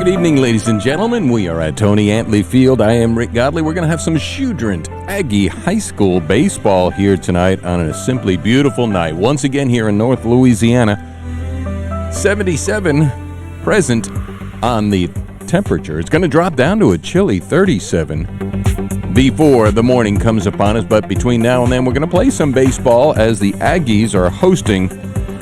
Good evening, ladies and gentlemen. We are at Tony Antley Field. I am Rick Godley. We're going to have some Choudrant Aggie High School baseball here tonight on a simply beautiful night. Once again here in North Louisiana, 77 present on the temperature. It's going to drop down to a chilly 37 before the morning comes upon us. But between now and then, we're going to play some baseball as the Aggies are hosting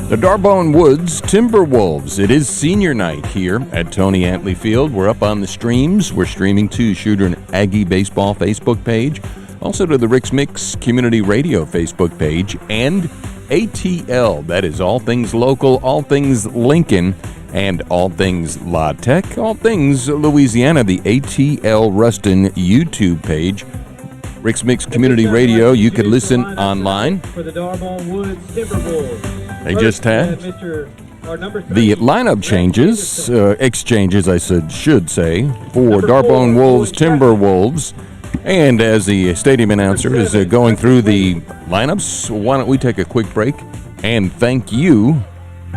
the D'Arbonne Woods Timberwolves. It is senior night here at Tony Antley Field. We're up on the streams. We're streaming to Choudrant Aggie Baseball Facebook page, also to the Rix-Mix Community Radio Facebook page, and ATL. That is all things local, all things Lincoln, and all things La Tech, all things Louisiana. The ATL Ruston YouTube page. Rix-Mix Community Radio, you could listen online. For the D'Arbonne Woods Timberwolve. They just had the lineup changes, exchanges, I should say, for D'Arbonne Woods Timberwolves. And as the stadium announcer is going through the lineups, why don't we take a quick break and thank you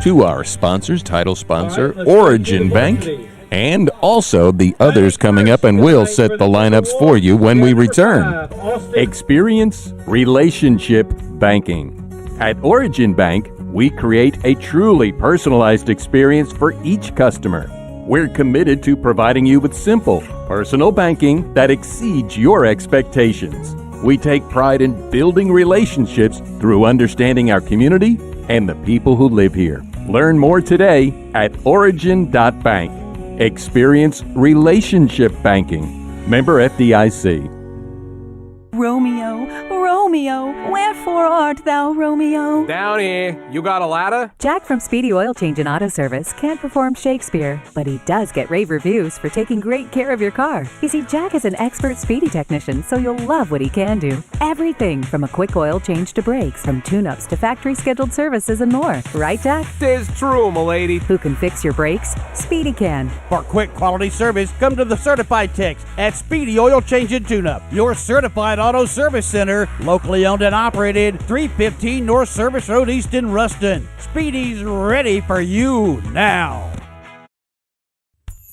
to our sponsors, title sponsor, Origin Bank, and also the others coming up, and we'll set the lineups for you when we return. Experience relationship banking. At Origin Bank, we create a truly personalized experience for each customer. We're committed to providing you with simple, personal banking that exceeds your expectations. We take pride in building relationships through understanding our community and the people who live here. Learn more today at origin.bank. Experience relationship banking. Member FDIC. Romeo, Romeo, wherefore art thou, Romeo? Down here. You got a ladder? Jack from Speedy Oil Change and Auto Service can't perform Shakespeare, but he does get rave reviews for taking great care of your car. You see, Jack is an expert Speedy technician, so you'll love what he can do. Everything from a quick oil change to brakes, from tune-ups to factory-scheduled services and more. Right, Jack? Tis true, m'lady. Who can fix your brakes? Speedy can. For quick quality service, come to the Certified Techs at Speedy Oil Change and Tune-Up, your certified auto service center, locally owned and operated, 315 North Service Road East in Ruston. Speedy's ready for you now.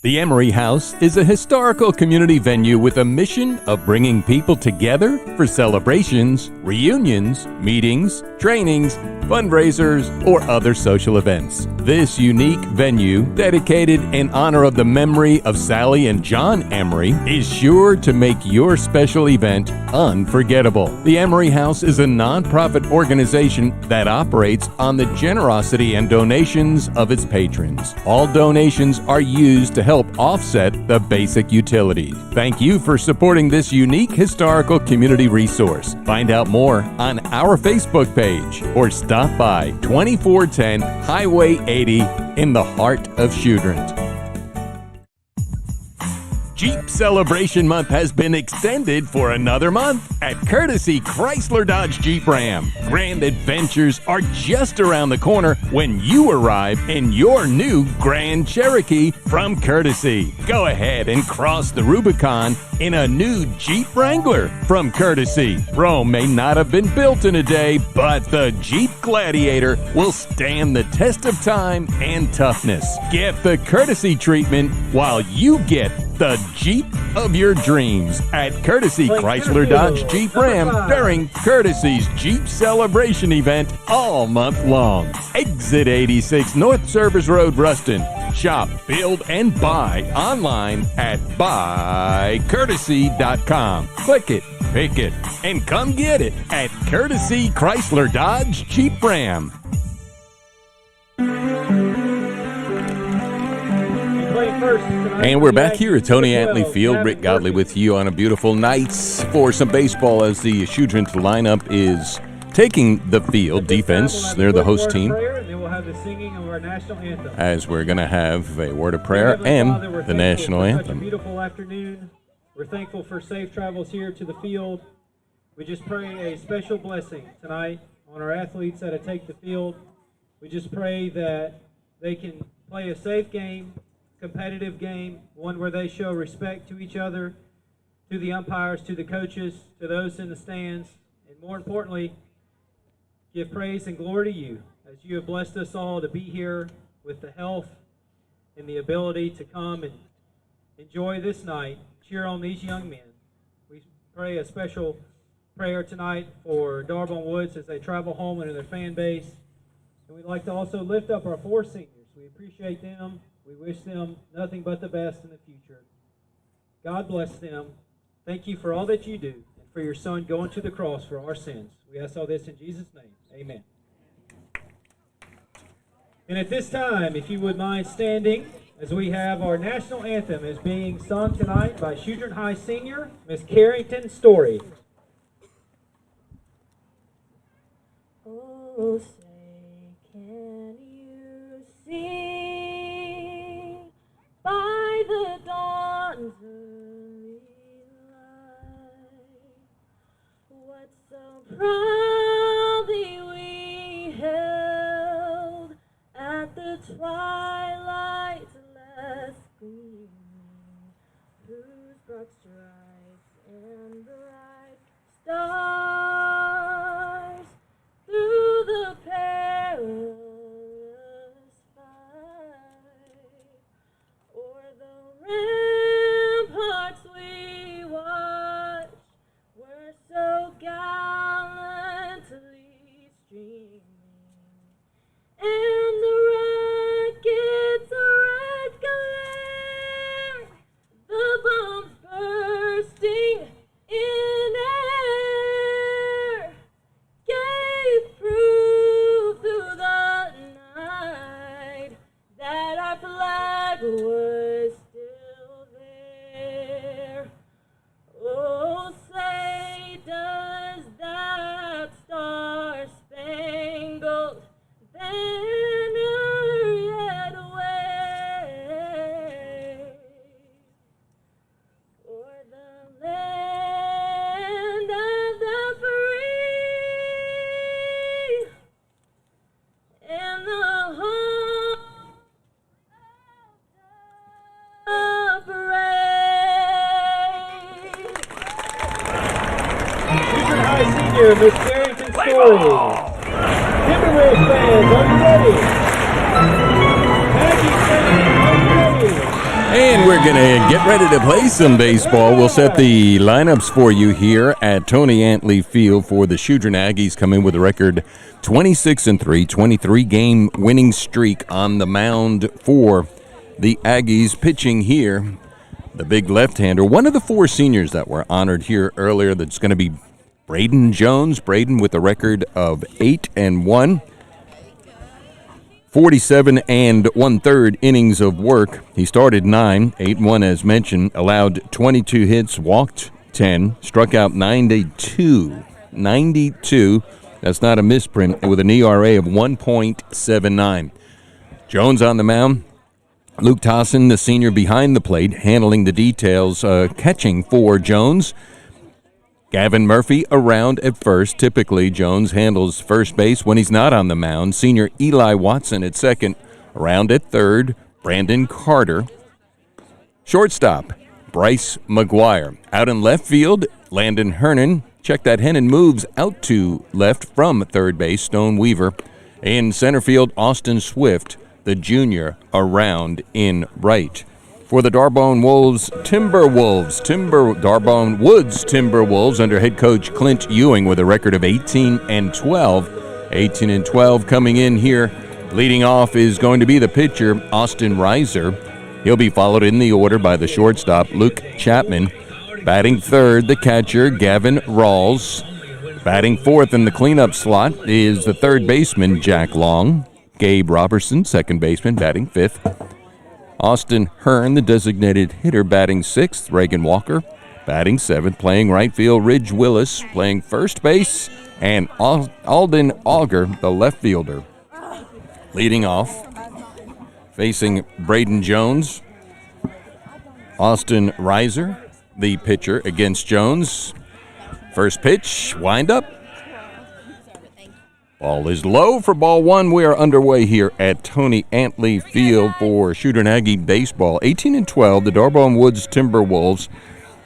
The Emery House is a historical community venue with a mission of bringing people together for celebrations, reunions, meetings, trainings, fundraisers, or other social events. This unique venue, dedicated in honor of the memory of Sally and John Emery, is sure to make your special event unforgettable. The Emery House is a nonprofit organization that operates on the generosity and donations of its patrons. All donations are used to help offset the basic utilities. Thank you for supporting this unique historical community resource. Find out more on our Facebook page or stop by 2410 Highway 80 in the heart of Choudrant. Jeep Celebration Month has been extended for another month at Courtesy Chrysler Dodge Jeep Ram. Grand adventures are just around the corner when you arrive in your new Grand Cherokee from Courtesy. Go ahead and cross the Rubicon in a new Jeep Wrangler from Courtesy. Rome may not have been built in a day, but the Jeep Gladiator will stand the test of time and toughness. Get the Courtesy treatment while you get the Jeep of your dreams at Courtesy Chrysler Dodge Jeep Ram during Courtesy's Jeep Celebration event all month long. Exit 86 North Service Road, Ruston. Shop, build, and buy online at buycourtesy.com. Click it, pick it, and come get it at Courtesy Chrysler Dodge Jeep Ram. And we're back here at Tony Antley Field. Rick Godley with you on a beautiful night for some baseball as the Choudrant lineup is taking the field. Defense, they're the host team. As we're going to have a word of prayer and the national anthem. Beautiful afternoon. We're thankful for safe travels here to the field. We just pray a special blessing tonight on our athletes that take the field. We just pray that they can play a safe game, competitive game, one where they show respect to each other, to the umpires, to the coaches, to those in the stands, and more importantly, give praise and glory to you as you have blessed us all to be here with the health and the ability to come and enjoy this night. Cheer on these young men. We pray a special prayer tonight for D'Arbonne Woods as they travel home and to their fan base. And we'd like to also lift up our 4 seniors. We appreciate them. We wish them nothing but the best in the future. God bless them. Thank you for all that you do and for your son going to the cross for our sins. We ask all this in Jesus' name. Amen. And at this time, if you would mind standing, as we have our national anthem is being sung tonight by Choudrant High Senior, Miss Carrington Story. Oh, say, can you see by the dawn's early light what so proudly we held at the twilight's last gleaming, whose broad stripes and bright stars through the perilous fight, o'er the ramparts we watched, were so gallantly streaming, and the rocket's red glare, the bombs bursting in air, gave proof through the night that our flag was still there. Oh, say, does that star-spangled banner yet wave o'er the land of the free and the home of the brave? Choudrant High Senior, Miss Carrington Story. Timberwolve fans, are you ready? Aggie fans, are you ready? And we're going to get ready to play some baseball. We'll set the lineups for you here at Tony Antley Field for the Choudrant Aggies, come in with a record 26-3, 23-game winning streak on the mound for the Aggies. Pitching here, the big left-hander, one of the 4 seniors that were honored here earlier, that's going to be Braden Jones. Braden with a record of 8-1. 47 1/3 innings of work. He started 9, 8-1 as mentioned, allowed 22 hits, walked 10, struck out 92. 92. That's not a misprint, with an ERA of 1.79. Jones on the mound. Luke Tossin, the senior behind the plate, handling the details, catching for Jones. Gavin Murphy around at first. Typically, Jones handles first base when he's not on the mound. Senior Eli Watson at second. Around at third, Brandon Carter. Shortstop, Bryce McGuire. Out in left field, Landon Hernan. Check that, Hennon moves out to left from third base, Stone Weaver. In center field, Austin Swift, the junior, around in right. For the D'Arbonne Woods Timberwolves, D'Arbonne Woods Timberwolves under head coach Clint Ewing with a record of 18-12. 18-12 coming in here. Leading off is going to be the pitcher, Austin Reiser. He'll be followed in the order by the shortstop, Luke Chapman. Batting third, the catcher, Gavin Rawls. Batting fourth in the cleanup slot is the third baseman, Jack Long. Gabe Robertson, second baseman, batting fifth. Austin Hearn, the designated hitter, batting sixth. Reagan Walker, batting seventh. Playing right field, Ridge Willis. Playing first base, and Alden Auger, the left fielder. Leading off, facing Braden Jones, Austin Reiser, the pitcher, against Jones. First pitch, wind up. Ball is low for ball one. We are underway here at Tony Antley Field for Choudrant Aggie baseball. 18-12, the D'Arbonne Woods Timberwolves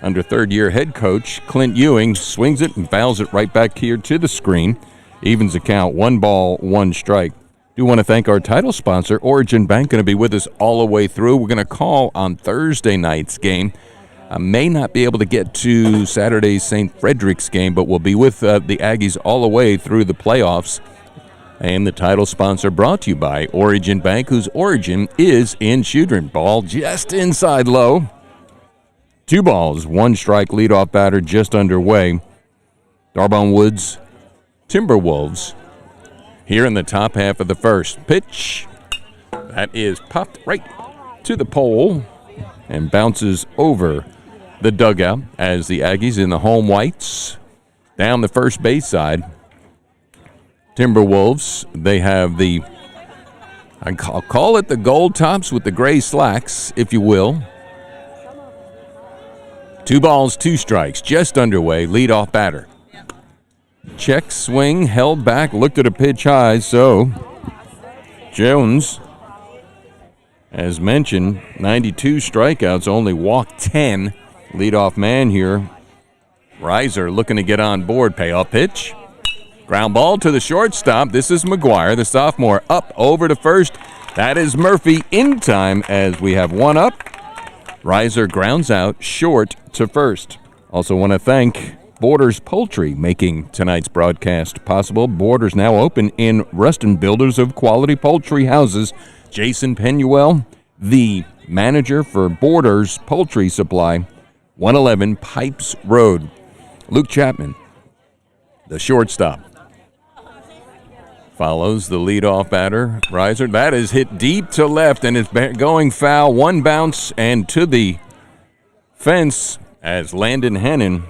under third-year head coach Clint Ewing swings it and fouls it right back here to the screen. Evens the count, 1 ball, 1 strike. Do want to thank our title sponsor, Origin Bank, going to be with us all the way through. We're going to call on Thursday night's game. I may not be able to get to Saturday's St. Frederick's game, but we'll be with the Aggies all the way through the playoffs. And the title sponsor brought to you by Origin Bank, whose origin is in Choudrant. Ball just inside low. 2 balls, 1 strike, leadoff batter just underway. D'Arbonne Woods Timberwolves here in the top half of the first. Pitch. That is popped right to the pole and bounces over the dugout as the Aggies in the home whites down the first base side. Timberwolves, they have I'll call it the gold tops with the gray slacks, if you will. 2 balls, 2 strikes, just underway, leadoff batter. Check swing, held back, looked at a pitch high, so Jones, as mentioned, 92 strikeouts, only walked 10. Leadoff man here. Riser looking to get on board. Payoff pitch. Ground ball to the shortstop. This is McGuire, the sophomore, up over to first. That is Murphy in time as we have 1 up. Riser grounds out short to first. Also want to thank Borders Poultry making tonight's broadcast possible. Borders now open in Ruston, builders of quality poultry houses. Jason Penuel, the manager for Borders Poultry Supply, 111 Pipes Road. Luke Chapman, the shortstop, follows the leadoff batter, Riser. That is hit deep to left, and it's going foul. 1 bounce and to the fence as Landon Hennon.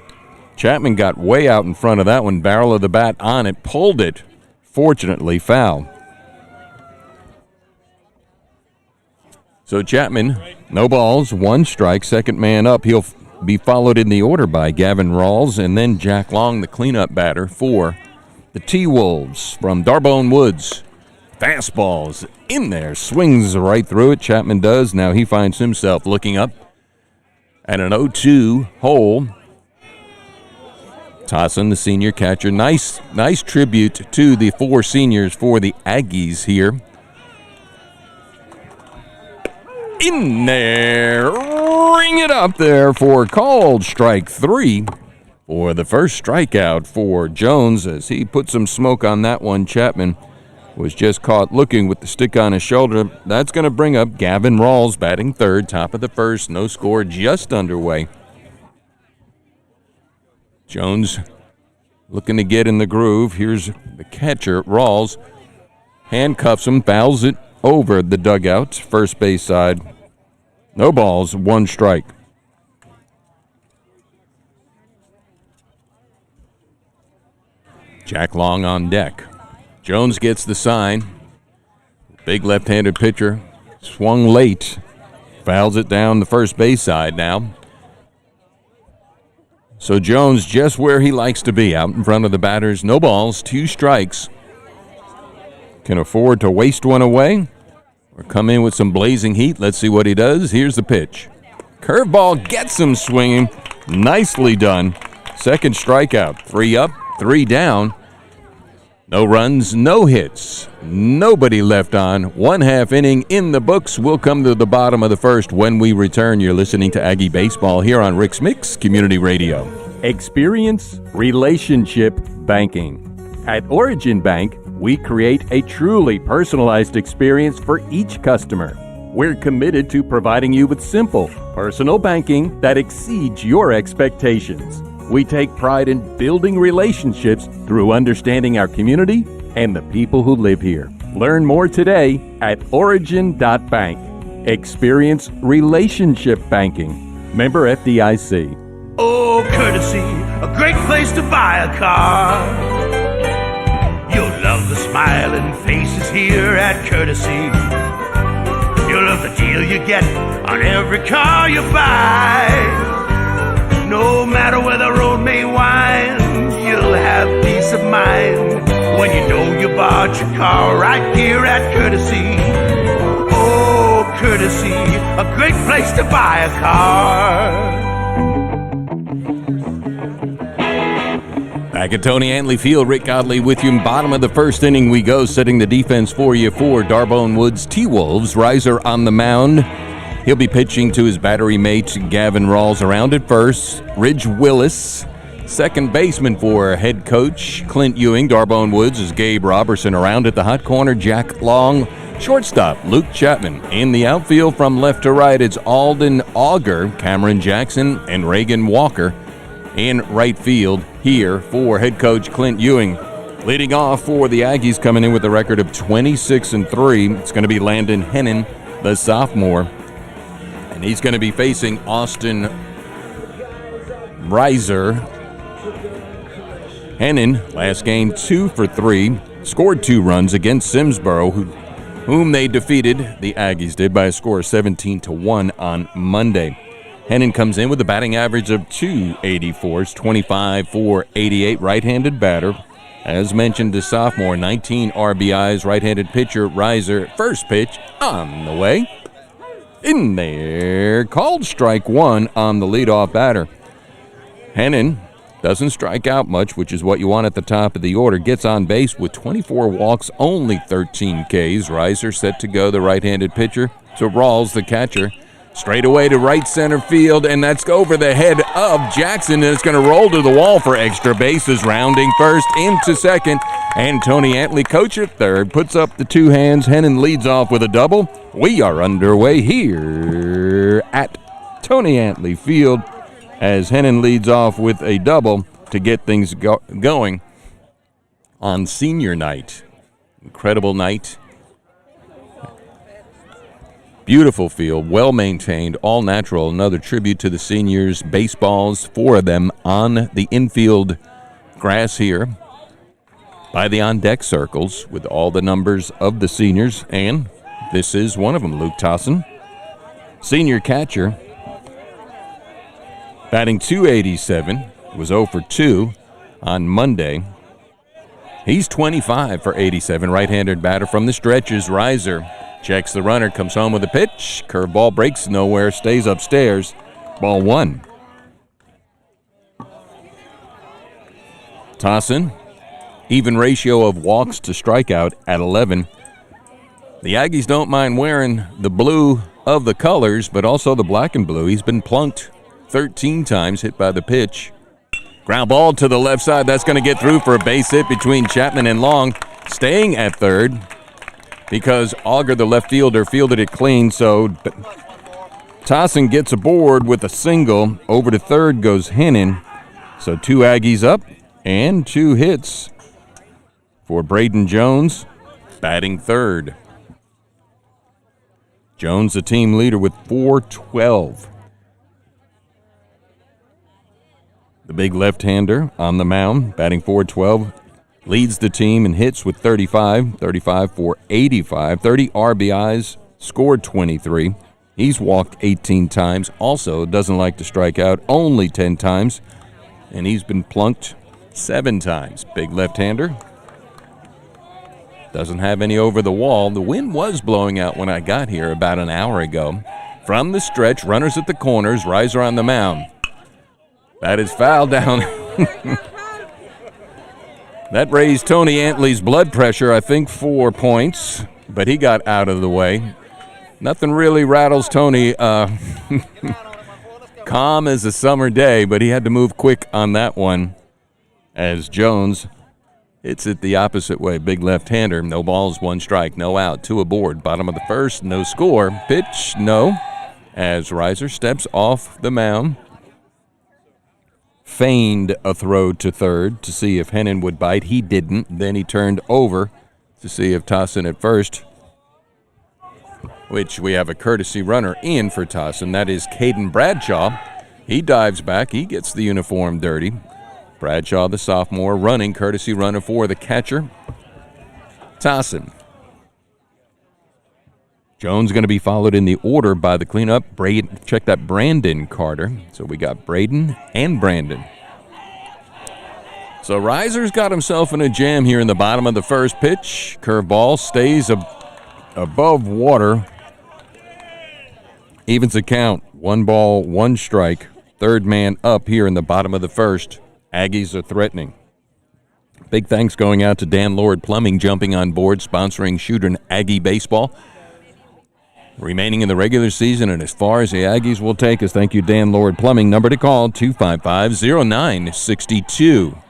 Chapman got way out in front of that one, barrel of the bat on it, pulled it, fortunately foul. So Chapman, no balls, 1 strike, second man up. He'll be followed in the order by Gavin Rawls, and then Jack Long, the cleanup batter for the T-Wolves from D'Arbonne Woods. Fastballs in there, swings right through it. Chapman does. Now he finds himself looking up at an 0-2 hole. Tossin, the senior catcher. Nice tribute to the 4 seniors for the Aggies here. In there, ring it up there for called strike 3 for the first strikeout for Jones as he put some smoke on that one. Chapman was just caught looking with the stick on his shoulder. That's going to bring up Gavin Rawls batting third, top of the first, no score, just underway. Jones looking to get in the groove. Here's the catcher, Rawls, handcuffs him, fouls it over the dugout, first base side. No balls, 1 strike. Jack Long on deck. Jones gets the sign. Big left-handed pitcher swung late. Fouls it down the first base side now. So Jones just where he likes to be, out in front of the batters. No balls, 2 strikes. Can afford to waste one away or come in with some blazing heat. Let's see what he does. Here's the pitch. Curveball gets him swinging. Nicely done. Second strikeout. 3 up, 3 down. No runs, no hits. Nobody left on. 1/2 inning in the books. We'll come to the bottom of the first when we return. You're listening to Aggie Baseball here on Rix-Mix Community Radio. Experience relationship banking. At Origin Bank, we create a truly personalized experience for each customer. We're committed to providing you with simple, personal banking that exceeds your expectations. We take pride in building relationships through understanding our community and the people who live here. Learn more today at origin.bank. Experience relationship banking. Member FDIC. Oh, Courtesy, a great place to buy a car. You'll love the smiling faces here at Courtesy. You'll love the deal you get on every car you buy. No matter where the road may wind, you'll have peace of mind when you know you bought your car right here at Courtesy. Oh, Courtesy, a great place to buy a car. Back at Tony Antley Field, Rick Godley with you. Bottom of the first inning we go, setting the defense for you for D'Arbonne Woods Timberwolves. Riser on the mound. He'll be pitching to his battery mate, Gavin Rawls, around at first. Ridge Willis, second baseman for head coach Clint Ewing. D'Arbonne Woods is Gabe Robertson. Around at the hot corner, Jack Long. Shortstop, Luke Chapman. In the outfield from left to right, it's Alden Auger, Cameron Jackson, and Reagan Walker. In right field here for head coach Clint Ewing. Leading off for the Aggies, coming in with a record of 26-3. It's going to be Landon Hennon, the sophomore. And he's going to be facing Austin Riser. Hennon, last game 2 for 3, scored 2 runs against Simsboro, whom they defeated, the Aggies did, by a score of 17-1 on Monday. Hennon comes in with a batting average of .284, 25 for 88, right-handed batter. As mentioned, the sophomore, 19 RBIs, right-handed pitcher, Riser. First pitch on the way. In there, called strike 1 on the leadoff batter. Hennon doesn't strike out much, which is what you want at the top of the order. Gets on base with 24 walks, only 13 Ks. Riser set to go, the right-handed pitcher. To Rawls, the catcher. Straight away to right center field, and that's over the head of Jackson, and it's going to roll to the wall for extra bases. Rounding first into second, and Tony Antley, coach at third, puts up the 2 hands. Hennon leads off with a double. We are underway here at Tony Antley Field as Hennon leads off with a double to get things going on senior night. Incredible night. Beautiful field, well-maintained, all natural. Another tribute to the seniors. Baseballs, 4 of them on the infield grass here by the on-deck circles with all the numbers of the seniors. And this is one of them, Luke Tossin, senior catcher, batting .287, was 0 for 2 on Monday. He's 25 for 87, right-handed batter from the stretches. Riser checks the runner, comes home with a pitch. Curveball breaks nowhere, stays upstairs. Ball 1. Tossin, even ratio of walks to strikeout at 11. The Aggies don't mind wearing the blue of the colors, but also the black and blue. He's been plunked 13 times, hit by the pitch. Ground ball to the left side. That's going to get through for a base hit between Chapman and Long. Staying at third, because Auger, the left fielder, fielded it clean, so Tossin gets aboard with a single. Over to third goes Hennon. So 2 Aggies up and 2 hits for Braden Jones, batting third. Jones, the team leader, with .412. The big left-hander on the mound, batting .412. Leads the team in hits with 35 for 85, 30 RBIs, scored 23. He's walked 18 times, also doesn't like to strike out, only 10 times, and he's been plunked 7 times. Big left-hander. Doesn't have any over the wall. The wind was blowing out when I got here about an hour ago. From the stretch, runners at the corners, Riser on the mound. That is foul down. That raised Tony Antley's blood pressure, I think, 4 points, but he got out of the way. Nothing really rattles Tony. Calm as a summer day, but he had to move quick on that one as Jones hits it the opposite way. Big left-hander. No balls, 1 strike, no out, 2 aboard. Bottom of the first, no score. Pitch, no, as Riser steps off the mound. Feigned a throw to third to see if Hennon would bite. He didn't. Then he turned over to see if Tossin at first, which we have a courtesy runner in for Tossin. That is Caden Bradshaw. He dives back. He gets the uniform dirty. Bradshaw, the sophomore, running courtesy runner for the catcher, Tossin. Jones going to be followed in the order by the cleanup. Check that, Brandon Carter. So we got Braden and Brandon. So Riser's got himself in a jam here in the bottom of the first pitch. Curveball stays above water. Evens the count. 1 ball, 1 strike. Third man up here in the bottom of the first. Aggies are threatening. Big thanks going out to Dan Lord Plumbing jumping on board, sponsoring Choudrant Aggie baseball. Remaining in the regular season and as far as the Aggies will take us. Thank you, Dan Lord Plumbing. Number to call, 255-0962.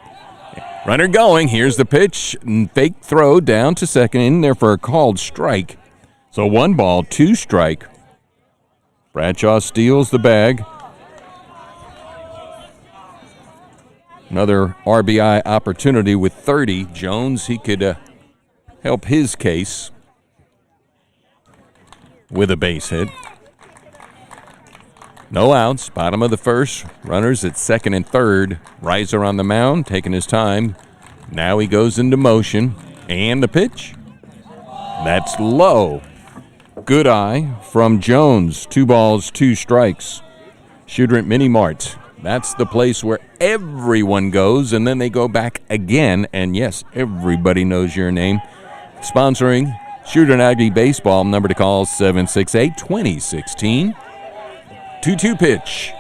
Runner going. Here's the pitch. Fake throw down to second. In there for a called strike. So 1 ball, 2 strike. Bradshaw steals the bag. Another RBI opportunity with 30. Jones, he could help his case with a base hit. No outs, bottom of the first. Runners at second and third. Riser on the mound, taking his time. Now he goes into motion. And the pitch. That's low. Good eye from Jones. 2 balls, 2 strikes. Choudrant Mini Mart. That's the place where everyone goes, and then they go back again. And yes, everybody knows your name. Sponsoring Choudrant Aggie baseball. Number to call, 768-2016. 2-2 pitch.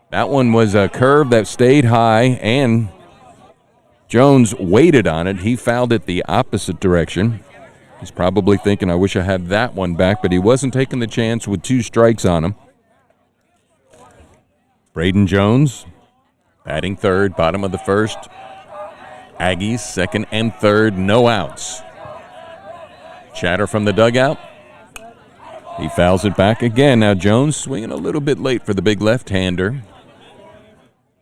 That one was a curve that stayed high, and Jones waited on it. He fouled it the opposite direction. He's probably thinking, I wish I had that one back, but he wasn't taking the chance with 2 strikes on him. Braden Jones batting third, bottom of the first. Aggies second and third, no outs. Chatter from the dugout. He fouls it back again. Now Jones swinging a little bit late for the big left-hander.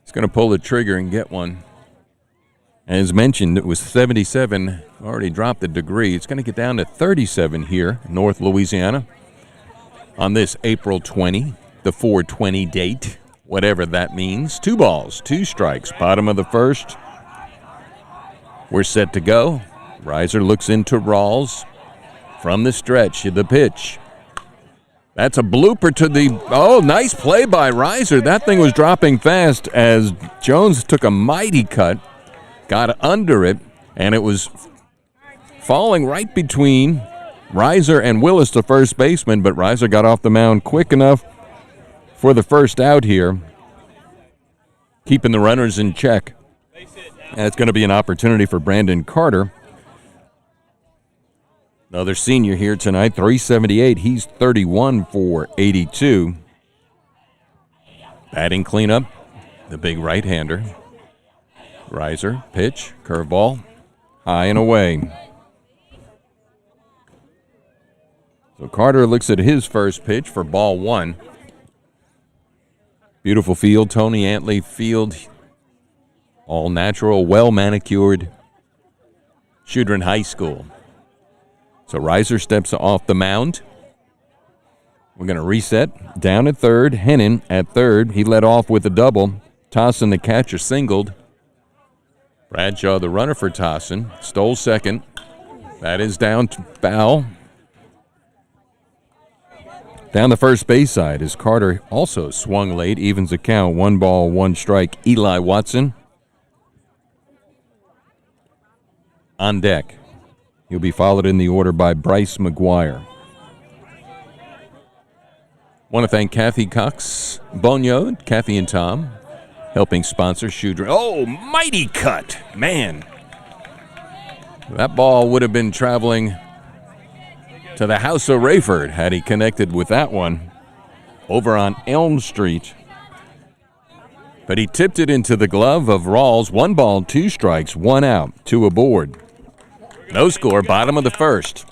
He's going to pull the trigger and get one. As mentioned, it was 77, already dropped a degree. It's going to get down to 37 here, North Louisiana, on this April 20, the 4/20 date. Whatever that means. 2 balls, 2 strikes. Bottom of the first. We're set to go. Riser looks into Rawls. From the stretch, the pitch. That's a blooper to the... Oh, nice play by Riser. That thing was dropping fast as Jones took a mighty cut, got under it, and it was falling right between Riser and Willis, the first baseman, but Riser got off the mound quick enough for the first out here, keeping the runners in check. And it's going to be an opportunity for Brandon Carter. Another senior here tonight, 378. He's 31 for 82. Batting cleanup, the big right-hander. Riser, pitch, curveball, high and away. So Carter looks at his first pitch for ball 1. Beautiful field, Tony Antley Field, all natural, well-manicured, Choudrant High School. So Riser steps off the mound. We're going to reset. Down at third, Hennon at third. He led off with a double. Tossin, the catcher, singled. Bradshaw, the runner for Tossin, stole second. That is down to foul. Down the first base side as Carter also swung late, evens the count. 1 ball, 1 strike. Eli Watson on deck. He'll be followed in the order by Bryce McGuire. Want to thank Kathy Cox Bonio, Kathy and Tom, helping sponsor Choudrant. Oh, mighty cut, man. That ball would have been traveling to the house of Rayford had he connected with that one over on Elm Street. But he tipped it into the glove of Rawls. 1 ball, 2 strikes, 1 out, 2 aboard. No score, bottom of the first.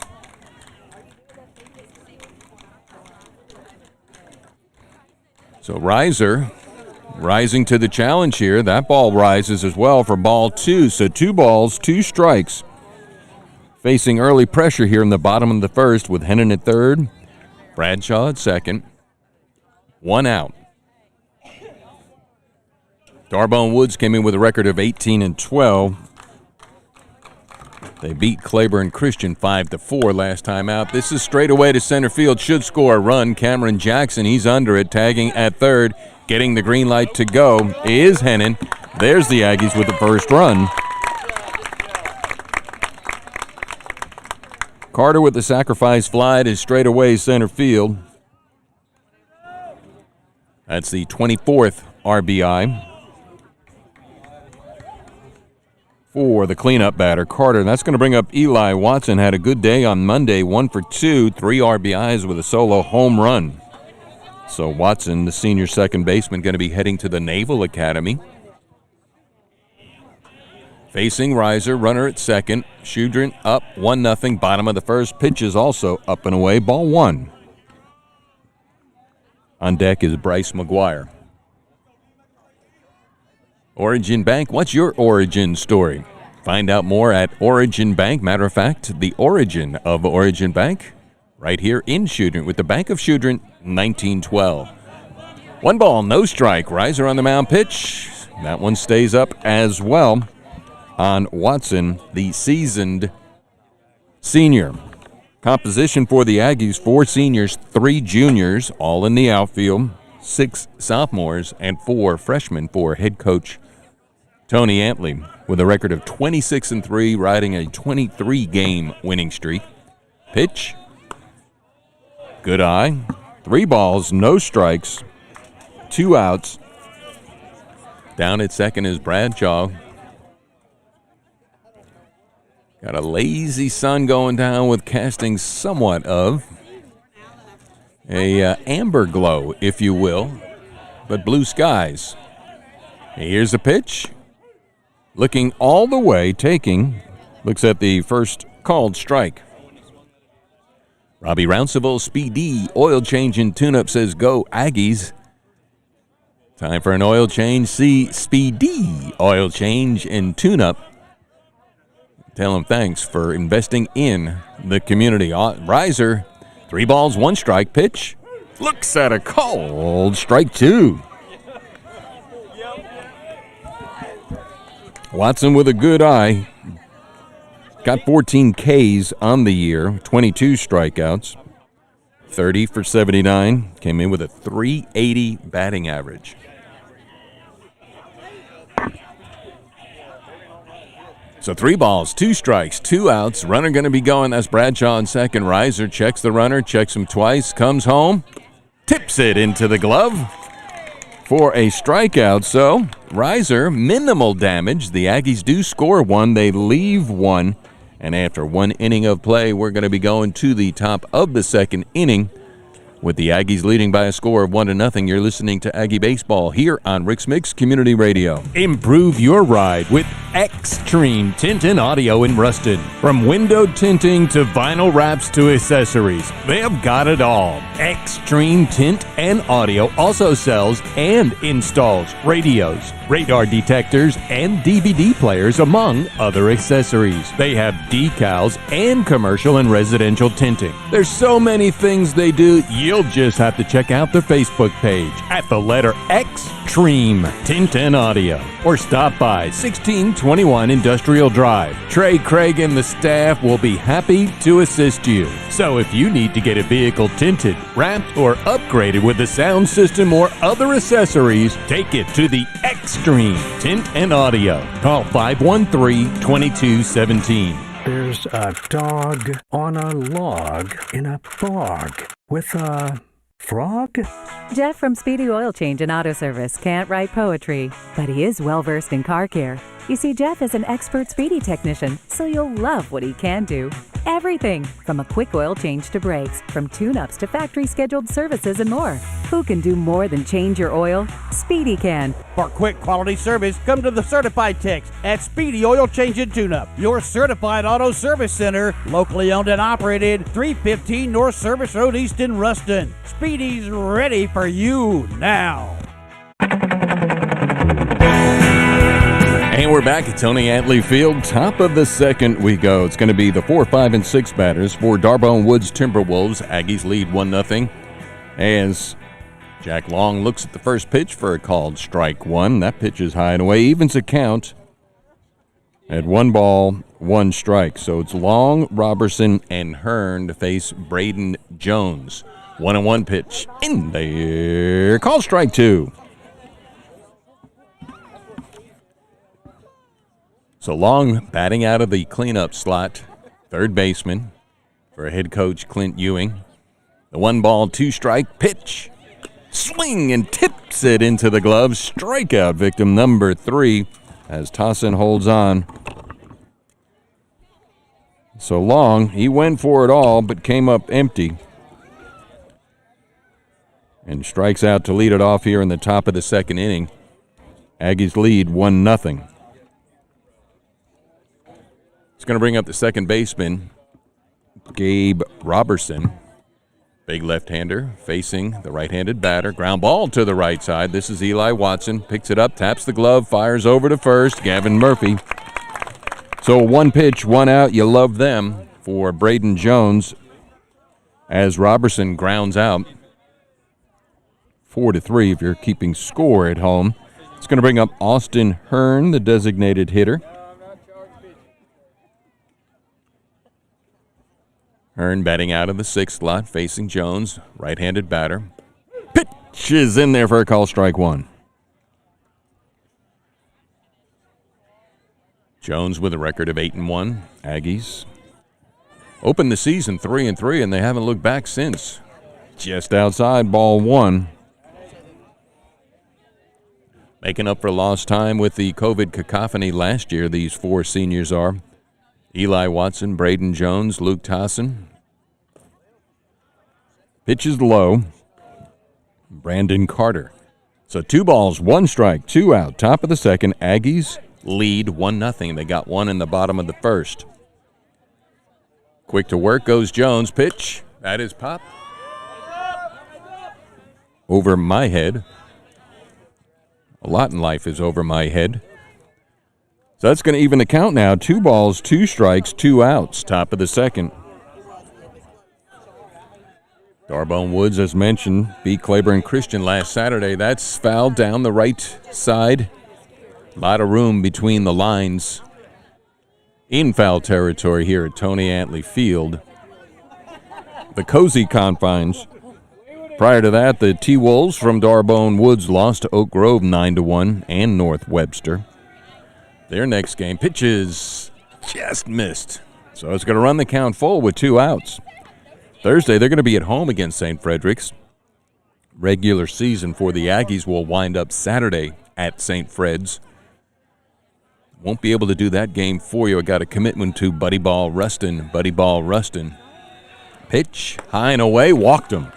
So Riser rising to the challenge here. That ball rises as well for ball 2. So 2 balls, 2 strikes. Facing early pressure here in the bottom of the first with Hennon at third, Bradshaw at second, 1 out. D'Arbonne Woods came in with a record of 18-12. They beat Claiborne Christian 5-4 last time out. This is straight away to center field. Should score a run. Cameron Jackson, he's under it, tagging at third. Getting the green light to go is Hennon. There's the Aggies with the first run. Carter with the sacrifice fly to straightaway center field. That's the 24th RBI for the cleanup batter, Carter. And that's going to bring up Eli Watson. Had a good day on Monday, 1 for 2, 3 RBIs with a solo home run. So Watson, the senior second baseman, going to be heading to the Naval Academy. Facing Reiser, runner at second. Choudrant up 1-0. Bottom of the first. Pitch is also up and away. Ball 1. On deck is Bryce McGuire. Origin Bank, what's your origin story? Find out more at Origin Bank. Matter of fact, the origin of Origin Bank, right here in Choudrant with the Bank of Choudrant, 1912. 1 ball, no strike. Reiser on the mound pitch. That one stays up as well on Watson, the seasoned senior. Composition for the Aggies, 4 seniors, 3 juniors, all in the outfield, 6 sophomores, and 4 freshmen for head coach Tony Antley, with a record of 26-3, riding a 23-game winning streak. Pitch, good eye, 3 balls, no strikes, 2 outs. Down at second is Bradshaw. Got a lazy sun going down with casting somewhat of a amber glow, if you will, but blue skies. Here's the pitch. Looking all the way, looks at the first called strike. Robbie Rounceville, Speedy, oil change and tune-up, says go Aggies. Time for an oil change. See Speedy, oil change and tune-up. Tell him thanks for investing in the community. Reiser, 3 balls, 1 strike. Pitch. Looks at a called strike 2. Watson with a good eye. Got 14 Ks on the year, 22 strikeouts, 30 for 79. Came in with a .380 batting average. So 3 balls, 2 strikes, 2 outs. Runner going to be going. That's Bradshaw in second. Reiser checks the runner, checks him twice, comes home, tips it into the glove for a strikeout. So Reiser, minimal damage. The Aggies do score 1. They leave 1. And after 1 inning of play, we're going to be going to the top of the second inning with the Aggies leading by a score of 1-0. You're listening to Aggie Baseball here on Rix-Mix Community Radio. Improve your ride with Extreme Tint and Audio in Ruston. From window tinting to vinyl wraps to accessories, they've got it all. Extreme Tint and Audio also sells and installs radios, radar detectors, and DVD players, among other accessories. They have decals and commercial and residential tinting. There's so many things they do, you'll just have to check out their Facebook page at the letter Extreme Tint and Audio, or stop by 1621 Industrial Drive. Trey, Craig, and the staff will be happy to assist you. So if you need to get a vehicle tinted, wrapped, or upgraded with a sound system or other accessories, take it to the Extreme Tint and Audio. Call 513-2217. There's a dog on a log in a fog with a frog? Jeff from Speedy Oil Change and Auto Service can't write poetry, but he is well-versed in car care. You see, Jeff is an expert Speedy technician, so you'll love what he can do. Everything from a quick oil change to brakes, from tune-ups to factory-scheduled services and more. Who can do more than change your oil? Speedy can. For quick quality service, come to the Certified Techs at Speedy Oil Change and Tune-Up, your certified auto service center, locally owned and operated, 315 North Service Road East in Ruston. Speedy's ready for you now. And we're back at Tony Antley Field. Top of the second we go. It's going to be the 4, 5, and 6 batters for D'Arbonne Woods Timberwolves. Aggies lead 1-0 as Jack Long looks at the first pitch for a called strike 1. That pitch is high and away. Evens a count at 1 ball, 1 strike. So it's Long, Robertson, and Hearn to face Braden Jones. 1-1 pitch in there. Called strike 2. So Long batting out of the cleanup slot, third baseman for head coach Clint Ewing. The 1 ball, 2 strike pitch. Swing and tips it into the glove. Strikeout victim number 3 as Tossin holds on So Long, he went for it all, but came up empty. And strikes out to lead it off here in the top of the second inning. Aggies lead 1-0. It's going to bring up the second baseman, Gabe Robertson. Big left-hander facing the right-handed batter. Ground ball to the right side. This is Eli Watson. Picks it up, taps the glove, fires over to first. Gavin Murphy. So one pitch, one out. You love them for Braden Jones as Robertson grounds out. 4-3 if you're keeping score at home. It's going to bring up Austin Hearn, the designated hitter. Hearn batting out of the sixth slot, facing Jones, right-handed batter. Pitch is in there for a call, strike one. Jones with a record of 8-1. Aggies opened the season 3-3, and they haven't looked back since. Just outside, ball one. Making up for lost time with the COVID cacophony last year, these four seniors are. Eli Watson, Braden Jones, Luke Tossin. Pitch is low. Brandon Carter. So 2 balls, 1 strike, 2 out. Top of the second, Aggies lead 1-0. They got one in the bottom of the first. Quick to work goes Jones. Pitch. That is pop. Over my head. A lot in life is over my head. So that's going to even the count now. 2 balls, 2 strikes, 2 outs. Top of the second. D'Arbonne Woods, as mentioned, beat Claiborne Christian last Saturday. That's fouled down the right side. A lot of room between the lines in foul territory here at Tony Antley Field. The cozy confines. Prior to that, the T-Wolves from D'Arbonne Woods lost to Oak Grove 9-1 and North Webster. Their next game, pitches just missed. So it's going to run the count full with 2 outs. Thursday, they're going to be at home against St. Frederick's. Regular season for the Aggies will wind up Saturday at St. Fred's. Won't be able to do that game for you. I got a commitment to Buddy Ball Ruston. Buddy Ball Ruston. Pitch, high and away, walked him.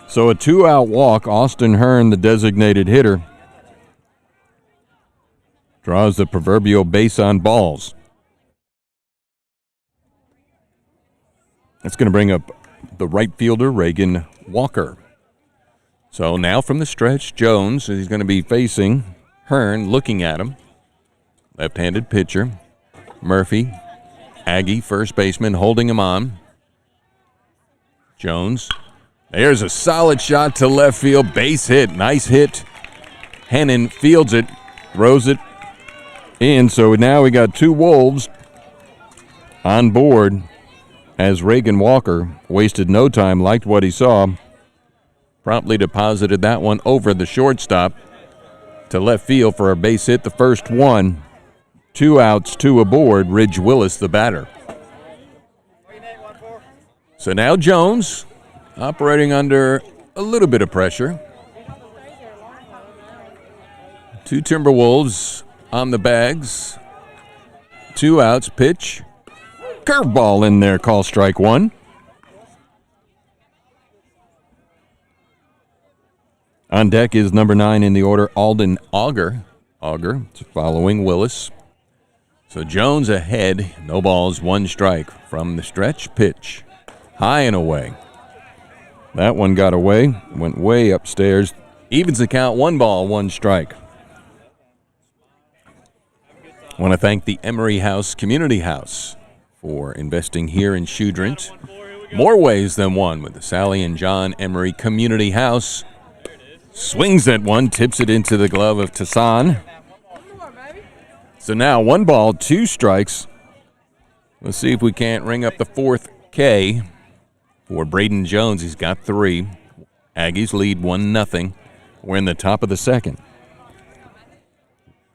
So a 2-out walk. Austin Hearn, the designated hitter, draws the proverbial base on balls. That's going to bring up the right fielder, Reagan Walker. So now from the stretch, Jones, he's going to be facing Hearn, looking at him. Left-handed pitcher. Murphy, Aggie, first baseman, holding him on. Jones. There's a solid shot to left field. Base hit. Nice hit. Hennon fields it. Throws it in. So now we got 2 Wolves on board as Reagan Walker wasted no time, liked what he saw. Promptly deposited that one over the shortstop to left field for a base hit. The first one. 2 outs, 2 aboard. Ridge Willis, the batter. So now Jones operating under a little bit of pressure. 2 Timberwolves on the bags. 2 outs, pitch. Curveball in there, call strike one. On deck is number 9 in the order, Alden Auger. Auger following Willis. So Jones ahead, no balls, 1 strike from the stretch. Pitch, high and away. That one got away, went way upstairs. Evens the count, 1 ball, 1 strike. I want to thank the Emery House Community House for investing here in Choudrant. More ways than one with the Sally and John Emery Community House. Swings at one, tips it into the glove of Tassan. So now 1 ball, 2 strikes. Let's see if we can't ring up the 4th K for Braden Jones. He's got 3. Aggies lead 1-0. We're in the top of the second.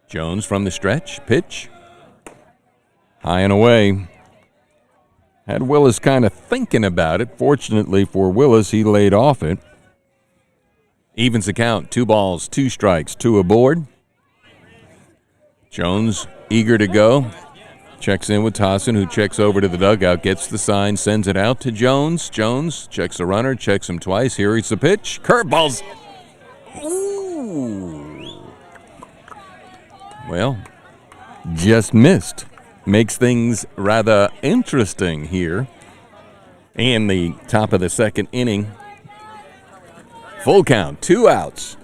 Jones from the stretch. Pitch. High and away. Had Willis kind of thinking about it. Fortunately for Willis, he laid off it. Evens the count. 2 balls, 2 strikes, 2 aboard. Jones eager to go. Checks in with Tossin, who checks over to the dugout, gets the sign, sends it out to Jones. Jones checks the runner, checks him twice. Here is the pitch. Curveballs. Ooh. Well, just missed. Makes things rather interesting here in the top of the second inning. Full count, 2 outs.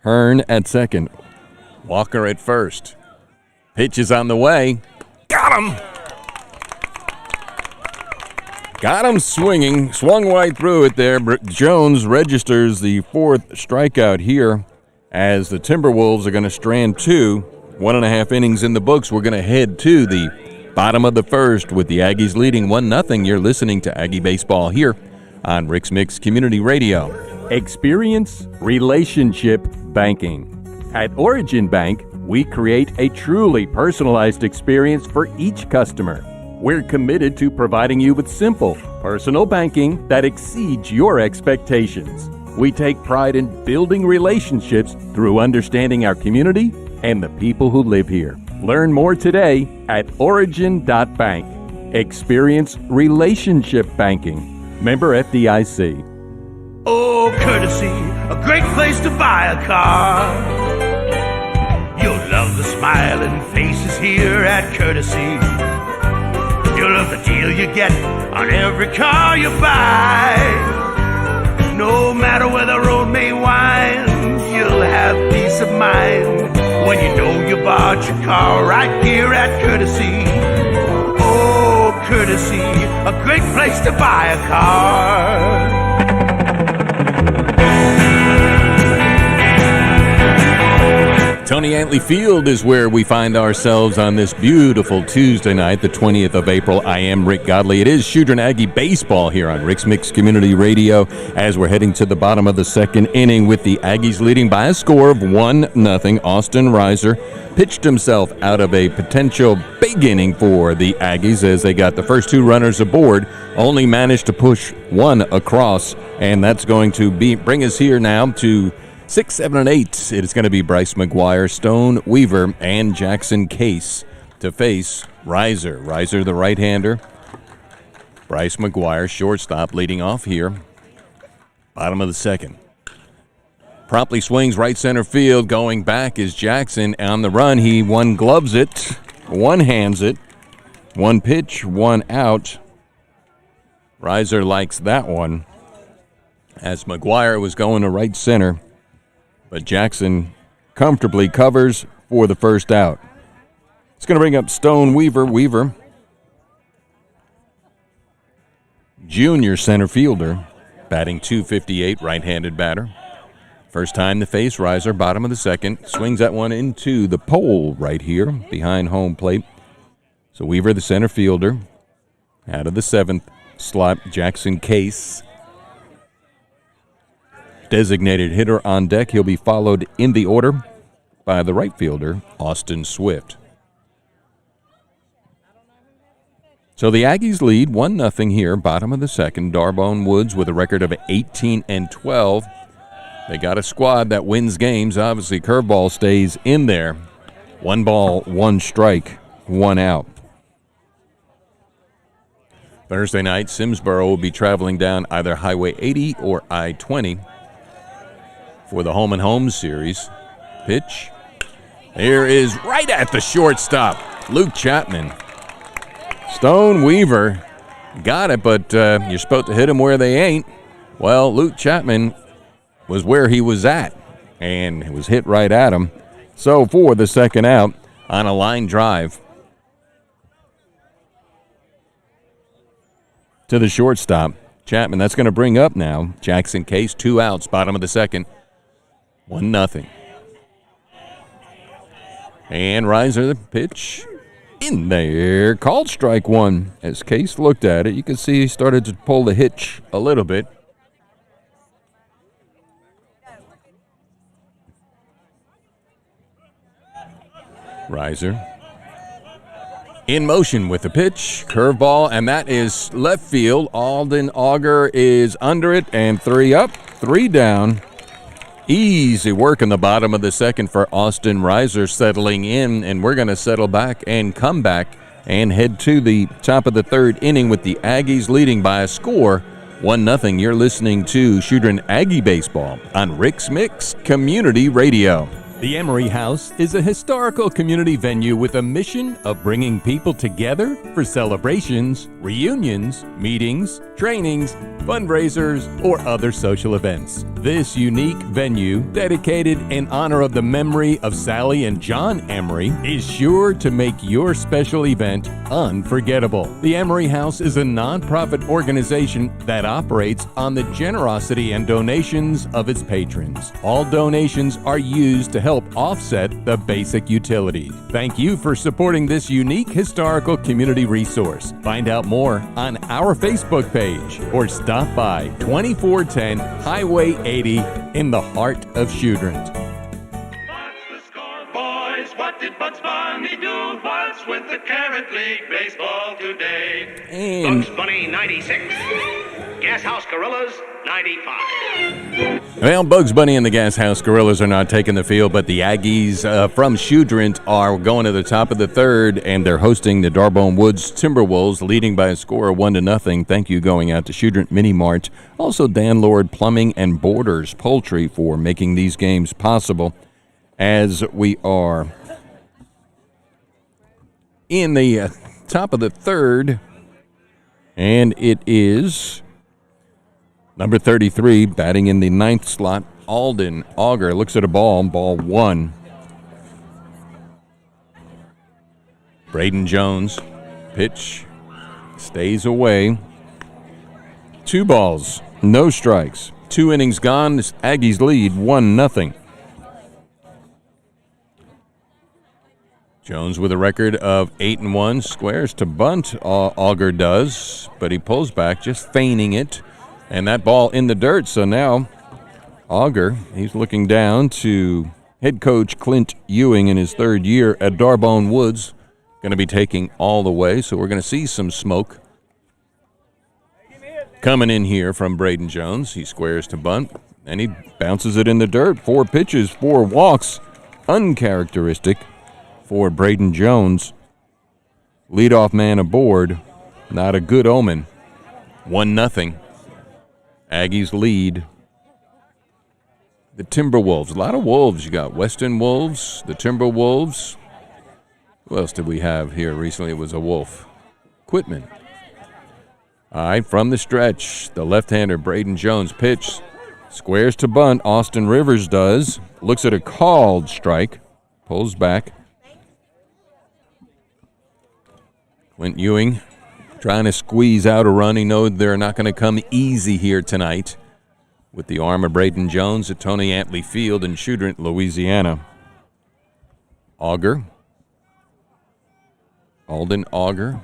Hearn at second. Walker at first. Pitch is on the way. Got him! Got him swinging. Swung right through it there. Jones registers the 4th strikeout here as the Timberwolves are going to strand 2. 1.5 innings in the books. We're going to head to the bottom of the first with the Aggies leading 1-0. You're listening to Aggie Baseball here on Rix-Mix Community Radio. Experience relationship banking. At Origin Bank, we create a truly personalized experience for each customer. We're committed to providing you with simple, personal banking that exceeds your expectations. We take pride in building relationships through understanding our community and the people who live here. Learn more today at origin.bank. Experience relationship banking. Member FDIC. Oh, Courtesy, a great place to buy a car. You'll love the smiling faces here at Courtesy. You'll love the deal you get on every car you buy. No matter where the road may wind, you'll have peace of mind when you know you bought your car right here at Courtesy. Oh, Courtesy, a great place to buy a car. Tony Antley Field is where we find ourselves on this beautiful Tuesday night, the 20th of April. I am Rick Godley. It is Choudrant Aggie Baseball here on Rix-Mix Community Radio as we're heading to the bottom of the second inning with the Aggies leading by a score of 1-0. Austin Reiser pitched himself out of a potential big inning for the Aggies as they got the first 2 runners aboard, only managed to push 1 across, and that's going to bring us here now to 6, 7, and 8. It is going to be Bryce McGuire, Stone Weaver, and Jackson Case to face Reiser. Reiser, the right-hander. Bryce McGuire, shortstop, leading off here. Bottom of the second. Promptly swings right center field. Going back is Jackson on the run. He one-gloves it, one-hands it. 1 pitch, 1 out. Reiser likes that one as McGuire was going to right center. But Jackson comfortably covers for the first out. It's going to bring up Stone Weaver. Weaver, junior center fielder, batting .258, right-handed batter. First time to face Reiser, bottom of the second. Swings that one into the pole right here behind home plate. So Weaver, the center fielder, out of the 7th slot, Jackson Case, designated hitter on deck. He'll be followed in the order by the right fielder, Austin Swift. So the Aggies lead 1-0 here, bottom of the second. D'Arbonne Woods with a record of 18-12. They got a squad that wins games. Obviously, curveball stays in there. 1 ball, 1 strike, 1 out. Thursday night, Simsboro will be traveling down either Highway 80 or I-20 for the home and home series. Pitch. Here is right at the shortstop, Luke Chapman. Stone Weaver got it, but you're supposed to hit them where they ain't. Well, Luke Chapman was where he was at, and it was hit right at him. So for the second out on a line drive to the shortstop, Chapman. That's going to bring up now Jackson Case, 2 outs, bottom of the second, 1-0. And Reiser, the pitch in there, called strike 1. As Case looked at it, you can see he started to pull the hitch a little bit. Reiser in motion with the pitch, curveball, and that is left field. Alden Auger is under it, and 3 up, 3 down. Easy work in the bottom of the second for Austin Reiser settling in, and we're going to settle back and come back and head to the top of the third inning with the Aggies leading by a score 1-0. You're listening to Choudrant Aggie Baseball on Rix-Mix Community Radio. The Emery House is a historical community venue with a mission of bringing people together for celebrations, reunions, meetings, trainings, fundraisers, or other social events. This unique venue, dedicated in honor of the memory of Sally and John Emery, is sure to make your special event unforgettable. The Emery House is a nonprofit organization that operates on the generosity and donations of its patrons. All donations are used to help offset the basic utilities. Thank you for supporting this unique historical community resource. Find out more on our Facebook page or stop by 2410 Highway 80 in the heart of Choudrant. What's the score, boys? What did Bugs Bunny do? What's with the Carrot League baseball today? And Bugs Bunny 96, Gas House Gorillas 95. well, Bugs Bunny and the Gas House Gorillas are not taking the field, but the Aggies from Choudrant are going to the top of the third, and they're hosting the D'Arbonne Woods Timberwolves, leading by a score of 1-0. Thank you going out to Choudrant Mini Mart, also Dan Lord Plumbing and Borders Poultry for making these games possible. As we are in the top of the third, and it is number 33, batting in the ninth slot, Alden Auger looks at a ball one. Braden Jones, pitch, stays away. 2 balls, no strikes. 2 innings gone, Aggies lead 1-0. Jones with a record of 8-1, squares to bunt, Auger does, but he pulls back, just feigning it. And that ball in the dirt, so now Auger, he's looking down to head coach Clint Ewing in his third year at D'Arbonne Woods. Going to be taking all the way, so we're going to see some smoke coming in here from Braden Jones. He squares to bunt, and he bounces it in the dirt. 4 pitches, 4 walks, uncharacteristic for Braden Jones. Leadoff man aboard, not a good omen. 1-0. Aggies lead the Timberwolves. A lot of Wolves. You got Western Wolves, the Timberwolves. Who else did we have here recently? It was a Wolf. Quitman. All right, from the stretch, the left-hander Braden Jones pitch. Squares to bunt. Austin Rivers does. Looks at a called strike. Pulls back. Clint Ewing trying to squeeze out a run. He knows they're not going to come easy here tonight with the arm of Braden Jones at Tony Antley Field in Choudrant, Louisiana. Auger. Alden Auger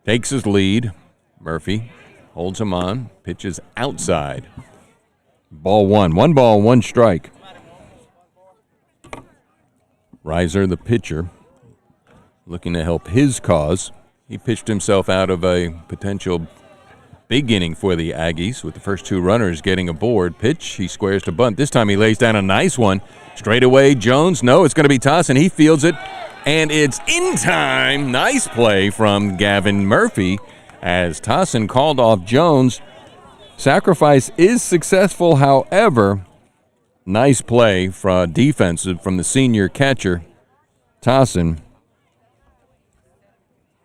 takes his lead. Murphy holds him on. Pitches outside. Ball 1. 1 ball, 1 strike. Reiser, the pitcher, looking to help his cause. He pitched himself out of a potential big inning for the Aggies with the first 2 runners getting aboard. Pitch, he squares to bunt. This time he lays down a nice one. Straight away, Jones. No, it's going to be Tossin. He fields it, and it's in time. Nice play from Gavin Murphy as Tossin called off Jones. Sacrifice is successful, however. Nice play from defensive from the senior catcher, Tossin,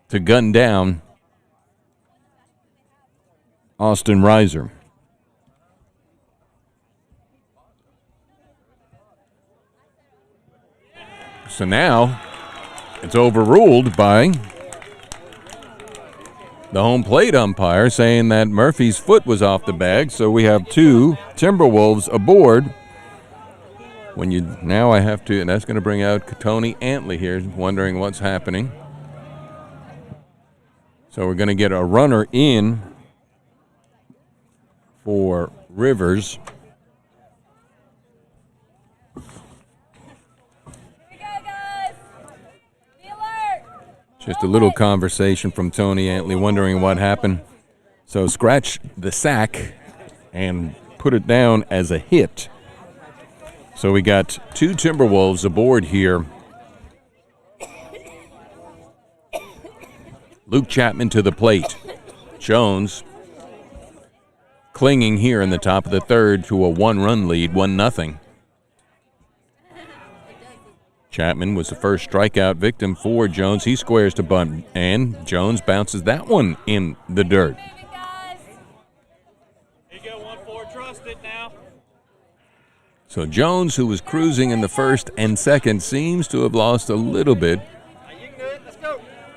to gun down Austin Reiser. So now it's overruled by the home plate umpire saying that Murphy's foot was off the bag, so we have 2 Timberwolves aboard. Now I have to, and that's going to bring out Tony Antley here, wondering what's happening. So we're going to get a runner in for Rivers. Just a little conversation from Tony Antley, wondering what happened. So scratch the sack and put it down as a hit. So we got 2 Timberwolves aboard here. Luke Chapman to the plate. Jones clinging here in the top of the third to a 1-run lead, 1-0. Chapman was the first strikeout victim for Jones. He squares to bunt, and Jones bounces that one in the dirt. So Jones, who was cruising in the first and second, seems to have lost a little bit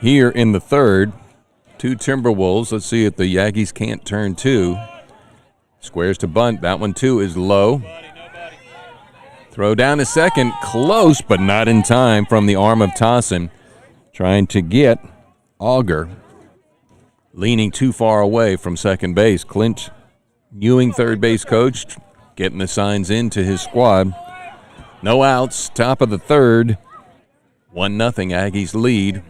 here in the third. 2 Timberwolves. Let's see if the Aggies can't turn 2. Squares to bunt. That one, too, is low. Throw down to second. Close, but not in time from the arm of Tossin. Trying to get Auger. Leaning too far away from second base. Clint Ewing, third base coach, getting the signs into his squad. No outs. Top of the third. 1-0 Aggies lead.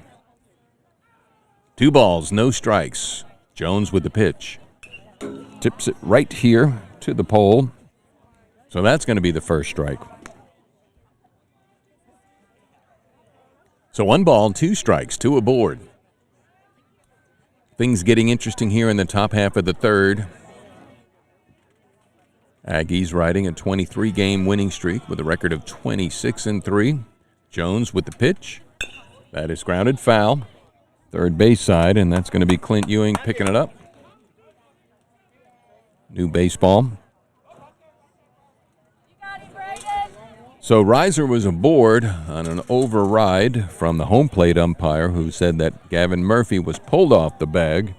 2 balls, no strikes. Jones with the pitch. Tips it right here to the pole. So that's going to be the first strike. So 1 ball, 2 strikes, 2 aboard. Things getting interesting here in the top half of the third. Aggies riding a 23-game winning streak with a record of 26-3. Jones with the pitch. That is grounded foul. Third base side, and that's going to be Clint Ewing picking it up. New baseball. So Reiser was aboard on an override from the home plate umpire who said that Gavin Murphy was pulled off the bag.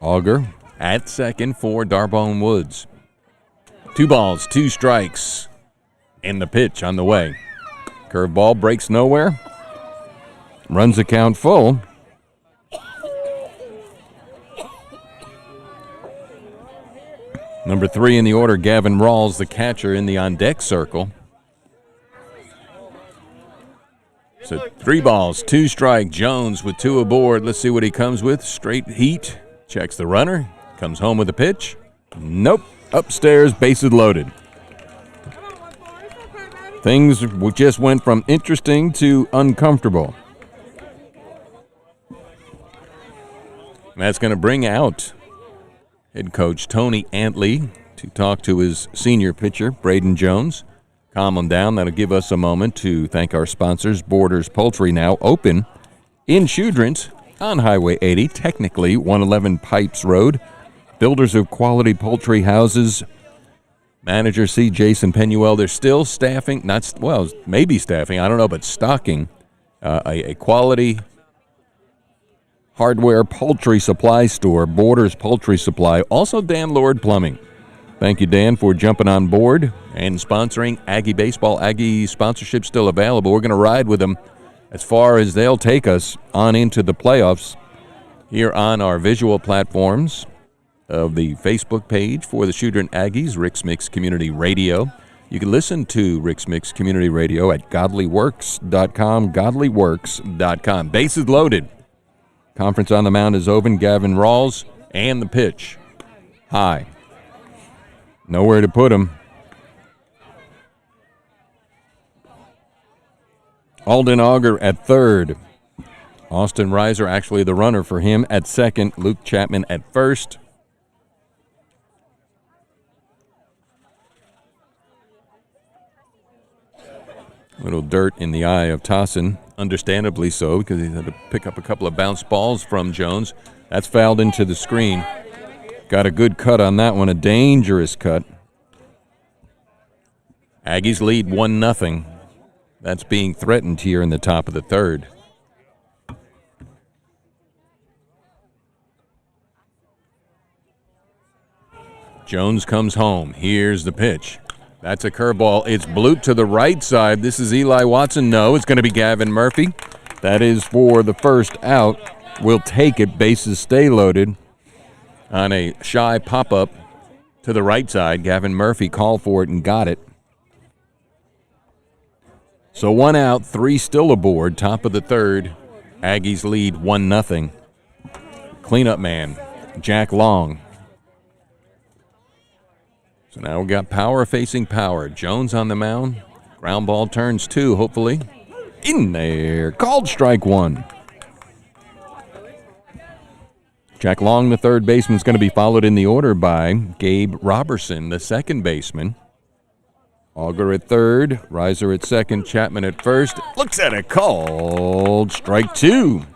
Auger at second for D'Arbonne Woods. 2 balls, 2 strikes, and the pitch on the way. Curveball breaks nowhere. Runs the count full. Number 3 in the order, Gavin Rawls, the catcher, in the on-deck circle. So 3 balls, 2 strike. Jones with 2 aboard. Let's see what he comes with. Straight heat. Checks the runner. Comes home with a pitch. Nope. Upstairs, bases loaded. Things just went from interesting to uncomfortable. That's going to bring out head coach Tony Antley to talk to his senior pitcher, Braden Jones. Calm him down. That'll give us a moment to thank our sponsors. Borders Poultry, now open in Choudrant on Highway 80, technically 111 Pipes Road. Builders of quality poultry houses. Manager C. Jason Penuel. They're still staffing, maybe staffing, I don't know, but stocking a quality hardware poultry supply store, Borders Poultry Supply. Also Dan Lord Plumbing. Thank you, Dan, for jumping on board and sponsoring Aggie Baseball. Aggie sponsorship still available. We're going to ride with them as far as they'll take us on into the playoffs here on our visual platforms of the Facebook page for the Choudrant Aggies, Rix-Mix Community Radio. You can listen to Rix-Mix Community Radio at godlyworks.com, godlyworks.com. Bases loaded. Conference on the mound is open. Gavin Rawls and the pitch. High. Nowhere to put him. Alden Auger at third. Austin Reiser, actually the runner for him, at second. Luke Chapman at first. Little dirt in the eye of Tossin, understandably so, because he had to pick up a couple of bounce balls from Jones. That's fouled into the screen. Got a good cut on that one, a dangerous cut. Aggies lead 1-0. That's being threatened here in the top of the third. Jones comes home. Here's the pitch. That's a curveball. It's blooped to the right side. This is Eli Watson. No, it's going to be Gavin Murphy. That is for the first out. We'll take it. Bases stay loaded on a shy pop-up to the right side. Gavin Murphy called for it and got it. So 1 out, 3 still aboard. Top of the third. Aggies lead 1-0. Cleanup man, Jack Long. So now we got power facing power. Jones on the mound. Ground ball turns 2, hopefully. In there. Called strike 1. Jack Long, the third baseman, is going to be followed in the order by Gabe Robertson, the second baseman. Auger at third, Riser at second, Chapman at first. Looks at it, called strike 2.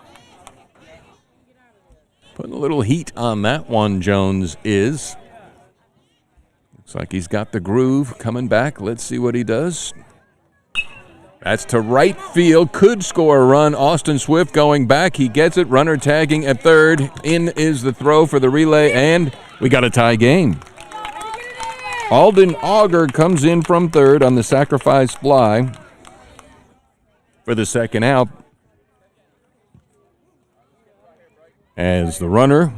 Putting a little heat on that one, Jones is. Looks like he's got the groove coming back. Let's see what he does. That's to right field. Could score a run. Austin Swift going back. He gets it. Runner tagging at third. In is the throw for the relay, and we got a tie game. Alden Auger comes in from third on the sacrifice fly for the second out. As the runner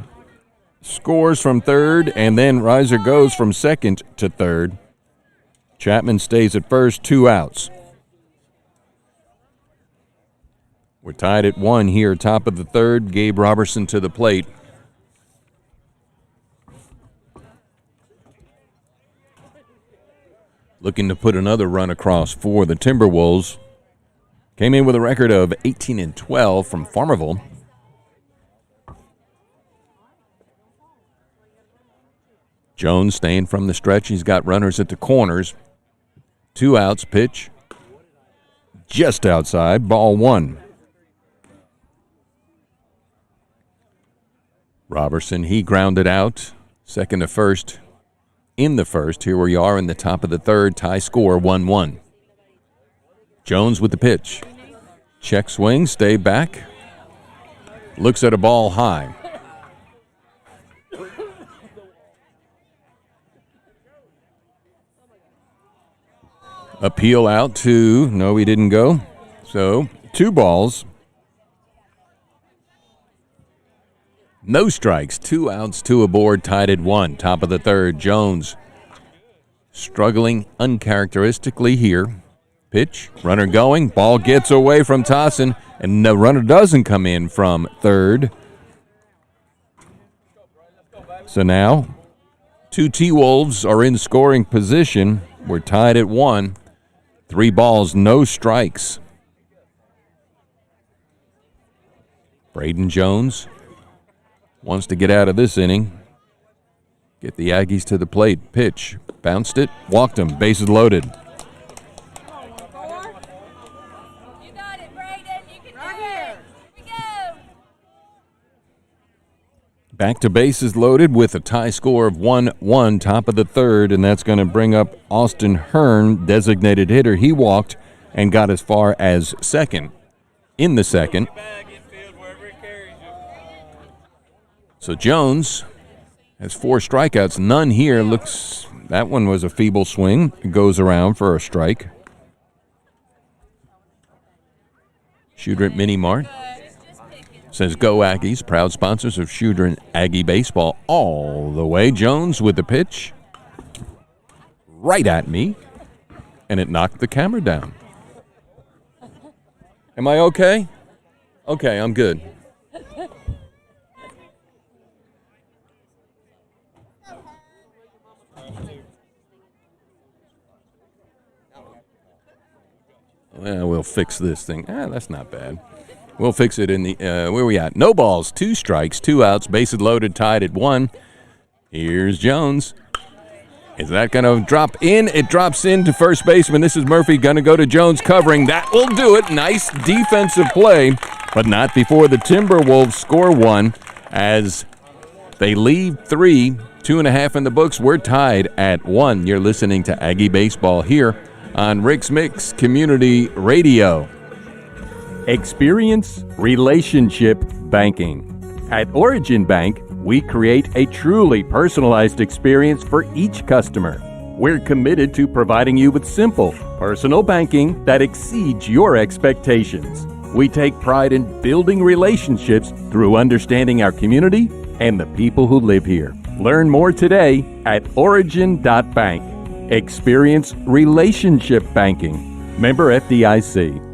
scores from third, and then Riser goes from second to third. Chapman stays at first, 2 outs. We're tied at 1 here, top of the third. Gabe Robertson to the plate. Looking to put another run across for the Timberwolves. Came in with a record of 18-12 from Farmerville. Jones staying from the stretch. He's got runners at the corners. 2 outs, pitch. Just outside, ball 1. Robertson, he grounded out. Second to first in the first. Here we are in the top of the third. Tie score 1-1. Jones with the pitch. Check swing, stay back. Looks at a ball high. Appeal out to, no, he didn't go. So 2 balls. No strikes, 2 outs, 2 aboard, tied at 1. Top of the third, Jones struggling uncharacteristically here. Pitch, runner going, ball gets away from Tossin, and the runner doesn't come in from third. So now, 2 T-Wolves are in scoring position. We're tied at 1. 3 balls, no strikes. Braden Jones wants to get out of this inning. Get the Aggies to the plate. Pitch. Bounced it. Walked him. Bases loaded. You got it, Braden. You can do it. Here we go. Back to bases loaded with a tie score of 1-1, top of the third, and that's going to bring up Austin Hearn, designated hitter. He walked and got as far as second in the second. So Jones has 4 strikeouts, none here. Looks, that one was a feeble swing. It goes around for a strike. Choudrant Mini Mart says, "Go Aggies," proud sponsors of Choudrant Aggie baseball all the way. Jones with the pitch. Right at me. And it knocked the camera down. Am I okay? Okay, I'm good. Well, we'll fix this thing. That's not bad. We'll fix it in the, where we at? No balls, 2 strikes, 2 outs, bases loaded, tied at 1. Here's Jones. Is that going to drop in? It drops in to first baseman. This is Murphy going to go to Jones covering. That will do it. Nice defensive play, but not before the Timberwolves score 1 as they leave 3, 2.5 in the books. We're tied at 1. You're listening to Aggie Baseball here on Rix-Mix Community Radio. Experience relationship banking. At Origin Bank, we create a truly personalized experience for each customer. We're committed to providing you with simple, personal banking that exceeds your expectations. We take pride in building relationships through understanding our community and the people who live here. Learn more today at origin.bank. Experience relationship banking. Member FDIC.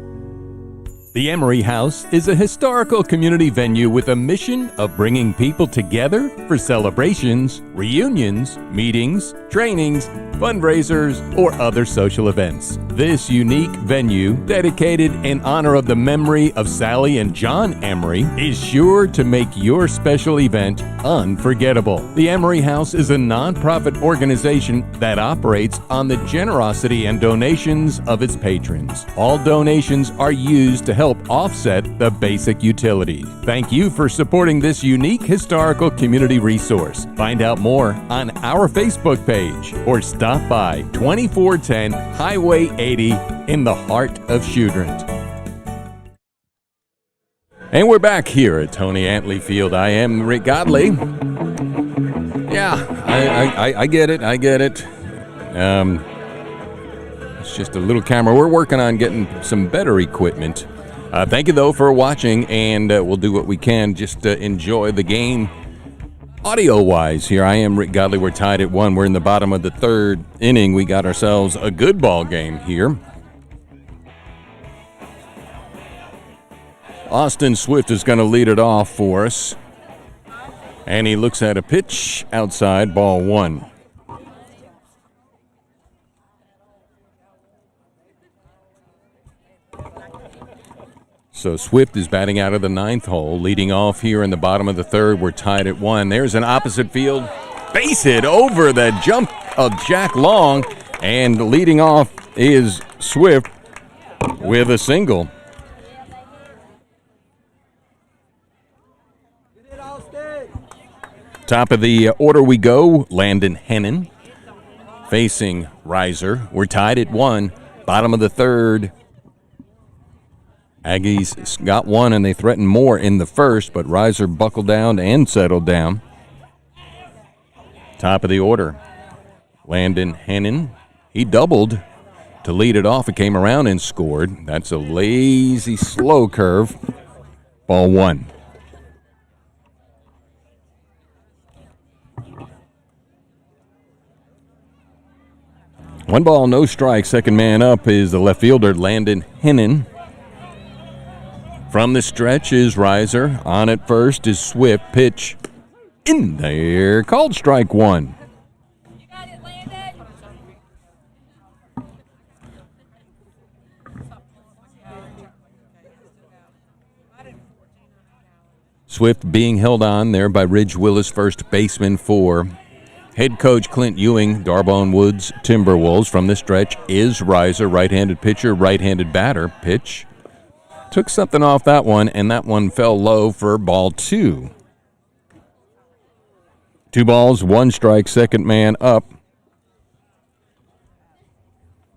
The Emery House is a historical community venue with a mission of bringing people together for celebrations, reunions, meetings, trainings, fundraisers, or other social events. This unique venue, dedicated in honor of the memory of Sally and John Emery, is sure to make your special event unforgettable. The Emery House is a non-profit organization that operates on the generosity and donations of its patrons. All donations are used to help offset the basic utilities. Thank you for supporting this unique historical community resource. Find out more on our Facebook page or stop by 2410 Highway 80 in the heart of Choudrant. And we're back here at Tony Antley Field. I am Rick Godley. Yeah, I get it. It's just a little camera. We're working on getting some better equipment. Thank you, though, for watching, and we'll do what we can just to enjoy the game audio-wise here. I am Rick Godley. We're tied at 1. We're in the bottom of the third inning. We got ourselves a good ball game here. Austin Swift is going to lead it off for us, and he looks at a pitch outside, ball 1. So Swift is batting out of the 9th hole, leading off here in the bottom of the third. We're tied at 1. There's an opposite field base hit over the jump of Jack Long, and leading off is Swift with a single. Top of the order we go, Landon Hennon facing Reiser. We're tied at 1, bottom of the third. Aggies got 1, and they threatened more in the first, but Reiser buckled down and settled down. Top of the order, Landon Hennon. He doubled to lead it off. It came around and scored. That's a lazy, slow curve. Ball 1. One ball, no strike. Second man up is the left fielder, Landon Hennon. From the stretch is Reiser. On at first is Swift. Pitch in there. Called strike 1. You got it, Landon. Swift being held on there by Ridge Willis, first baseman for head coach Clint Ewing, D'Arbonne Woods Timberwolves. From the stretch is Reiser. Right-handed pitcher, right-handed batter. Pitch. Took something off that one, and that one fell low for ball 2. 2 balls, 1 strike, second man up.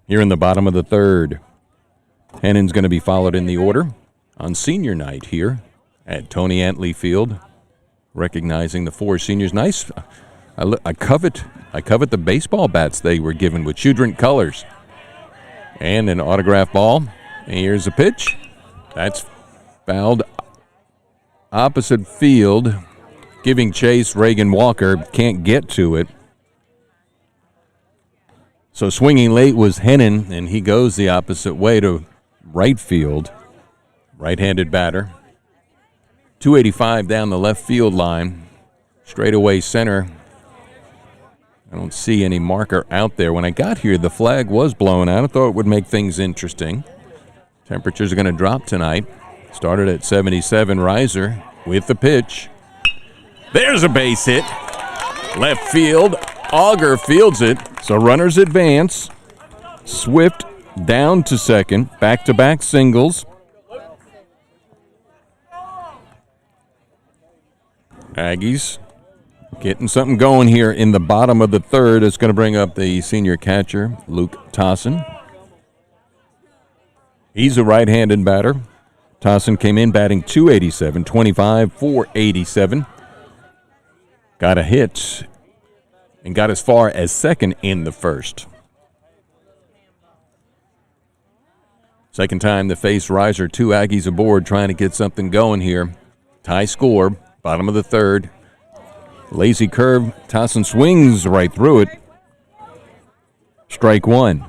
Here in the bottom of the third. Hennon's going to be followed in the order on senior night here at Tony Antley Field. Recognizing the 4 seniors. Nice. I covet the baseball bats they were given with Choudrant colors. And an autograph ball. And here's a pitch. That's fouled opposite field, giving chase. Reagan Walker can't get to it. So swinging late was Hennon, and he goes the opposite way to right field. Right-handed batter. 285 down the left field line. Straightaway center. I don't see any marker out there. When I got here, the flag was blown out. I thought it would make things interesting. Temperatures are going to drop tonight. Started at 77. Reiser with the pitch. There's a base hit. Left field. Auger fields it. So runners advance. Swift down to second. Back-to-back singles. Aggies getting something going here in the bottom of the third. It's going to bring up the senior catcher, Luke Tossin. He's a right-handed batter. Tossin came in batting .287, 25, .487. Got a hit and got as far as second in the first. Second time to face Reiser. 2 Aggies aboard trying to get something going here. Tie score, bottom of the third. Lazy curve. Tossin swings right through it. Strike 1.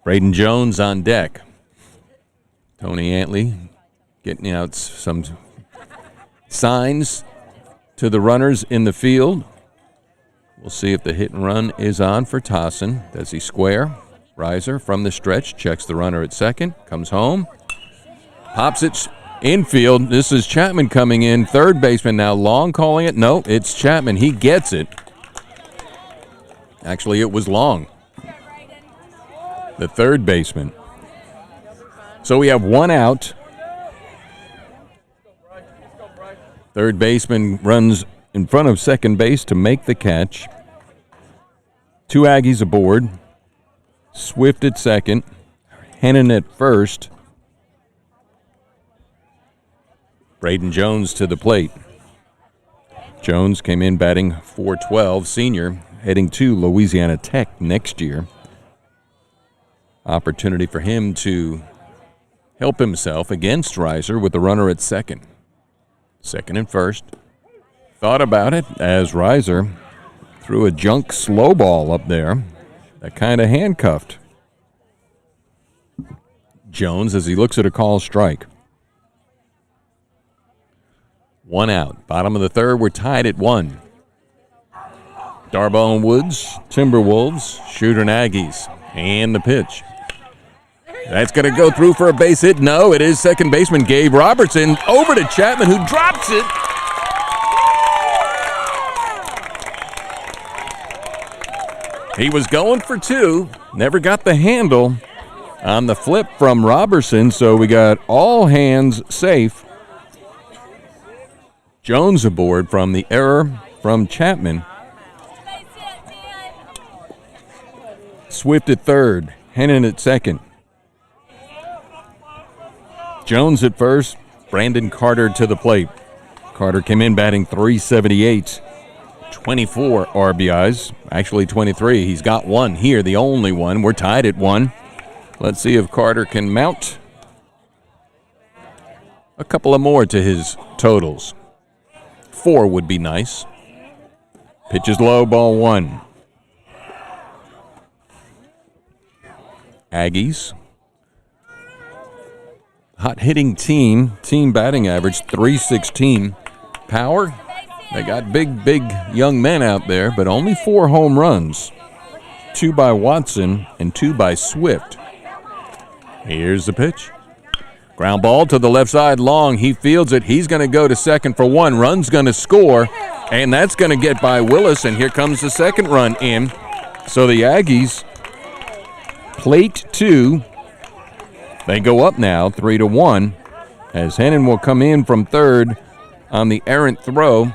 Braden Jones on deck. Tony Antley getting out some signs to the runners in the field. We'll see if the hit and run is on for Tossin. Does he square? Riser from the stretch, checks the runner at second, comes home, pops it infield. This is Chapman coming in, third baseman now. Long calling it. No, it's Chapman. He gets it. Actually, it was Long, the third baseman. So we have one out. Third baseman runs in front of second base to make the catch. 2 Aggies aboard. Swift at second. Hennon at first. Braden Jones to the plate. Jones came in batting .412, senior, heading to Louisiana Tech next year. Opportunity for him to help himself against Riser with the runner at second. Second and first. Thought about it as Riser threw a junk slow ball up there that kind of handcuffed Jones as he looks at a call strike. One out. Bottom of the third, we're tied at 1. D'Arbonne Woods Timberwolves, Choudrant Aggies, and the pitch. That's going to go through for a base hit. No, it is second baseman Gabe Robertson over to Chapman, who drops it. He was going for 2, never got the handle on the flip from Robertson, so we got all hands safe. Jones aboard from the error from Chapman. Swift at third, Hennon at second. Jones at first, Brandon Carter to the plate. Carter came in batting .378, 24 RBIs, actually 23. He's got one here, the only one. We're tied at 1. Let's see if Carter can mount a couple of more to his totals. 4 would be nice. Pitch is low, ball 1. Aggies. Hot hitting team batting average .316. Power, they got big young men out there, but only 4 home runs. 2 by Watson and 2 by Swift. Here's the pitch. Ground ball to the left side, Long. He fields it. He's going to go to second for 1. Run's going to score, and that's going to get by Willis, and here comes the second run in. So the Aggies plate 2. They go up now 3-1 as Hennon will come in from third on the errant throw.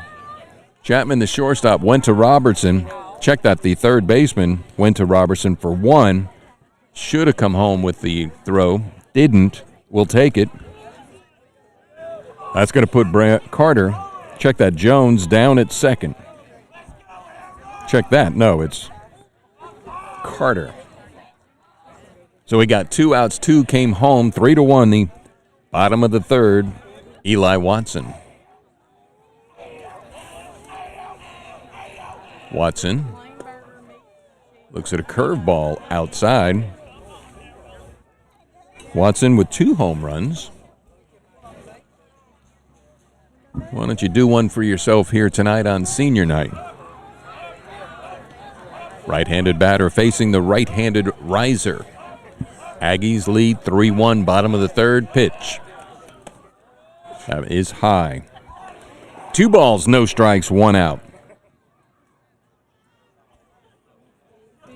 Chapman, the shortstop, went to Robertson. Check that, the third baseman went to Robertson for 1. Should have come home with the throw. Didn't. We'll take it. That's going to put Carter. Check that, Jones down at second. Check that. No, it's Carter. So we got 2 outs, 2 came home, 3-1, the bottom of the third, Eli Watson. Watson looks at a curveball outside. Watson with 2 home runs. Why don't you do one for yourself here tonight on senior night? Right-handed batter facing the right-handed riser. Aggies lead 3-1, bottom of the third, pitch. That is high. 2 balls, no strikes, 1 out.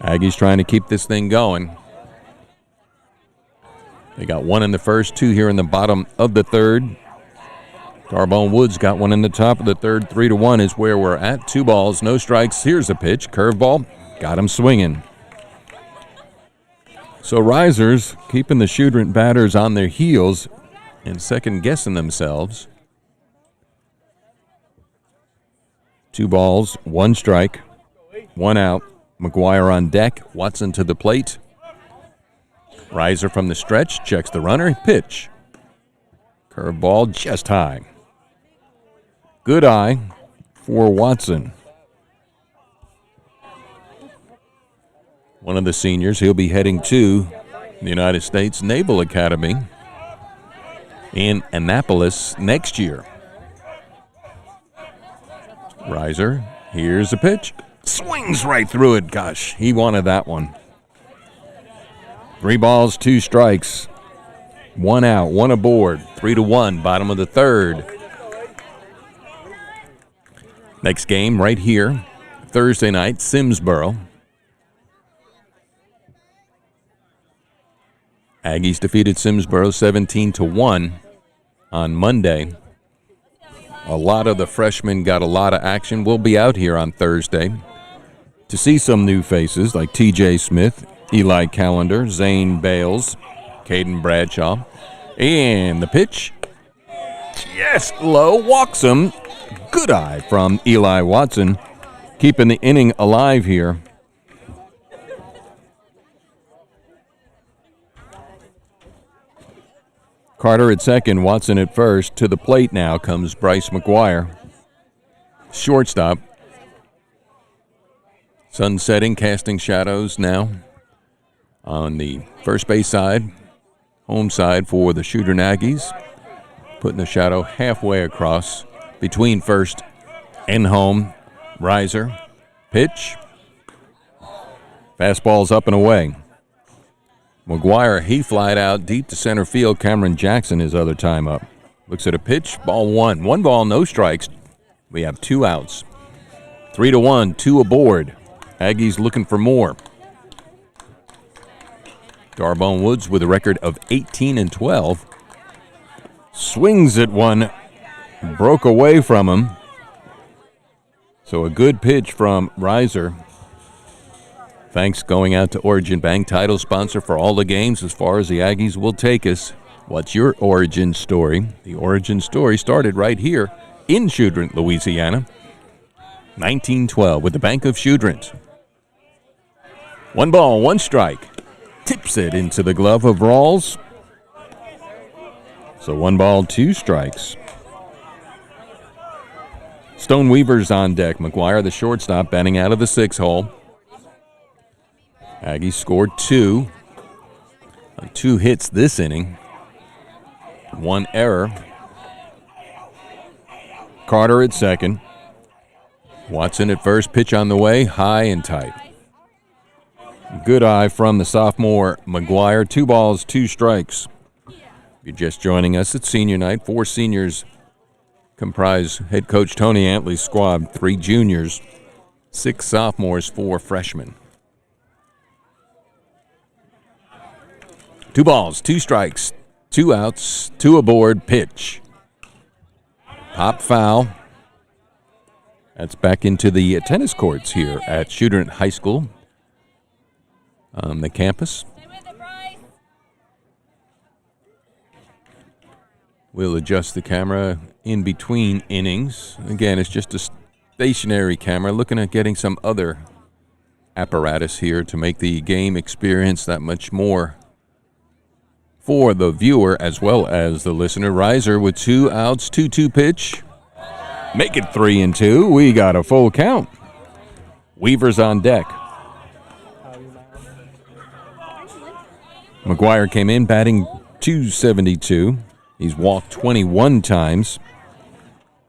Aggies trying to keep this thing going. They got 1 in the first, 2 here in the bottom of the third. D'Arbonne Woods got 1 in the top of the third. 3-1 is where we're at. 2 balls, no strikes. Here's a pitch, curveball, got him swinging. So risers keeping the Choudrant batters on their heels and second-guessing themselves. 2 balls, 1 strike, 1 out. McGuire on deck, Watson to the plate. Riser from the stretch, checks the runner, pitch. Curveball just high. Good eye for Watson. One of the seniors, he'll be heading to the United States Naval Academy in Annapolis next year. Riser, here's a pitch. Swings right through it. Gosh, he wanted that one. 3 balls, 2 strikes. 1 out, 1 aboard. 3-1, bottom of the third. Next game right here, Thursday night, Simsboro. Aggies defeated Simsboro 17-1 on Monday. A lot of the freshmen got a lot of action. We'll be out here on Thursday to see some new faces like T.J. Smith, Eli Callender, Zane Bales, Caden Bradshaw. And the pitch, just low, walks him. Good eye from Eli Watson, keeping the inning alive here. Carter at second, Watson at first. To the plate now comes Bryce McGuire. Shortstop. Sun setting, casting shadows now on the first base side, home side for the Choudrant Aggies. Putting the shadow halfway across between first and home. Riser, pitch. Fastball's up and away. McGuire, he flied out deep to center field. Cameron Jackson his other time up. Looks at a pitch, ball 1. 1 ball, no strikes. We have 2 outs. 3-1, 2 aboard. Aggies looking for more. D'Arbonne Woods with a record of 18-12. Swings at one. Broke away from him. So a good pitch from Riser. Thanks going out to Origin Bank, title sponsor for all the games as far as the Aggies will take us. What's your origin story? The origin story started right here in Choudrant, Louisiana. 1912 with the Bank of Choudrant. 1 ball, 1 strike. Tips it into the glove of Rawls. So 1 ball, 2 strikes. Stone Weaver's on deck. McGuire, the shortstop, batting out of the 6-hole. Aggies scored 2. 2 hits this inning. 1 error. Carter at second. Watson at first. Pitch on the way. High and tight. Good eye from the sophomore McGuire. 2 balls, 2 strikes. If you're just joining us, it's senior night. 4 seniors comprise head coach Tony Antley's squad. 3 juniors. 6 sophomores, 4 freshmen. 2 balls, 2 strikes, 2 outs, 2 aboard, pitch. Pop foul. That's back into the tennis courts here at Choudrant High School on the campus. We'll adjust the camera in between innings. Again, it's just a stationary camera. Looking at getting some other apparatus here to make the game experience that much more for the viewer as well as the listener. Riser with 2 outs, 2-2 pitch. Make it 3-2. We got a full count. Weaver's on deck. McGuire came in batting .272. He's walked 21 times.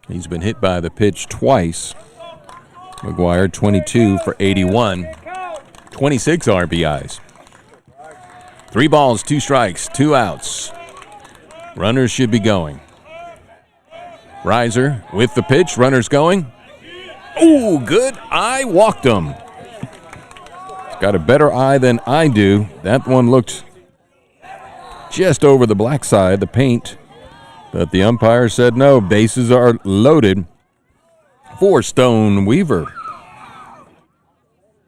He's been hit by the pitch twice. McGuire 22 for 81. 26 RBIs. 3 balls, 2 strikes, 2 outs. Runners should be going. Riser with the pitch. Runners going. Ooh, good eye. Walked him. He's got a better eye than I do. That one looked just over the black side, the paint. But the umpire said no. Bases are loaded for Stone Weaver.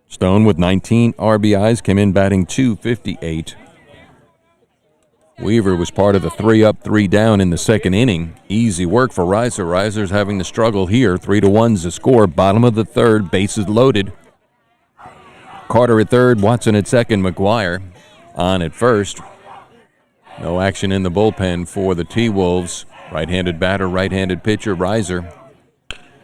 Stone with 19 RBIs came in batting .258. Weaver was part of the 3 up, 3 down in the second inning. Easy work for Riser. Riser's having to struggle here. 3-1's the score. Bottom of the third, bases loaded. Carter at third, Watson at second, McGuire on at first. No action in the bullpen for the T-Wolves. Right-handed batter, right-handed pitcher, Riser.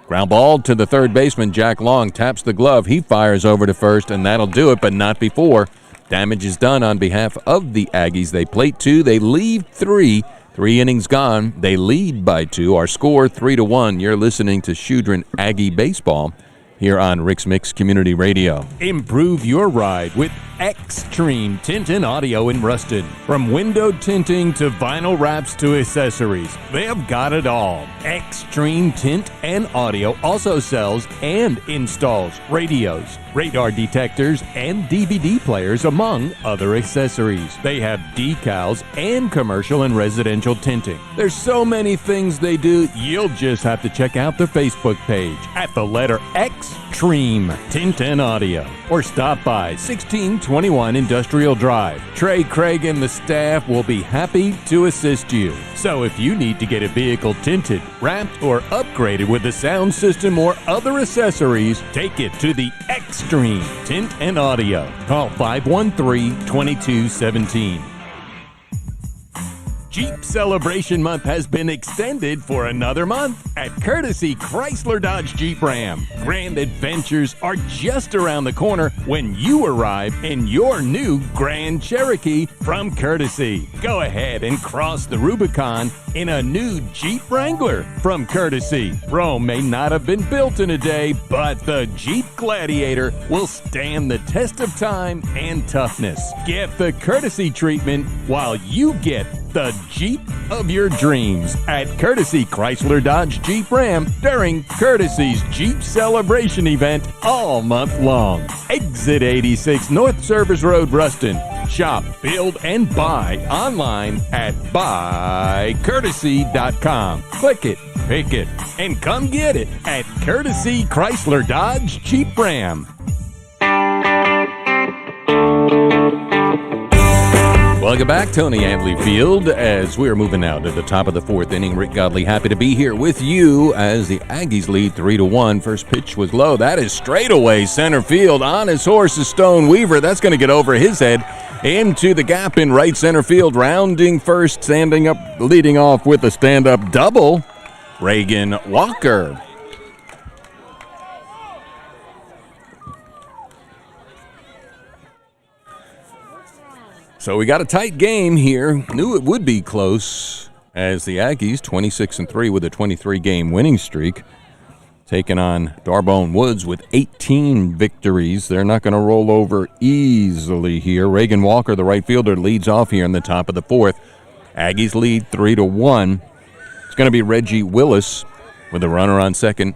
Ground ball to the third baseman, Jack Long taps the glove. He fires over to first, and that'll do it, but not before. Damage is done on behalf of the Aggies. They plate 2, they leave 3, 3 innings gone. They lead by 2. Our score 3-1. You're listening to Choudrant Aggie Baseball here on Rix-Mix Community Radio. Improve your ride with Extreme Tint and Audio in Ruston. From window tinting to vinyl wraps to accessories, they've got it all. Extreme Tint and Audio also sells and installs radios, radar detectors, and DVD players, among other accessories. They have decals and commercial and residential tinting. There's so many things they do, you'll just have to check out the Facebook page at the letter Extreme Tint and Audio, or stop by 1621 Industrial Drive. Trey, Craig, and the staff will be happy to assist you. So if you need to get a vehicle tinted, wrapped, or upgraded with a sound system or other accessories, take it to the Extreme Tint and Audio. Call 513-2217. Jeep Celebration Month has been extended for another month at Courtesy Chrysler Dodge Jeep Ram. Grand adventures are just around the corner when you arrive in your new Grand Cherokee from Courtesy. Go ahead and cross the Rubicon in a new Jeep Wrangler from Courtesy. Rome may not have been built in a day, but the Jeep Gladiator will stand the test of time and toughness. Get the Courtesy treatment while you get the Jeep of your dreams at Courtesy Chrysler Dodge Jeep Ram during Courtesy's Jeep Celebration event all month long. Exit 86 North Service Road, Ruston. Shop, build, and buy online at buycourtesy.com. Click it, pick it, and come get it at Courtesy Chrysler Dodge Jeep Ram. Welcome back, Tony Antley Field, as we are moving now to the top of the 4th inning. Rick Godley happy to be here with you as the Aggies lead 3-1. First pitch was low. That is straightaway center field. On his horse is Stone Weaver. That's going to get over his head into the gap in right center field. Rounding first, standing up, leading off with a stand-up double, Reagan Walker. So we got a tight game here. Knew it would be close as the Aggies, 26-3 with a 23-game winning streak, taking on D'Arbonne Woods with 18 victories. They're not going to roll over easily here. Reagan Walker, the right fielder, leads off here in the top of the 4th. Aggies lead 3-1. It's going to be Reggie Willis with a runner on second,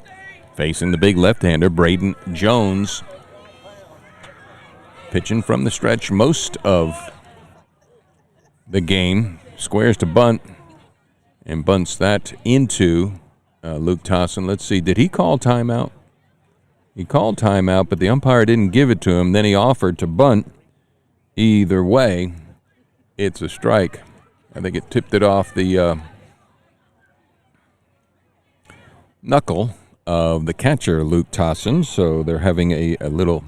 facing the big left-hander, Braden Jones. Pitching from the stretch most of the game, squares to bunt, and bunts that into Luke Tossin. Let's see, did he call timeout? He called timeout, but the umpire didn't give it to him. Then he offered to bunt. Either way, it's a strike. I think it tipped it off the knuckle of the catcher, Luke Tossin. So they're having a little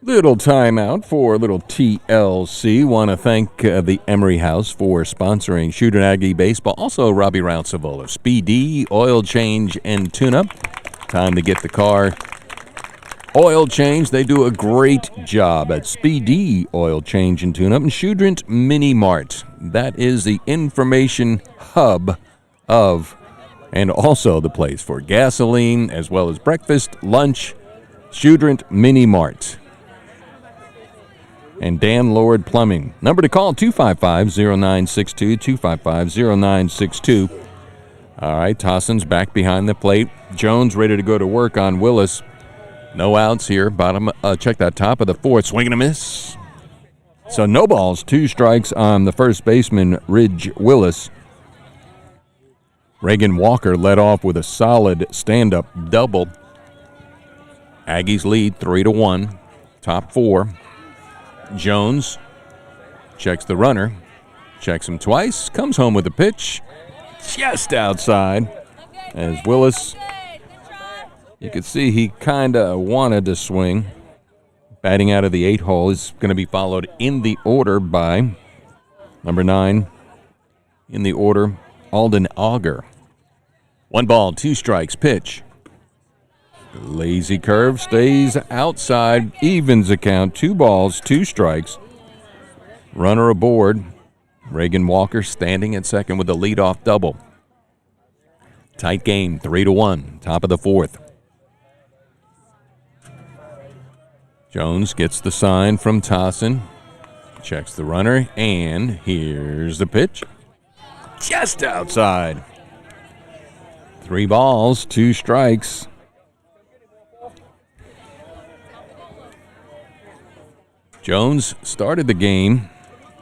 timeout for a little TLC. Want to thank the Emery House for sponsoring Choudrant Aggie Baseball. Also, Robbie Rounceville of Speedy Oil Change and Tune-Up. Time to get the car oil change. They do a great job at Speedy Oil Change and Tune-Up. And Choudrant Mini Mart. That is the information hub of, and also the place for gasoline as well as breakfast, lunch. Choudrant Mini Mart. And Dan Lord Plumbing. Number to call, 255-0962, 255-0962. All right, Tossin's back behind the plate. Jones ready to go to work on Willis. No outs here. Check that top of the 4th. Swing and a miss. So no balls, 2 strikes on the first baseman, Ridge Willis. Reagan Walker led off with a solid stand-up double. Aggies lead 3-1. Top 4. Jones checks the runner, checks him twice, comes home with a pitch just outside as Willis, you can see he kind of wanted to swing. Batting out of the 8 hole is going to be followed in the order by number 9 in the order, Alden Auger. 1 ball, 2 strikes, pitch. Lazy curve, stays outside, evens the count. 2 balls, 2 strikes. Runner aboard. Reagan Walker standing at second with the leadoff double. Tight game, 3-1, top of the fourth. Jones gets the sign from Tossin, checks the runner, and here's the pitch. Just outside. 3 balls, 2 strikes. Jones started the game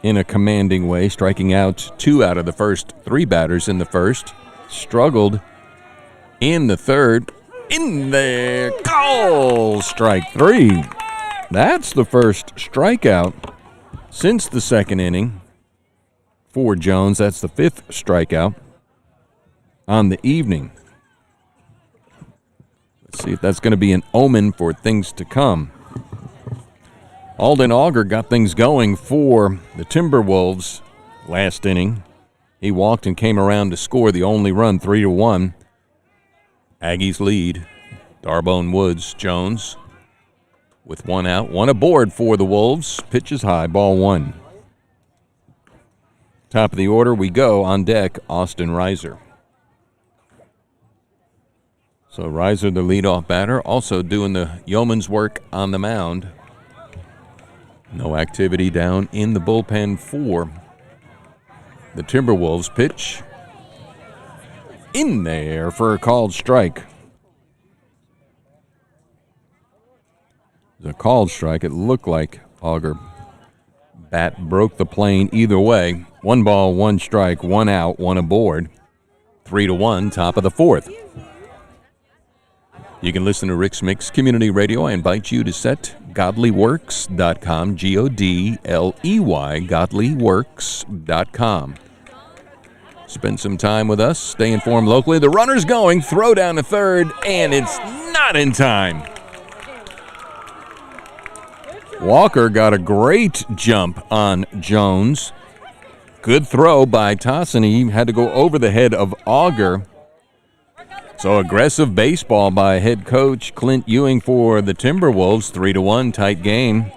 in a commanding way, striking out 2 out of the first 3 batters in the first. Struggled in the third. In there. Call! Strike 3. That's the first strikeout since the second inning for Jones. That's the 5th strikeout on the evening. Let's see if that's going to be an omen for things to come. Alden Auger got things going for the Timberwolves last inning. He walked and came around to score the only run, 3-1. Aggies lead. D'Arbonne Woods, Jones with 1 out, 1 aboard for the Wolves. Pitch is high, ball 1. Top of the order we go. On deck, Austin Reiser. So Reiser, the leadoff batter, also doing the yeoman's work on the mound. No activity down in the bullpen for the Timberwolves. Pitch in there for a called strike. A called strike. It looked like Auger bat broke the plane either way. 1 ball, 1 strike, 1 out, 1 aboard. 3-1, top of the fourth. You can listen to Rix-Mix Community Radio. I invite you to set godleyworks.com, Godley, godleyworks.com. Spend some time with us. Stay informed locally. The runner's going. Throw down to third, and it's not in time. Walker got a great jump on Jones. Good throw by Tossin. He had to go over the head of Auger. So aggressive baseball by head coach Clint Ewing for the Timberwolves. 3-1, tight game.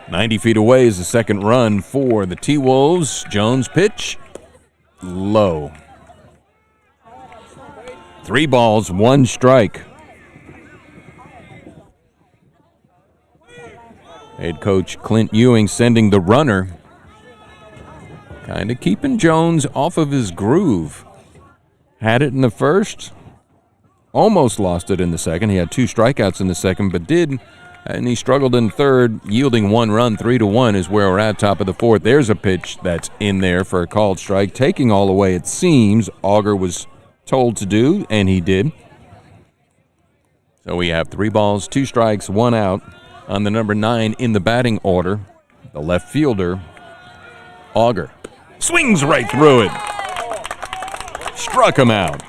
90 feet away is the second run for the T-Wolves. Jones pitch. Low. 3 balls, 1 strike. Head coach Clint Ewing sending the runner. Kind of keeping Jones off of his groove. Had it in the first. Almost lost it in the second. He had 2 strikeouts in the second, but did. And he struggled in third, yielding 1 run. 3-1 is where we're at, top of the fourth. There's a pitch that's in there for a called strike. Taking all the way, it seems, Auger was told to do, and he did. So we have 3 balls, 2 strikes, 1 out on the number 9 in the batting order. The left fielder, Auger. Swings right through it. Struck him out.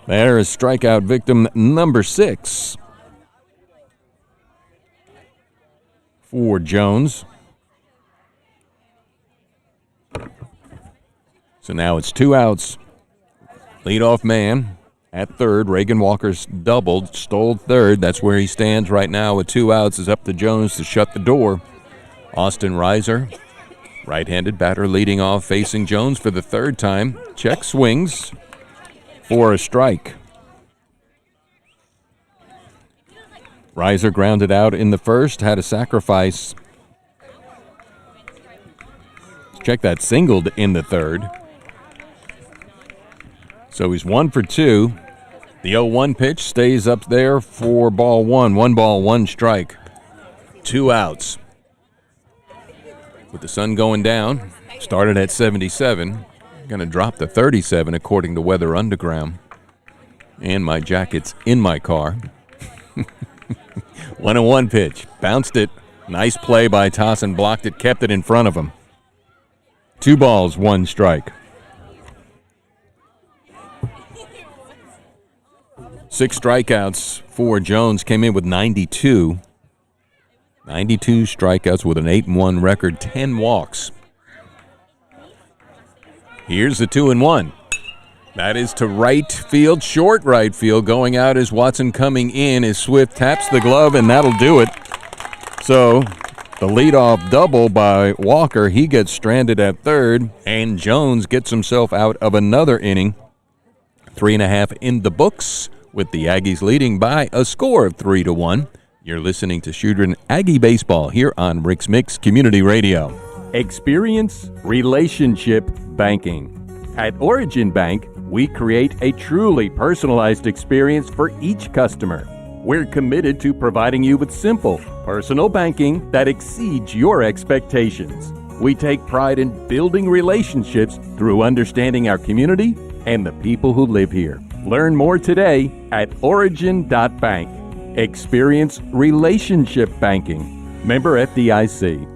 There is strikeout victim number 6 for Jones. So now it's 2 outs. Leadoff man at third. Reagan Walker's doubled, stole third. That's where he stands right now with 2 outs. It's up to Jones to shut the door. Austin Reiser, right-handed batter, leading off, facing Jones for the 3rd time. Check swings for a strike. Reiser grounded out in the first, had a sacrifice. Check that, singled in the 3rd. So he's 1 for 2. The 0-1 pitch stays up there for ball 1. 1 ball, 1 strike. 2 outs. With the sun going down, started at 77. Going to drop to 37 according to Weather Underground. And my jacket's in my car. 1-1 pitch. Bounced it. Nice play by Tossin. Blocked it, kept it in front of him. 2 balls, 1 strike. 6 strikeouts for Jones. Came in with 92. 92 strikeouts with an 8-1 record, 10 walks. Here's the 2-1. That is to right field, short right field. Going out is Watson, coming in is Swift. Taps the glove, and that'll do it. So The leadoff double by Walker. He gets stranded at third, and Jones gets himself out of another inning. 3.5 in the books, with the Aggies leading by a score of 3-1. You're listening to Choudrant Aggie Baseball here on Rix-Mix Community Radio. Experience relationship banking. At Origin Bank, we create a truly personalized experience for each customer. We're committed to providing you with simple, personal banking that exceeds your expectations. We take pride in building relationships through understanding our community and the people who live here. Learn more today at origin.bank. Experience relationship banking. Member FDIC.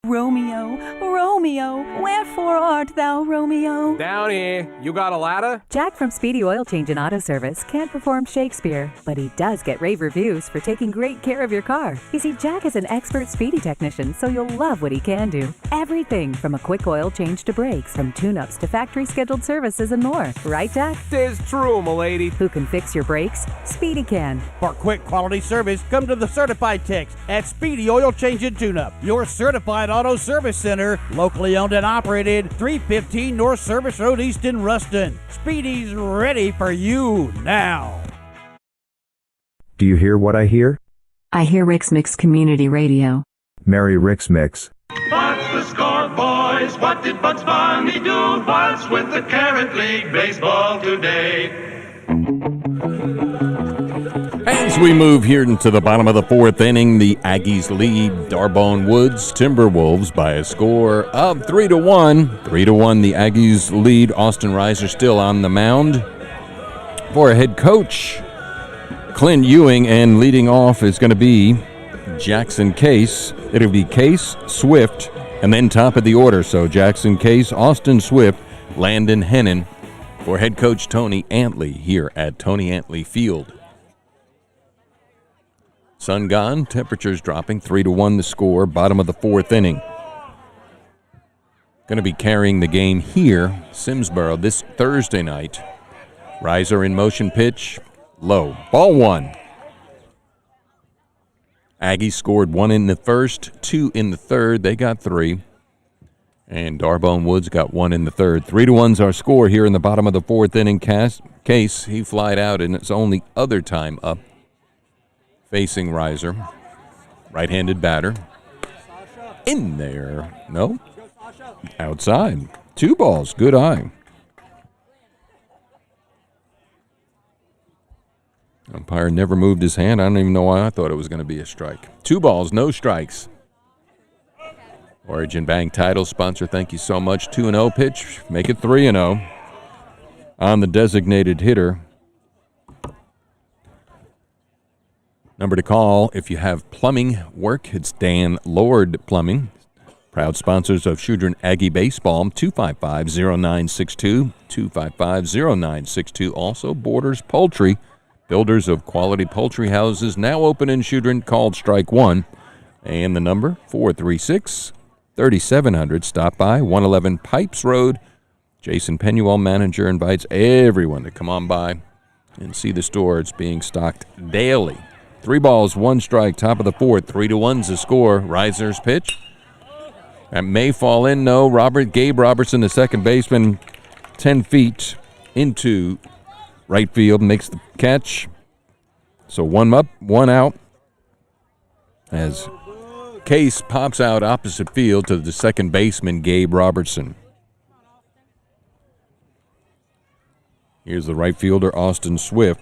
Romeo, Romeo, wherefore art thou, Romeo? Down here. You got a ladder? Jack from Speedy Oil Change and Auto Service can't perform Shakespeare, but he does get rave reviews for taking great care of your car. You see, Jack is an expert speedy technician, so you'll love what he can do. Everything from a quick oil change to brakes, from tune-ups to factory-scheduled services and more. Right, Jack? Tis true, m'lady. Who can fix your brakes? Speedy can. For quick quality service, come to the Certified Techs at Speedy Oil Change and Tune-Up, your certified auto service center, locally owned and operated, 315 North Service Road East in Ruston. Speedy's ready for you now. Do you hear what I hear? I hear Rix-Mix Community Radio. Merry Rix-Mix. What's the score, boys? What did Bugs Bunny do? What's with the Carrot League baseball today? As we move here into the bottom of the fourth inning, the Aggies lead D'Arbonne Woods Timberwolves by a score of 3-1. 3-1, the Aggies lead. Austin Reiser still on the mound for a head coach, Clint Ewing, and leading off is going to be Jackson Case. It'll be Case, Swift, and then top of the order. So Jackson Case, Austin Swift, Landon Hennon for head coach Tony Antley here at Tony Antley Field. Sun gone, temperatures dropping, 3-1 the score, bottom of the fourth inning. Going to be carrying the game here, Simsboro, this Thursday night. Reiser in motion pitch, low, ball one. Aggies scored 1 in the first, 2 in the third, they got 3. And D'Arbonne Woods got 1 in the third. 3-1's our score here in the bottom of the fourth inning. Case, he flied out in its only other time up. Facing Reiser, right-handed batter. In there. No. Outside. 2 balls. Good eye. Umpire never moved his hand. I don't even know why I thought it was going to be a strike. 2 balls, no strikes. Origin Bank title sponsor, thank you so much. 2-0 pitch. Make it 3-0 on the designated hitter. Number to call if you have plumbing work, it's Dan Lord Plumbing. Proud sponsors of Choudrant Aggie Baseball, 255-0962, 255-0962. Also, Borders Poultry, builders of quality poultry houses, now open in Choudrant, called Strike 1. And the number, 436-3700. Stop by, 111 Pipes Road. Jason Penuel, manager, invites everyone to come on by and see the store. It's being stocked daily. 3 balls, 1 strike, top of the fourth. 3-1's the score. Reiser's pitch. That may fall in, no. Gabe Robertson, the second baseman, 10 feet into right field, makes the catch. So 1 up, 1 out. As Case pops out opposite field to the second baseman, Gabe Robertson. Here's the right fielder, Austin Swift.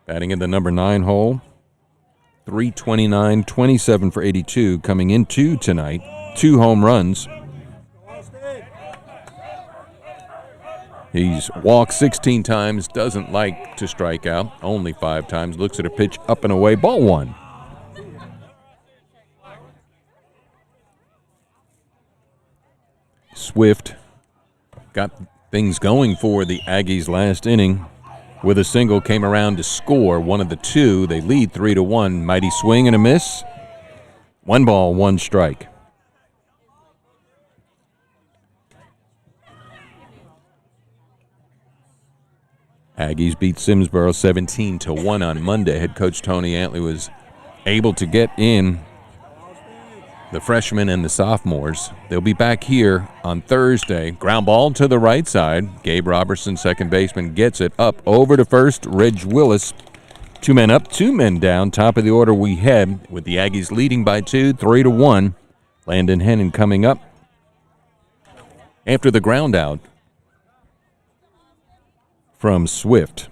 Batting in the number 9 hole, 329, 27 for 82 coming into tonight. 2 home runs. He's walked 16 times, doesn't like to strike out, only 5 times. Looks at a pitch up and away, ball 1. Swift got things going for the Aggies last inning. With a single, came around to score 1 of the 2. They lead 3-1. Mighty swing and a miss. 1 ball, 1 strike. Aggies beat Simsboro 17-1 on Monday. Head coach Tony Antley was able to get in the freshmen and the sophomores. They'll be back here on Thursday. Ground ball to the right side. Gabe Robertson, second baseman, gets it up over to first. Reg Willis, 2 men up, 2 men down. Top of the order we head with the Aggies leading by 2, 3-1. Landon Hennon coming up after the ground out from Swift.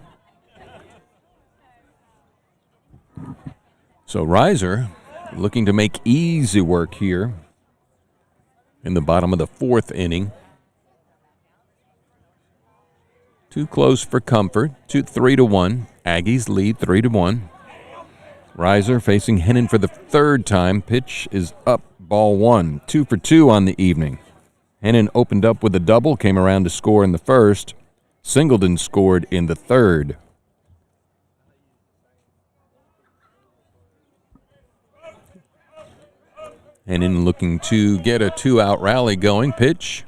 So Reiser looking to make easy work here in the bottom of the 4th inning. Too close for comfort. 3-1. Aggies lead 3-1. Reiser facing Hennon for the 3rd time. Pitch is up, ball 1. 2 for 2 on the evening. Hennon opened up with a double, came around to score in the 1st. Singleton scored in the 3rd. Hennon looking to get a 2-out rally going. Pitch.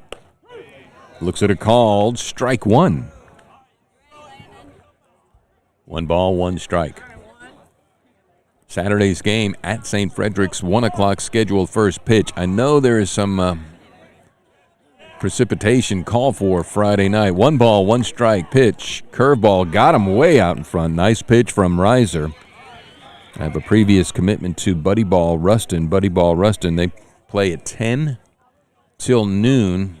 Looks at a called strike 1. 1 ball, 1 strike. Saturday's game at St. Frederick's, 1 o'clock scheduled first pitch. I know there is some precipitation called for Friday night. 1 ball, 1 strike pitch. Curveball got him way out in front. Nice pitch from Reiser. I have a previous commitment to Buddy Ball Ruston. Buddy Ball Ruston, they play at 10 till noon.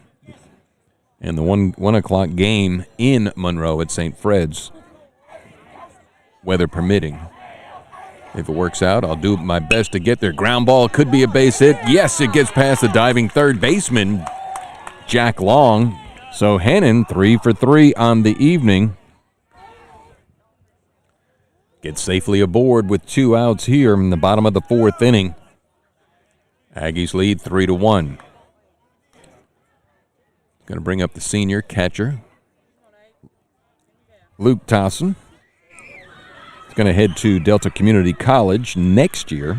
And the 1 o'clock game in Monroe at St. Fred's, weather permitting. If it works out, I'll do my best to get there. Ground ball could be a base hit. Yes, it gets past the diving third baseman, Jack Long. So Hennon, 3 for 3 on the evening. Gets safely aboard with 2 outs here in the bottom of the 4th inning. Aggies lead 3-1. Going to bring up the senior catcher, Luke Tosson. He's going to head to Delta Community College next year.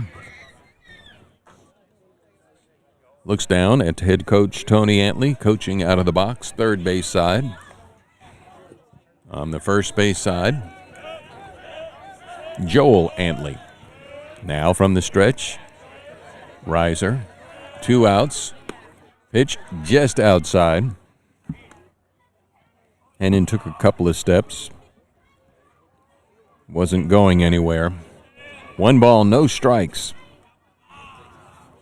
Looks down at head coach Tony Antley, coaching out of the box, third base side. On the first base side, Joel Antley. Now from the stretch, Reiser. 2 outs. Pitch just outside. Hennon took a couple of steps. Wasn't going anywhere. 1 ball, no strikes.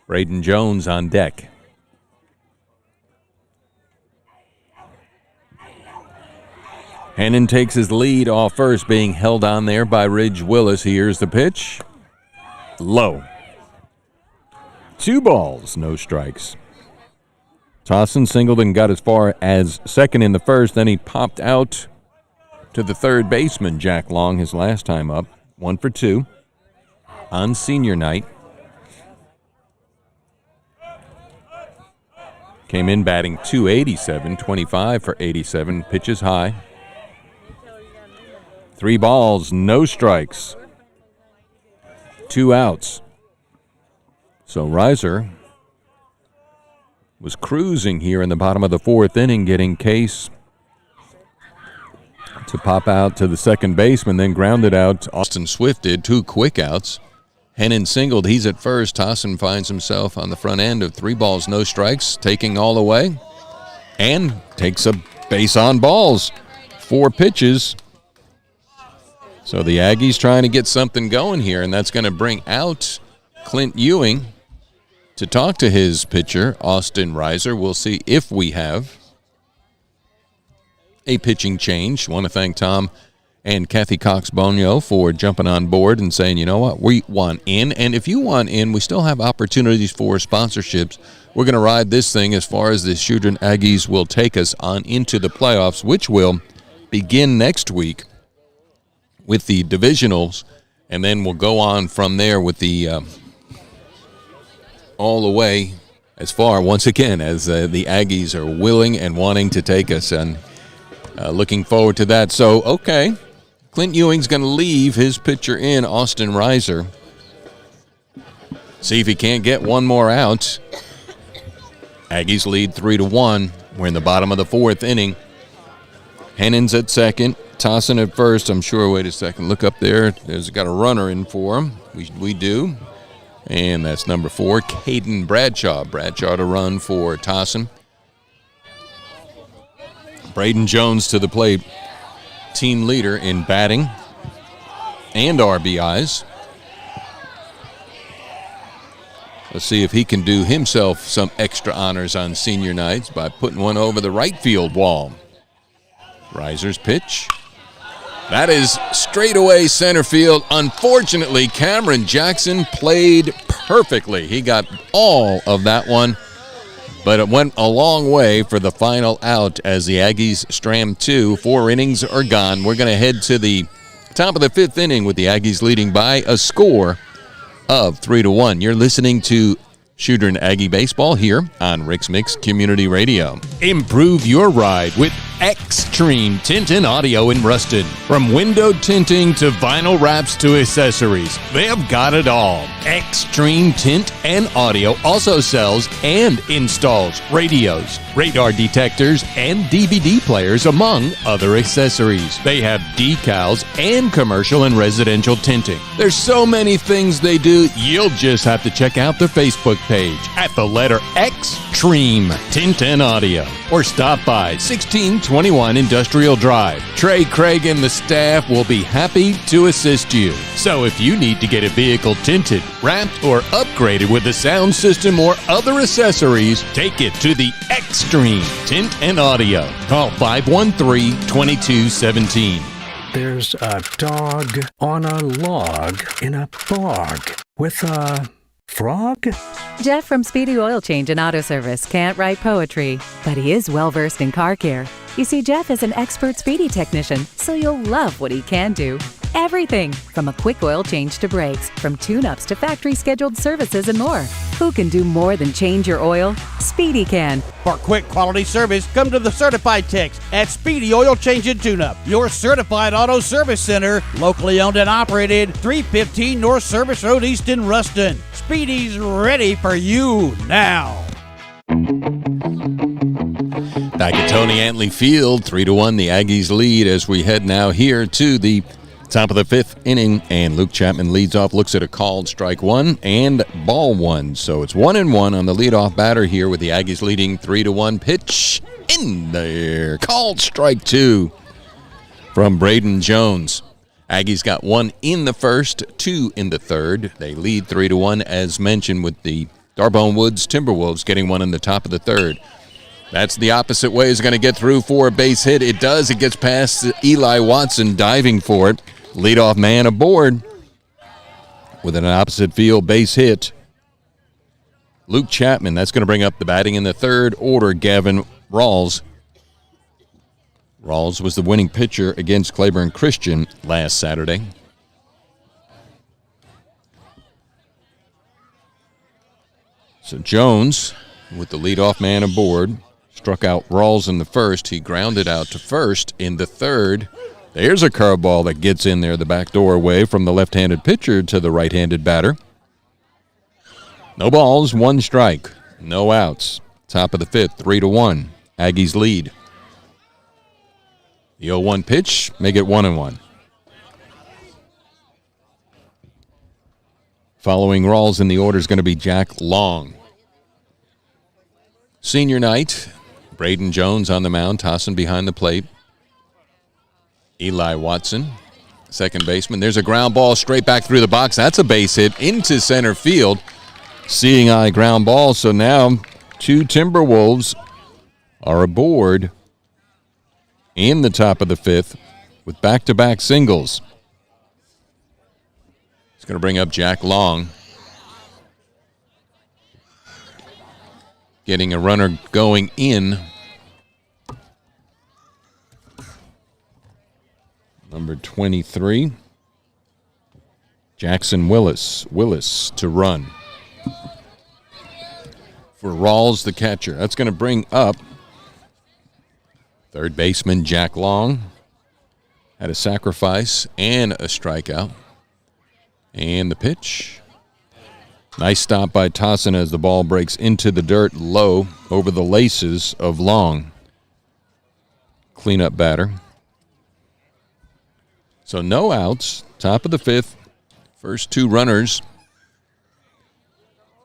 Braden Jones on deck. Hennon takes his lead off first, being held on there by Ridge Willis. Here's the pitch. Low. 2 balls, no strikes. Tosson singled and got as far as second in the first. Then he popped out to the third baseman, Jack Long, his last time up. 1 for 2 on senior night. Came in batting .287, 25 for 87. Pitches high. 3 balls, no strikes. 2 outs. So Reiser was cruising here in the bottom of the 4th inning, getting Case to pop out to the second baseman, then grounded out. Austin Swift did 2 quick outs. Hennon singled. He's at first. Tosson finds himself on the front end of 3 balls, no strikes, taking all the way, and takes a base on balls. 4 pitches. So the Aggies trying to get something going here, and that's going to bring out Clint Ewing to talk to his pitcher, Austin Reiser. We'll see if we have a pitching change. Want to thank Tom and Kathy Cox-Bonio for jumping on board and saying, you know what, we want in. And if you want in, we still have opportunities for sponsorships. We're going to ride this thing as far as the Choudrant Aggies will take us on into the playoffs, which will begin next week with the divisionals, and then we'll go on from there with the all the way as far, once again, as the Aggies are willing and wanting to take us, and looking forward to that. So, okay, Clint Ewing's going to leave his pitcher in, Austin Reiser. See if he can't get one more out. Aggies lead 3-1. We're in the bottom of the 4th inning. Hennon's at second. Tossin at first, I'm sure. Wait a second. Look up there. There's got a runner in for him. We do. And that's number 4, Caden Bradshaw. Bradshaw to run for Tossin. Braden Jones to the plate. Team leader in batting and RBIs. Let's see if he can do himself some extra honors on senior nights by putting one over the right field wall. Riser's pitch. That is straightaway center field. Unfortunately, Cameron Jackson played perfectly. He got all of that one, but it went a long way for the final out as the Aggies stram 2. 4 innings are gone. We're going to head to the top of the 5th inning with the Aggies leading by a score of 3-1. You're listening to Choudrant Aggie Baseball here on Rix-Mix Community Radio. Improve your ride with Extreme Tint and Audio in Ruston. From window tinting to vinyl wraps to accessories, they've got it all. Extreme Tint and Audio also sells and installs radios, radar detectors, and DVD players, among other accessories. They have decals and commercial and residential tinting. There's so many things they do, you'll just have to check out their Facebook page at the letter Extreme Tint and Audio, or stop by 1621 Industrial Drive. Trey Craig and the staff will be happy to assist you. So if you need to get a vehicle tinted, wrapped, or upgraded with a sound system or other accessories, take it to the Extreme Tint and Audio. Call 513-2217. There's a dog on a log in a bog with a frog? Jeff from Speedy Oil Change and Auto Service can't write poetry, but he is well-versed in car care. You see, Jeff is an expert Speedy technician, so you'll love what he can do. Everything from a quick oil change to brakes, from tune-ups to factory-scheduled services and more. Who can do more than change your oil? Speedy can. For quick quality service, come to the Certified Techs at Speedy Oil Change and Tune-Up, your certified auto service center, locally owned and operated, 315 North Service Road East in Ruston. Speedy's ready for you now. Back at Tony Antley Field, 3-1, the Aggies lead as we head now here to the top of the 5th inning, and Luke Chapman leads off, looks at a called strike 1 and ball 1. So it's 1-1 on the leadoff batter here with the Aggies leading 3-1. Pitch in there. Called strike 2 from Braden Jones. Aggies got 1 in the first, 2 in the third. They lead 3-1 as mentioned, with the D'Arbonne Woods Timberwolves getting 1 in the top of the third. That's the opposite way. Is going to get through for a base hit. It does. It gets past Eli Watson diving for it. Leadoff man aboard with an opposite field base hit. Luke Chapman. That's going to bring up the batting in the third order, Gavin Rawls. Rawls was the winning pitcher against Claiborne Christian last Saturday. So Jones, with the leadoff man aboard, struck out Rawls in the first. He grounded out to first in the third. There's a curveball that gets in there the back door away from the left-handed pitcher to the right-handed batter. No balls, 1 strike, no outs. Top of the 5th, 3-1. Aggies lead. The 0-1 pitch, make it 1-1. Following Rawls in the order is going to be Jack Long. Senior night, Braden Jones on the mound, tossing behind the plate. Eli Watson, second baseman. There's a ground ball straight back through the box. That's a base hit into center field. Seeing eye ground ball. So now 2 Timberwolves are aboard in the top of the 5th with back-to-back singles. It's going to bring up Jack Long. Getting a runner going in. Number 23, Jackson Willis to run. For Rawls, the catcher. That's going to bring up third baseman Jack Long. Had a sacrifice and a strikeout. And the pitch. Nice stop by Tossin as the ball breaks into the dirt low over the laces of Long. Cleanup batter. So no outs, top of the fifth. First two runners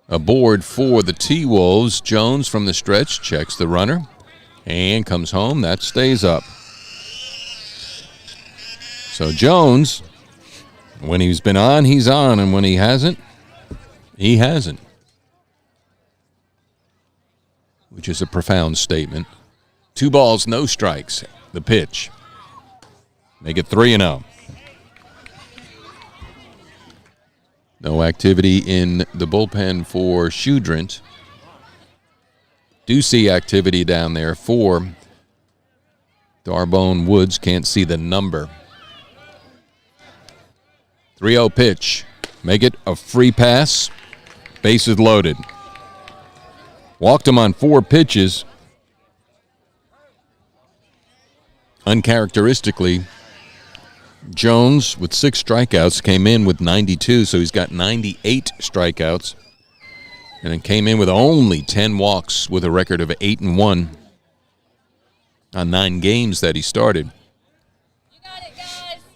aboard for the T-Wolves. Jones from the stretch checks the runner and comes home. That stays up. So Jones, when he's been on, he's on, and when he hasn't, he hasn't. Which is a profound statement. 2 balls, no strikes. The pitch. Make it 3-0. No activity in the bullpen for Choudrant. Do see activity down there for D'Arbonne Woods. Can't see the number. 3-0 pitch. Make it a free pass. Bases loaded. Walked him on 4 pitches. Uncharacteristically, Jones, with 6 strikeouts, came in with 92, so he's got 98 strikeouts. And then came in with only 10 walks with a record of 8-1 on 9 games that he started.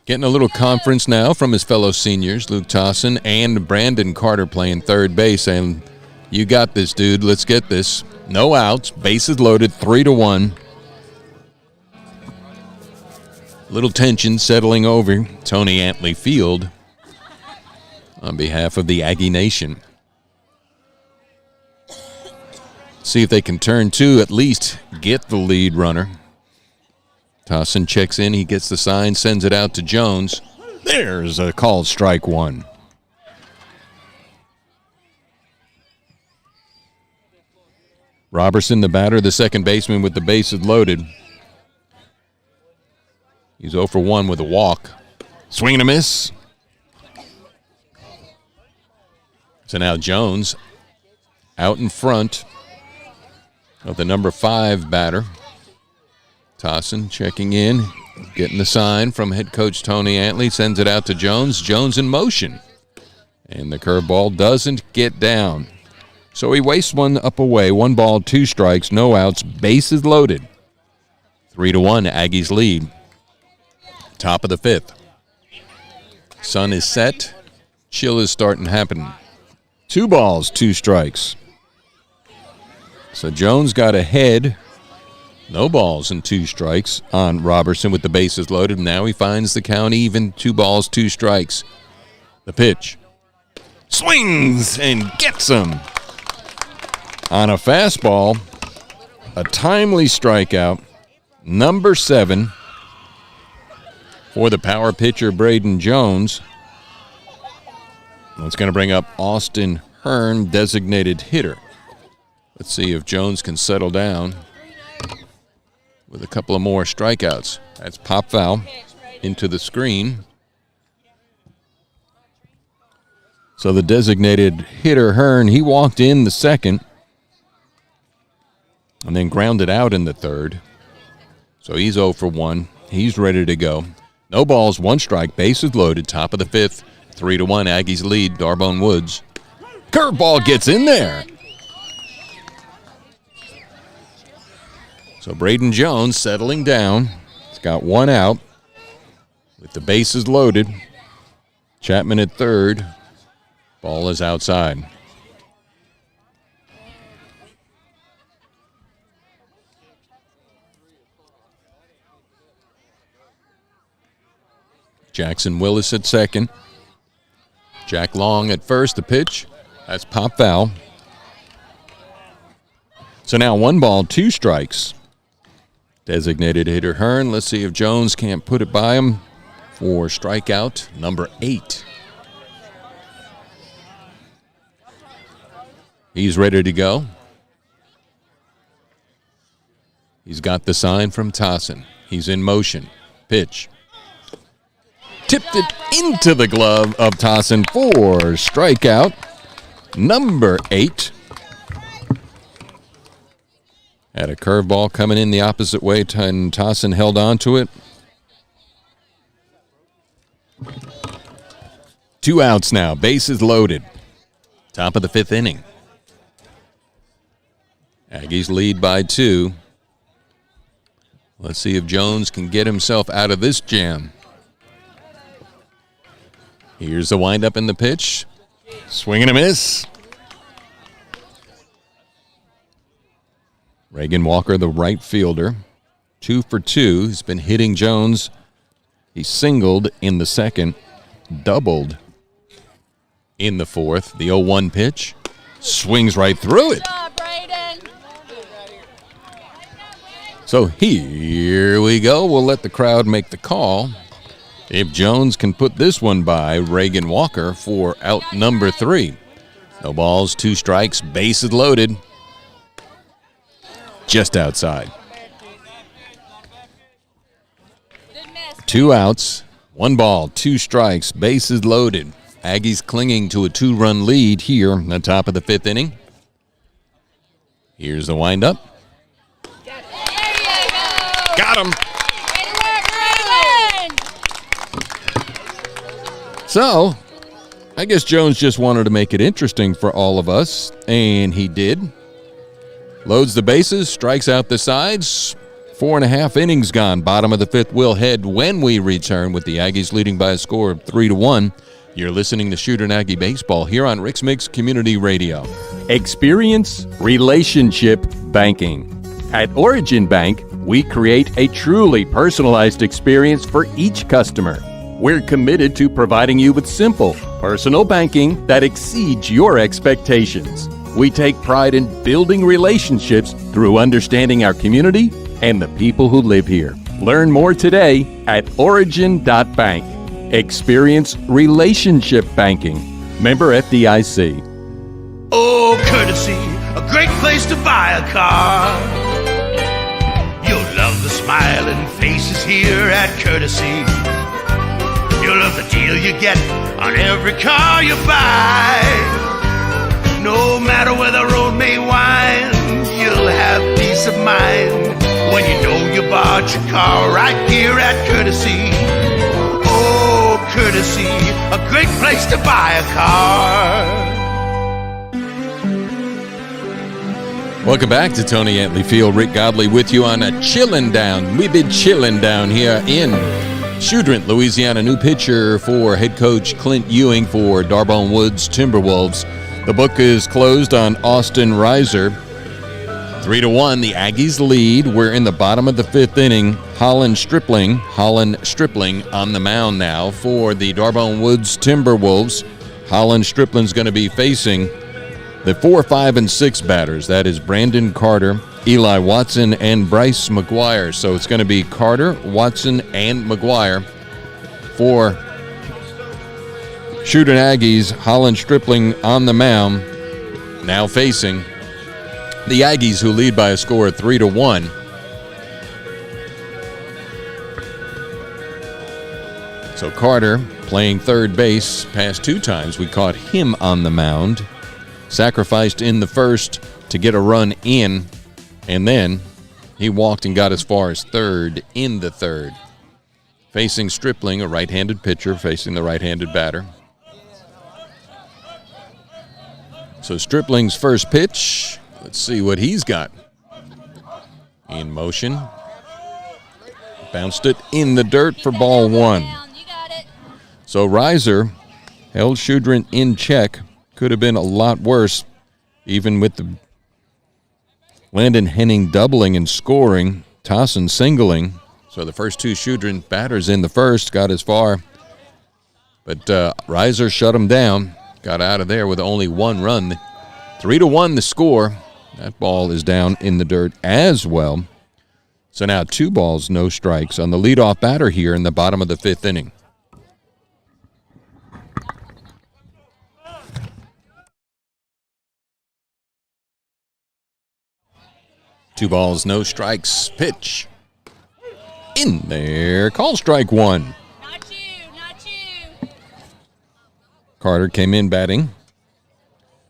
Getting a little conference now from his fellow seniors, Luke Tossin and Brandon Carter playing third base, saying, you got this, dude. Let's get this. No outs. Bases loaded, 3-1. Little tension settling over Tony Antley Field on behalf of the Aggie Nation. See if they can turn 2, at least get the lead runner. Tossin checks in. He gets the sign, sends it out to Jones. There's a called strike 1. Robertson, the batter, the second baseman with the bases loaded. He's 0 for 1 with a walk. Swing and a miss. So now Jones out in front of the number 5 batter. Tossin checking in, getting the sign from head coach Tony Antley, sends it out to Jones. Jones in motion. And the curveball doesn't get down. So he wastes one up away. 1 ball, 2 strikes, no outs, bases loaded. 3-1, Aggies lead. Top of the 5th. Sun is set. Chill is starting to happen. 2 balls, 2 strikes. So Jones got ahead. No balls and 2 strikes on Robertson with the bases loaded. Now he finds the count even. 2 balls, 2 strikes. The pitch. Swings and gets him. On a fastball, a timely strikeout. Number 7 for the power pitcher, Braden Jones. That's going to bring up Austin Hearn, designated hitter. Let's see if Jones can settle down with a couple of more strikeouts. That's pop foul into the screen. So the designated hitter, Hearn, he walked in the second and then grounded out in the third. So he's 0 for 1. He's ready to go. No balls, 1 strike, bases loaded, top of the 5th. 3-1, Aggies lead, D'Arbonne Woods. Curveball gets in there. So Braden Jones settling down. He's got 1 out with the bases loaded. Chapman at third. Ball is outside. Jackson Willis at second. Jack Long at first. The pitch. That's pop foul. So now 1 ball, 2 strikes. Designated hitter Hearn. Let's see if Jones can't put it by him for strikeout number 8. He's ready to go. He's got the sign from Tossin. He's in motion. Pitch. Tipped it into the glove of Tossin for strikeout number 8. Had a curveball coming in the opposite way, and Tossin held on to it. 2 outs now, bases loaded. Top of the 5th inning. Aggies lead by 2. Let's see if Jones can get himself out of this jam. Here's the windup in the pitch. Swing and a miss. Reagan Walker, the right fielder, 2 for 2. He's been hitting Jones. He singled in the second, doubled in the fourth. The 0-1 pitch. Swings right through it. So here we go. We'll let the crowd make the call. If Jones can put this one by Reagan Walker for out number 3. No balls, 2 strikes, bases loaded. Just outside. 2 outs, 1 ball, 2 strikes, bases loaded. Aggies clinging to a 2-run lead here in the top of the 5th inning. Here's the windup. Got him. So, I guess Jones just wanted to make it interesting for all of us, and he did. Loads the bases, strikes out the sides. 4.5 innings gone. Bottom of the 5th will head when we return with the Aggies leading by a score of 3-1. You're listening to Choudrant Aggie Baseball here on Rix-Mix Community Radio. Experience relationship banking. At Origin Bank, we create a truly personalized experience for each customer. We're committed to providing you with simple, personal banking that exceeds your expectations. We take pride in building relationships through understanding our community and the people who live here. Learn more today at origin.bank. Experience relationship banking. Member FDIC. Oh, Courtesy, a great place to buy a car. You'll love the smiling faces here at Courtesy. You'll love the deal you get on every car you buy. No matter where the road may wind, you'll have peace of mind when you know you bought your car right here at Courtesy. Oh, Courtesy, a great place to buy a car. Welcome back to Tony Antley Field. Rick Godley with you on a chillin' down. We've been chillin' down here in Choudrant, Louisiana. New pitcher for head coach Clint Ewing for D'Arbonne Woods Timberwolves. The book is closed on Austin Reiser. 3-1, the Aggies lead. We're in the bottom of the 5th inning. Holland Stripling on the mound now for the D'Arbonne Woods Timberwolves. Holland Stripling's going to be facing the 4, 5, and 6 batters. That is Brandon Carter, Eli Watson, and Bryce McGuire. So it's going to be Carter, Watson, and McGuire for Choudrant Aggies. Holland Stripling on the mound, now facing the Aggies, who lead by a score of 3-1. So Carter playing third base past 2 times. We caught him on the mound. Sacrificed in the first to get a run in, and then he walked and got as far as third in the third. Facing Stripling, a right-handed pitcher, facing the right-handed batter. So Stripling's first pitch, let's see what he's got. In motion. Bounced it in the dirt for ball 1. So Reiser held Choudrant in check. Could have been a lot worse, even with the Landon Henning doubling and scoring, Tossin singling. So the first 2 Choudrant batters in the first got as far. But Reiser shut him down, got out of there with only 1 run. 3-1 the score. That ball is down in the dirt as well. So now 2 balls, no strikes on the leadoff batter here in the bottom of the 5th inning. Two balls, no strikes. Pitch. In there. Call strike 1. Not you. Carter came in batting.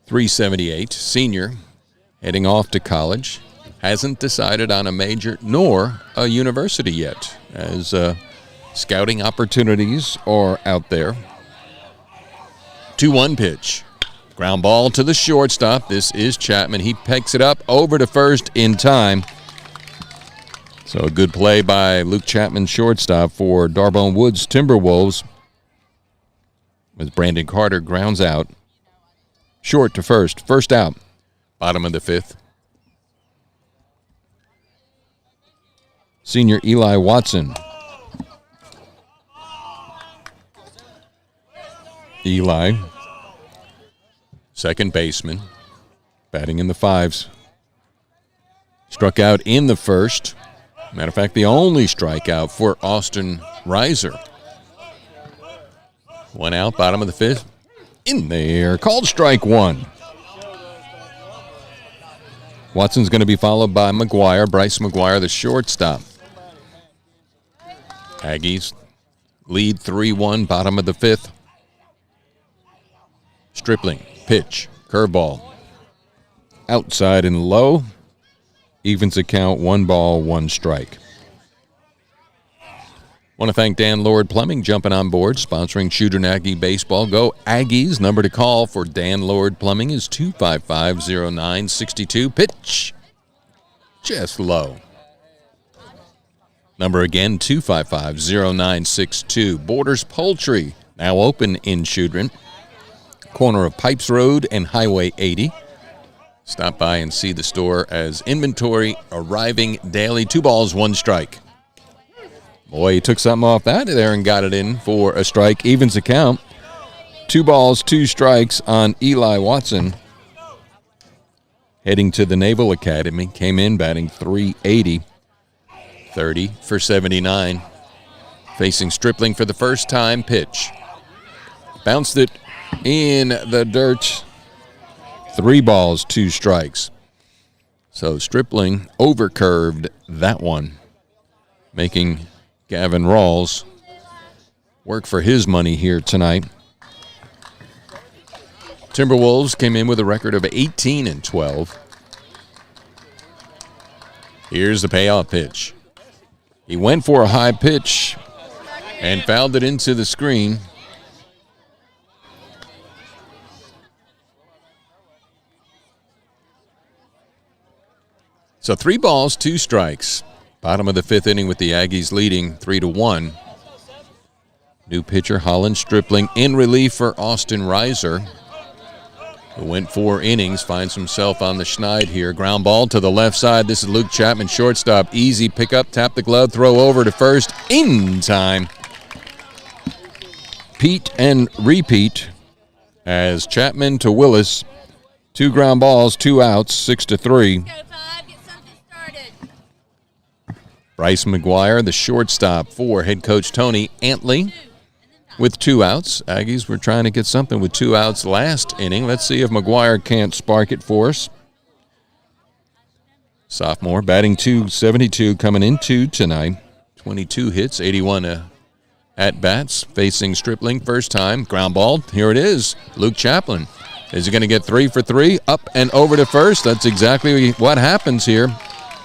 .378. Senior. Heading off to college. Hasn't decided on a major nor a university yet, as scouting opportunities are out there. 2-1 pitch. Ground ball to the shortstop. This is Chapman. He picks it up over to first in time. So a good play by Luke Chapman, shortstop for D'Arbonne Woods Timberwolves. as Brandon Carter grounds out. Short to first. First out. Bottom of the fifth. Senior Eli Watson. Eli, second baseman, batting in the fives. Struck out in the first. Matter of fact, the only strikeout for Austin Reiser. One out, bottom of the fifth. In there, called strike one. Watson's going to be followed by McGuire, Bryce McGuire, the shortstop. Aggies lead 3-1, bottom of the fifth. Stripling, pitch, curveball. Outside and low. Evens the count, 1 ball, 1 strike. Want to thank Dan Lord Plumbing jumping on board, sponsoring Choudrant Aggie Baseball. Go Aggies. Number to call for Dan Lord Plumbing is 255-0962. Pitch. Just low. Number again, 255-0962. Borders Poultry, now open in Choudrant. Corner of Pipes Road and Highway 80. Stop by and see the store as inventory arriving daily. 2 balls, 1 strike. Boy, he took something off that there and got it in for a strike. Evens the count. 2 balls, 2 strikes on Eli Watson. Heading to the Naval Academy. Came in batting .380. 30 for 79. Facing Stripling for the first time. Pitch. Bounced it in the dirt. 3 balls, 2 strikes. So Stripling overcurved that one, making Gavin Rawls work for his money here tonight. Timberwolves came in with a record of 18-12. Here's the payoff pitch. He went for a high pitch and fouled it into the screen. So 3 balls, 2 strikes. Bottom of the 5th inning with the Aggies leading 3-1. New pitcher Holland Stripling in relief for Austin Reiser, who went 4 innings, finds himself on the schneid here. Ground ball to the left side. This is Luke Chapman, shortstop. Easy pickup, tap the glove, throw over to first. In time. Pete and repeat as Chapman to Willis. 2 ground balls, 2 outs, 6-3. Bryce McGuire, the shortstop for head coach Tony Antley, with 2 outs. Aggies were trying to get something with 2 outs last inning. Let's see if McGuire can't spark it for us. Sophomore batting .272 coming into tonight. 22 hits, 81 at-bats, facing Stripling first time. Ground ball, here it is. Luke Chaplin. Is he going to get 3 for 3? Up and over to first. That's exactly what happens here.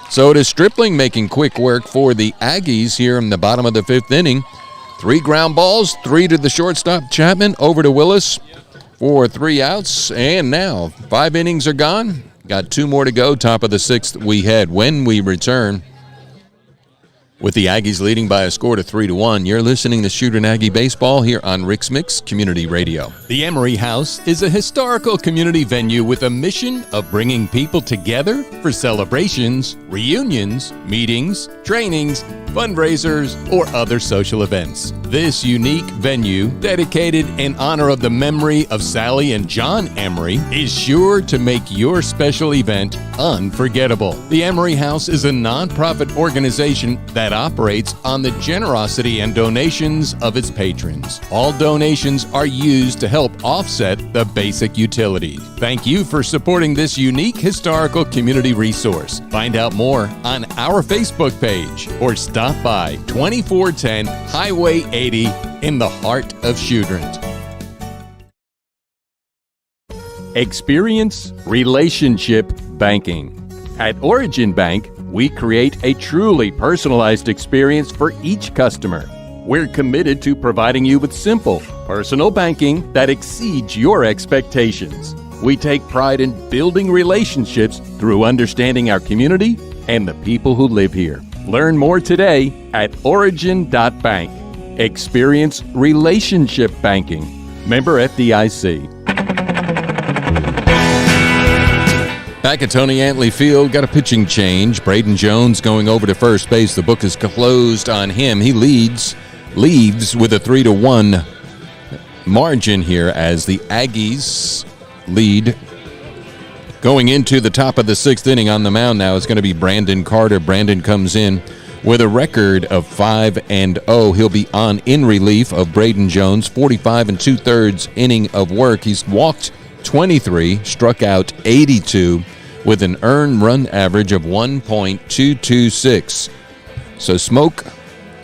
So it is Stripling making quick work for the Aggies here in the bottom of the 5th inning. 3 ground balls, 3 to the shortstop Chapman, over to Willis for 3 outs. And now 5 innings are gone. Got 2 more to go. Top of the 6th we head. When we return, with the Aggies leading by a score to 3-1, you're listening to Choudrant Aggie Baseball here on Rix-Mix Community Radio. The Emery House is a historical community venue with a mission of bringing people together for celebrations, reunions, meetings, trainings, fundraisers, or other social events. This unique venue, dedicated in honor of the memory of Sally and John Emery, is sure to make your special event unforgettable. The Emery House is a nonprofit organization that operates on the generosity and donations of its patrons. All donations are used to help offset the basic utilities. Thank you for supporting this unique historical community resource. Find out more on our Facebook page or stop by 2410 Highway 80 in the heart of Choudrant. Experience relationship banking. At Origin Bank, we create a truly personalized experience for each customer. We're committed to providing you with simple, personal banking that exceeds your expectations. We take pride in building relationships through understanding our community and the people who live here. Learn more today at origin.bank. Experience relationship banking. Member FDIC. Back at Tony Antley Field, got a pitching change. Braden Jones going over to first base. The book is closed on him. He leaves with a 3-1 margin here as the Aggies lead. Going into the top of the sixth inning on the mound now is going to be Brandon Carter. Brandon comes in with a record of 5-0. He'll be on in relief of Braden Jones. 45 2/3 inning of work. He's walked 23, struck out 82 with an earned run average of 1.226. So smoke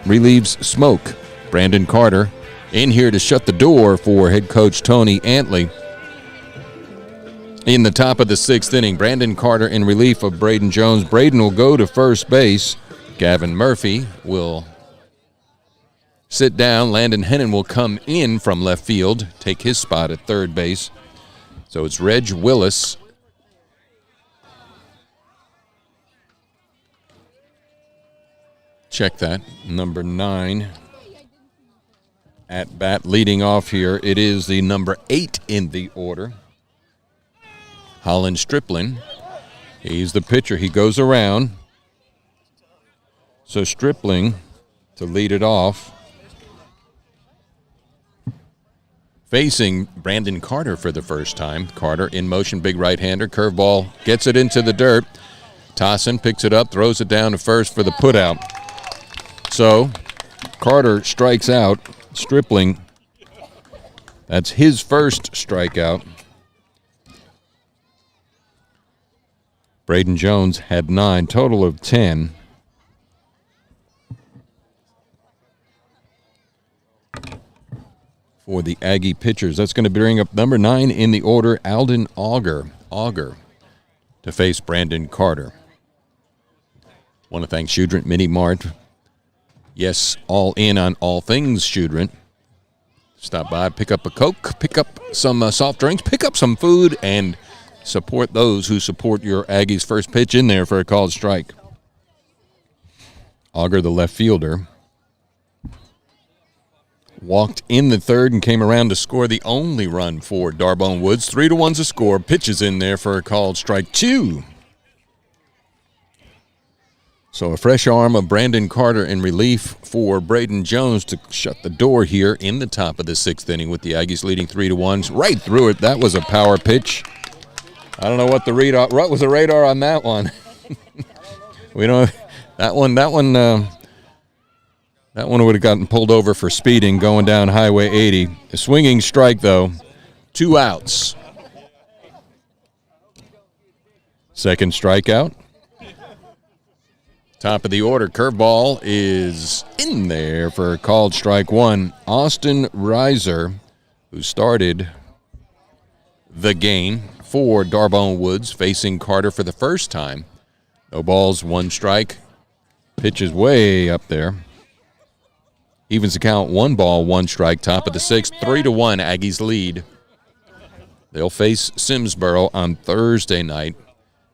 relieves smoke. Brandon Carter in here to shut the door for head coach Tony Antley. In the top of the sixth inning, Brandon Carter in relief of Braden Jones. Braden will go to first base. Gavin Murphy will sit down. Landon Hennon will come in from left field, take his spot at third base. So it's Reg Willis. Check that. Number 9 at bat leading off here. It is the number 8 in the order. Holland Stripling. He's the pitcher. He goes around. So Stripling to lead it off. Facing Brandon Carter for the first time. Carter in motion, big right-hander. Curveball gets it into the dirt. Tossin picks it up, throws it down to first for the putout. So Carter strikes out. Stripling, that's his first strikeout. Braden Jones had 9, total of 10. For the Aggie pitchers. That's going to bring up number 9 in the order, Alden Auger, to face Brandon Carter. Want to thank Choudrant Mini Mart. Yes, all in on all things Choudrant. Stop by, pick up a Coke, pick up some soft drinks, pick up some food, and support those who support your Aggies' first pitch in there for a called strike. Auger, the left fielder, walked in the third and came around to score the only run for D'Arbonne Woods. 3-1's a score. Pitches in there for a called strike 2. So a fresh arm of Brandon Carter in relief for Braden Jones to shut the door here in the top of the sixth inning with the Aggies leading 3-1. Right through it. That was a power pitch. I don't know what what was the radar on that one. We don't. That one would have gotten pulled over for speeding going down Highway 80. A swinging strike, though. 2 outs. Second strikeout. Top of the order, curveball is in there for a called strike 1. Austin Reiser, who started the game for D'Arbonne Woods, facing Carter for the first time. No balls, 1 strike. Pitch is way up there. Evens the count, 1 ball, 1 strike, top of the sixth, 3-1, Aggies lead. They'll face Simsboro on Thursday night,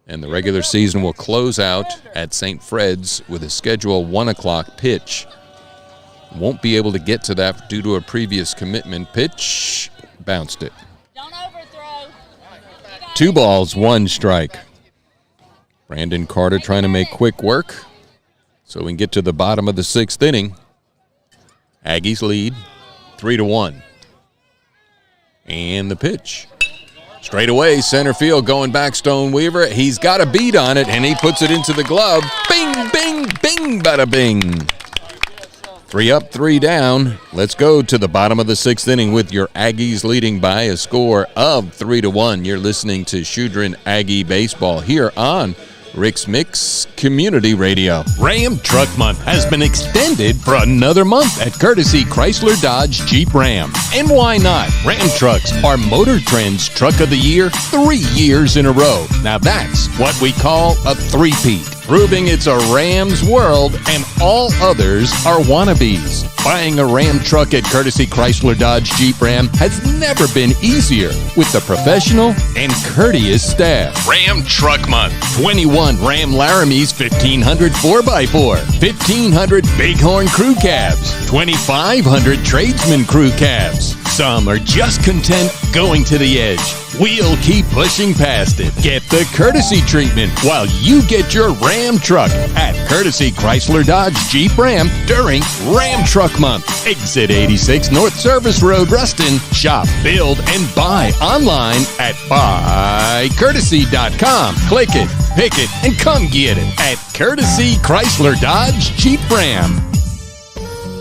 and the regular season will close out at St. Fred's with a scheduled 1 o'clock pitch. Won't be able to get to that due to a previous commitment. Pitch, bounced it. Don't overthrow. 2 balls, 1 strike. Brandon Carter trying to make quick work so we can get to the bottom of the sixth inning. Aggies lead 3-1. And the pitch. Straight away, center field going back, Stone Weaver. He's got a beat on it, and he puts it into the glove. Bing, bing, bing, bada bing. 3 up, 3 down. Let's go to the bottom of the sixth inning with your Aggies leading by a score of 3-1. You're listening to Choudrant Aggie Baseball here on Rix-Mix Community Radio. Ram Truck Month has been extended for another month at courtesy Chrysler Dodge Jeep Ram. And why not? Ram trucks are Motor Trend's Truck of the Year 3 years in a row. Now that's what we call a three-peat, proving it's a Ram's world and all others are wannabes. Buying a Ram truck at courtesy Chrysler Dodge Jeep Ram has never been easier with the professional and courteous staff. Ram Truck Month. 21 Ram Laramies 1500 4x4, 1500 Bighorn Crew Cabs, 2500 Tradesman Crew Cabs, Some are just content going to the edge. We'll keep pushing past it. Get the courtesy treatment while you get your Ram truck at Courtesy Chrysler Dodge Jeep Ram during Ram Truck Month. Exit 86 North Service Road, Ruston. Shop, build, and buy online at buycourtesy.com. Click it, pick it, and come get it at Courtesy Chrysler Dodge Jeep Ram.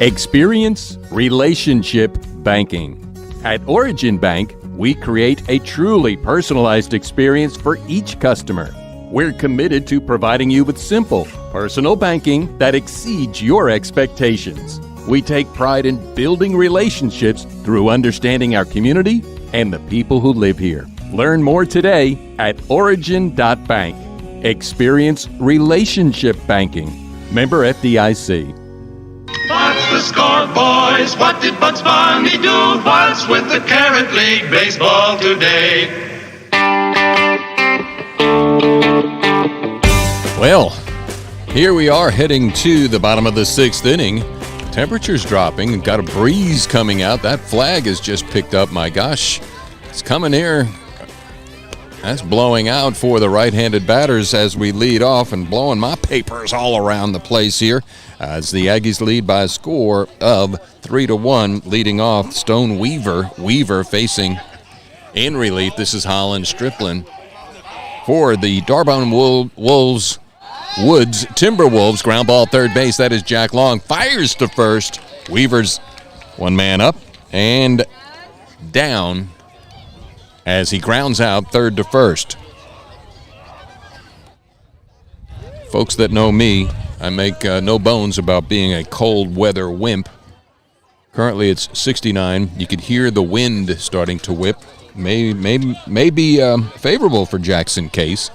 Experience relationship banking. At Origin Bank, we create a truly personalized experience for each customer. We're committed to providing you with simple, personal banking that exceeds your expectations. We take pride in building relationships through understanding our community and the people who live here. Learn more today at origin.bank. Experience relationship banking. Member FDIC. What's the score, boys? What did Bugs Bunny do? What's with the Carrot League baseball today? Well, here we are heading to the bottom of the sixth inning. Temperature's dropping and got a breeze coming out. That flag has just picked up. My gosh, it's coming here. That's blowing out for the right-handed batters as we lead off and blowing my papers all around the place here as the Aggies lead by a score of 3-1, leading off Stone Weaver. Weaver facing in relief. This is Holland Stripling for the D'Arbonne Woods Timberwolves. Ground ball third base. That is Jack Long. Fires to first. Weaver's one man up and down as he grounds out third to first. Folks that know me, I make no bones about being a cold weather wimp. Currently it's 69. You could hear the wind starting to whip. May be favorable for Jackson Case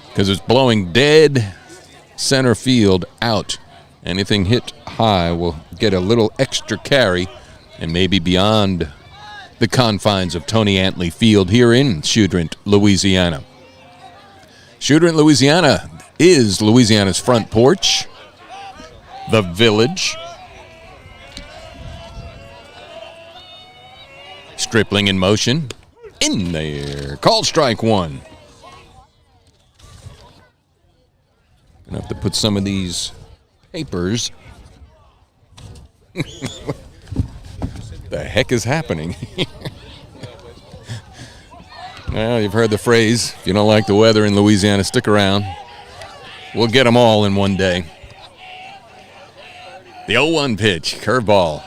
because it's blowing dead center field out. Anything hit high will get a little extra carry and maybe beyond the confines of Tony Antley Field here in Choudrant, Louisiana. Choudrant, Louisiana is Louisiana's front porch, the village. Stripling in motion. In there. Called strike one. Gonna have to put some of these papers. The heck is happening? Well, you've heard the phrase, if you don't like the weather in Louisiana, stick around. We'll get them all in one day. The 0-1 pitch, curveball.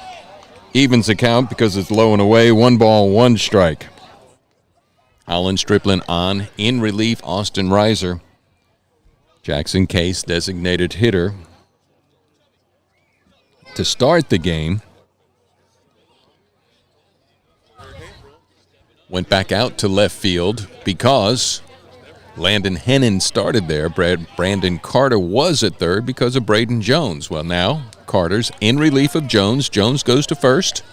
Evens the count because it's low and away. 1 ball, 1 strike. Holland Stripling on. In relief, Austin Reiser. Jackson Case, designated hitter. To start the game. Went back out to left field because Landon Hennon started there. Brandon Carter was at third because of Braden Jones. Well, now Carter's in relief of Jones. Jones goes to first.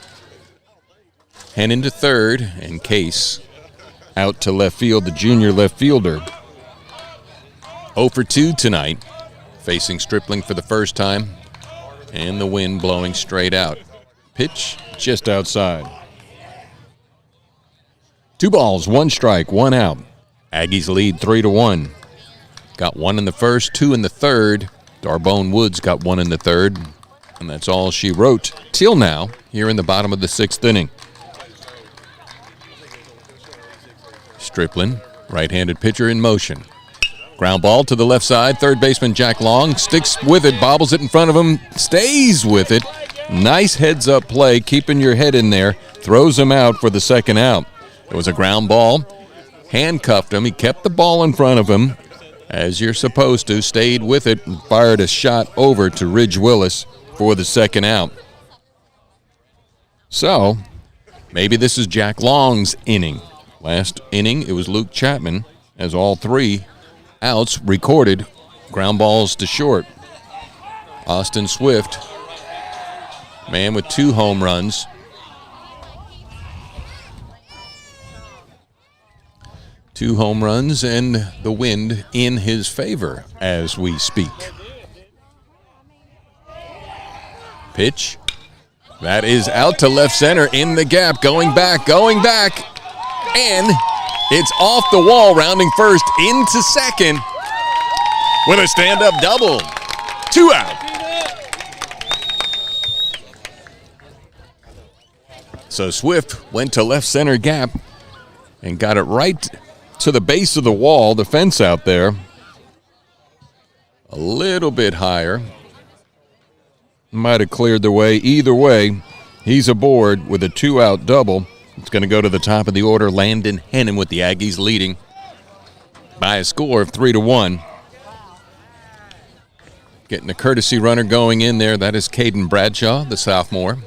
Hennon to third, and Case out to left field, the junior left fielder. 0 for 2 tonight, facing Stripling for the first time, and the wind blowing straight out. Pitch just outside. 2 balls, 1 strike, 1 out. Aggies lead 3-1. Got 1 in the first, 2 in the third. D'Arbonne Woods got 1 in the third. And that's all she wrote till now here in the bottom of the 6th inning. Stripling, right-handed pitcher in motion. Ground ball to the left side. Third baseman Jack Long sticks with it, bobbles it in front of him, stays with it. Nice heads-up play, keeping your head in there. Throws him out for the second out. It was a ground ball. Handcuffed him. He kept the ball in front of him, as you're supposed to. Stayed with it and fired a shot over to Ridge Willis for the second out. So, maybe this is Jack Long's inning. Last inning, it was Luke Chapman, as all 3 outs recorded. Ground balls to short. Austin Swift, man with 2 home runs. 2 home runs and the wind in his favor as we speak. Pitch That is out to left center in the gap, going back, and it's off the wall, rounding first into second with a stand-up double. 2 out. So Swift went to left center gap and got it right to the base of the wall, the fence out there. A little bit higher. Might have cleared the way. Either way, he's aboard with a 2-out double. It's going to go to the top of the order. Landon Hennon with the Aggies leading by a score of 3-1. Getting a courtesy runner going in there. That is Caden Bradshaw, the sophomore,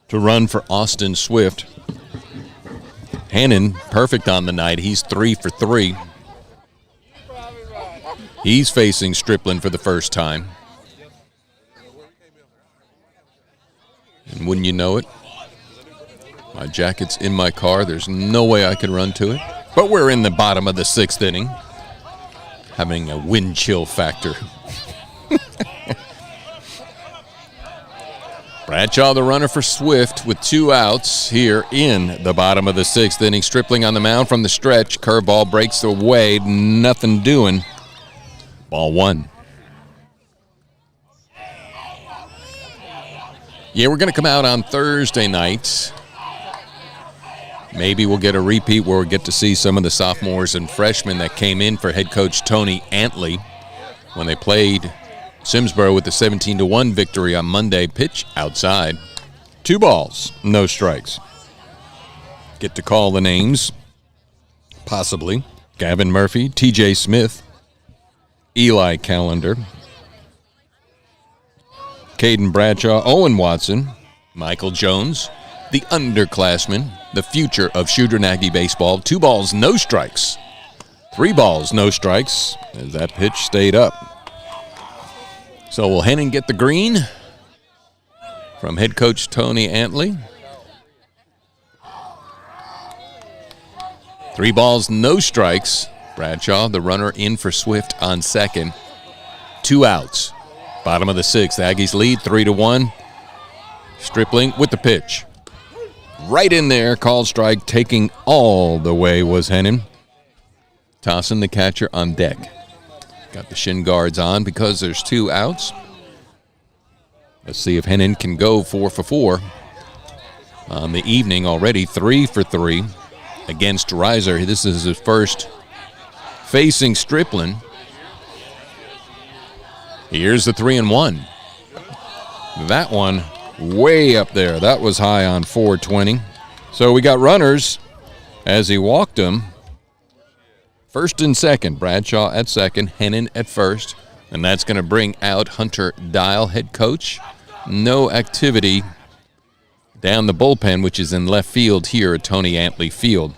to run for Austin Swift. Hennon, perfect on the night. He's 3 for 3. He's facing Stripling for the first time. And wouldn't you know it, my jacket's in my car. There's no way I can run to it. But we're in the bottom of the 6th inning, having a wind chill factor. Bradshaw, the runner for Swift, with 2 outs here in the bottom of the 6th inning. Stripling on the mound from the stretch. Curveball breaks away. Nothing doing. Ball 1. Yeah, we're going to come out on Thursday night. Maybe we'll get a repeat where we'll get to see some of the sophomores and freshmen that came in for head coach Tony Antley when they played Simsboro with the 17-1 victory on Monday. Pitch outside. 2 balls, no strikes. Get to call the names, possibly. Gavin Murphy, T.J. Smith, Eli Callender, Caden Bradshaw, Owen Watson, Michael Jones, the underclassman, the future of Choudrant Aggie baseball. 2 balls, no strikes. 3 balls, no strikes, as that pitch stayed up. So will Henning get the green from head coach Tony Antley? 3 balls, no strikes. Bradshaw, the runner, in for Swift on second. 2 outs. Bottom of the 6th. Aggies lead 3-1. Stripling with the pitch. Right in there, called strike, taking all the way was Hennon. Tossing the catcher on deck. Got the shin guards on because there's 2 outs. Let's see if Hennon can go 4 for 4 on the evening already. 3 for 3 against Reiser. This is his first facing Stripling. Here's the 3-1. That one way up there. That was high on 420. So we got runners as he walked them. First and second. Bradshaw at second. Hennon at first. And that's going to bring out Hunter Dial, head coach. No activity down the bullpen, which is in left field here at Tony Antley Field.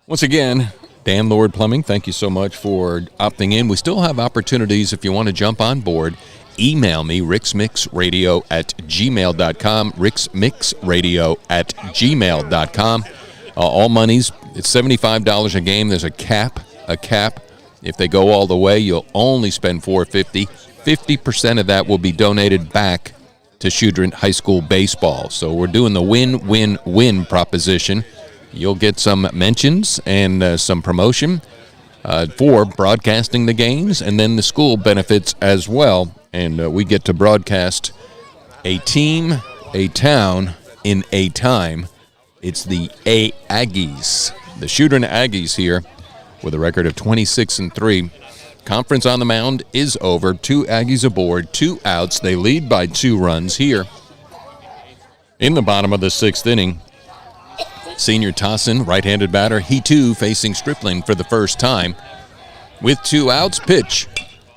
Once again, Dan Lord Plumbing, thank you so much for opting in. We still have opportunities if you want to jump on board. Email me, rixmixradio@gmail.com, rixmixradio@gmail.com. All monies, it's $75 a game. There's a cap. If they go all the way, you'll only spend $450. 50% of that will be donated back to Choudrant High School baseball. So we're doing the win-win-win proposition. You'll get some mentions and some promotion for broadcasting the games, and then the school benefits as well. And we get to broadcast a team, a town, in a time. It's the Aggies, the Choudrant Aggies here with a record of 26-3. Conference on the mound is over. 2 Aggies aboard, 2 outs. They lead by 2 runs here in the bottom of the 6th inning. Senior Tossin, right-handed batter, he too facing Stripling for the first time. With 2 outs, pitch.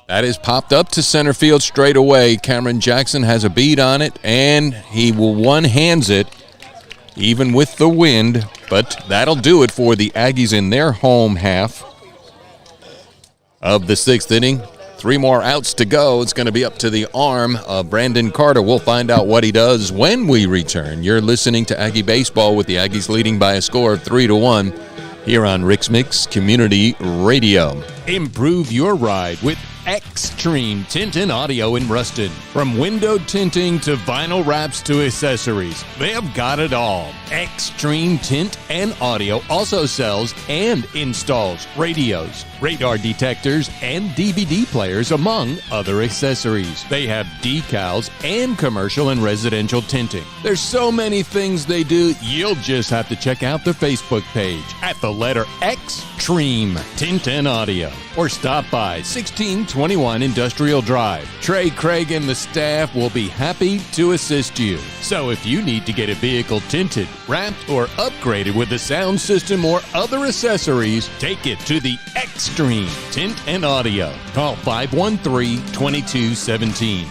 That is popped up to center field straight away. Cameron Jackson has a beat on it, and he will one-hands it, even with the wind. But that'll do it for the Aggies in their home half of the 6th inning. 3 more outs to go. It's going to be up to the arm of Brandon Carter. We'll find out what he does when we return. You're listening to Aggie Baseball with the Aggies leading by a score of 3-1 here on Rix-Mix Community Radio. Improve your ride with Extreme Tint and Audio in Ruston. From window tinting to vinyl wraps to accessories, they have got it all. Extreme Tint and Audio also sells and installs radios, radar detectors, and DVD players, among other accessories. They have decals and commercial and residential tinting. There's so many things they do, you'll just have to check out their Facebook page at the letter Extreme Tint and Audio, or stop by 1621 Industrial Drive. Trey, Craig, and the staff will be happy to assist you. So if you need to get a vehicle tinted, wrapped, or upgraded with a sound system or other accessories, take it to the Extreme Tint and Audio. Call 513-2217.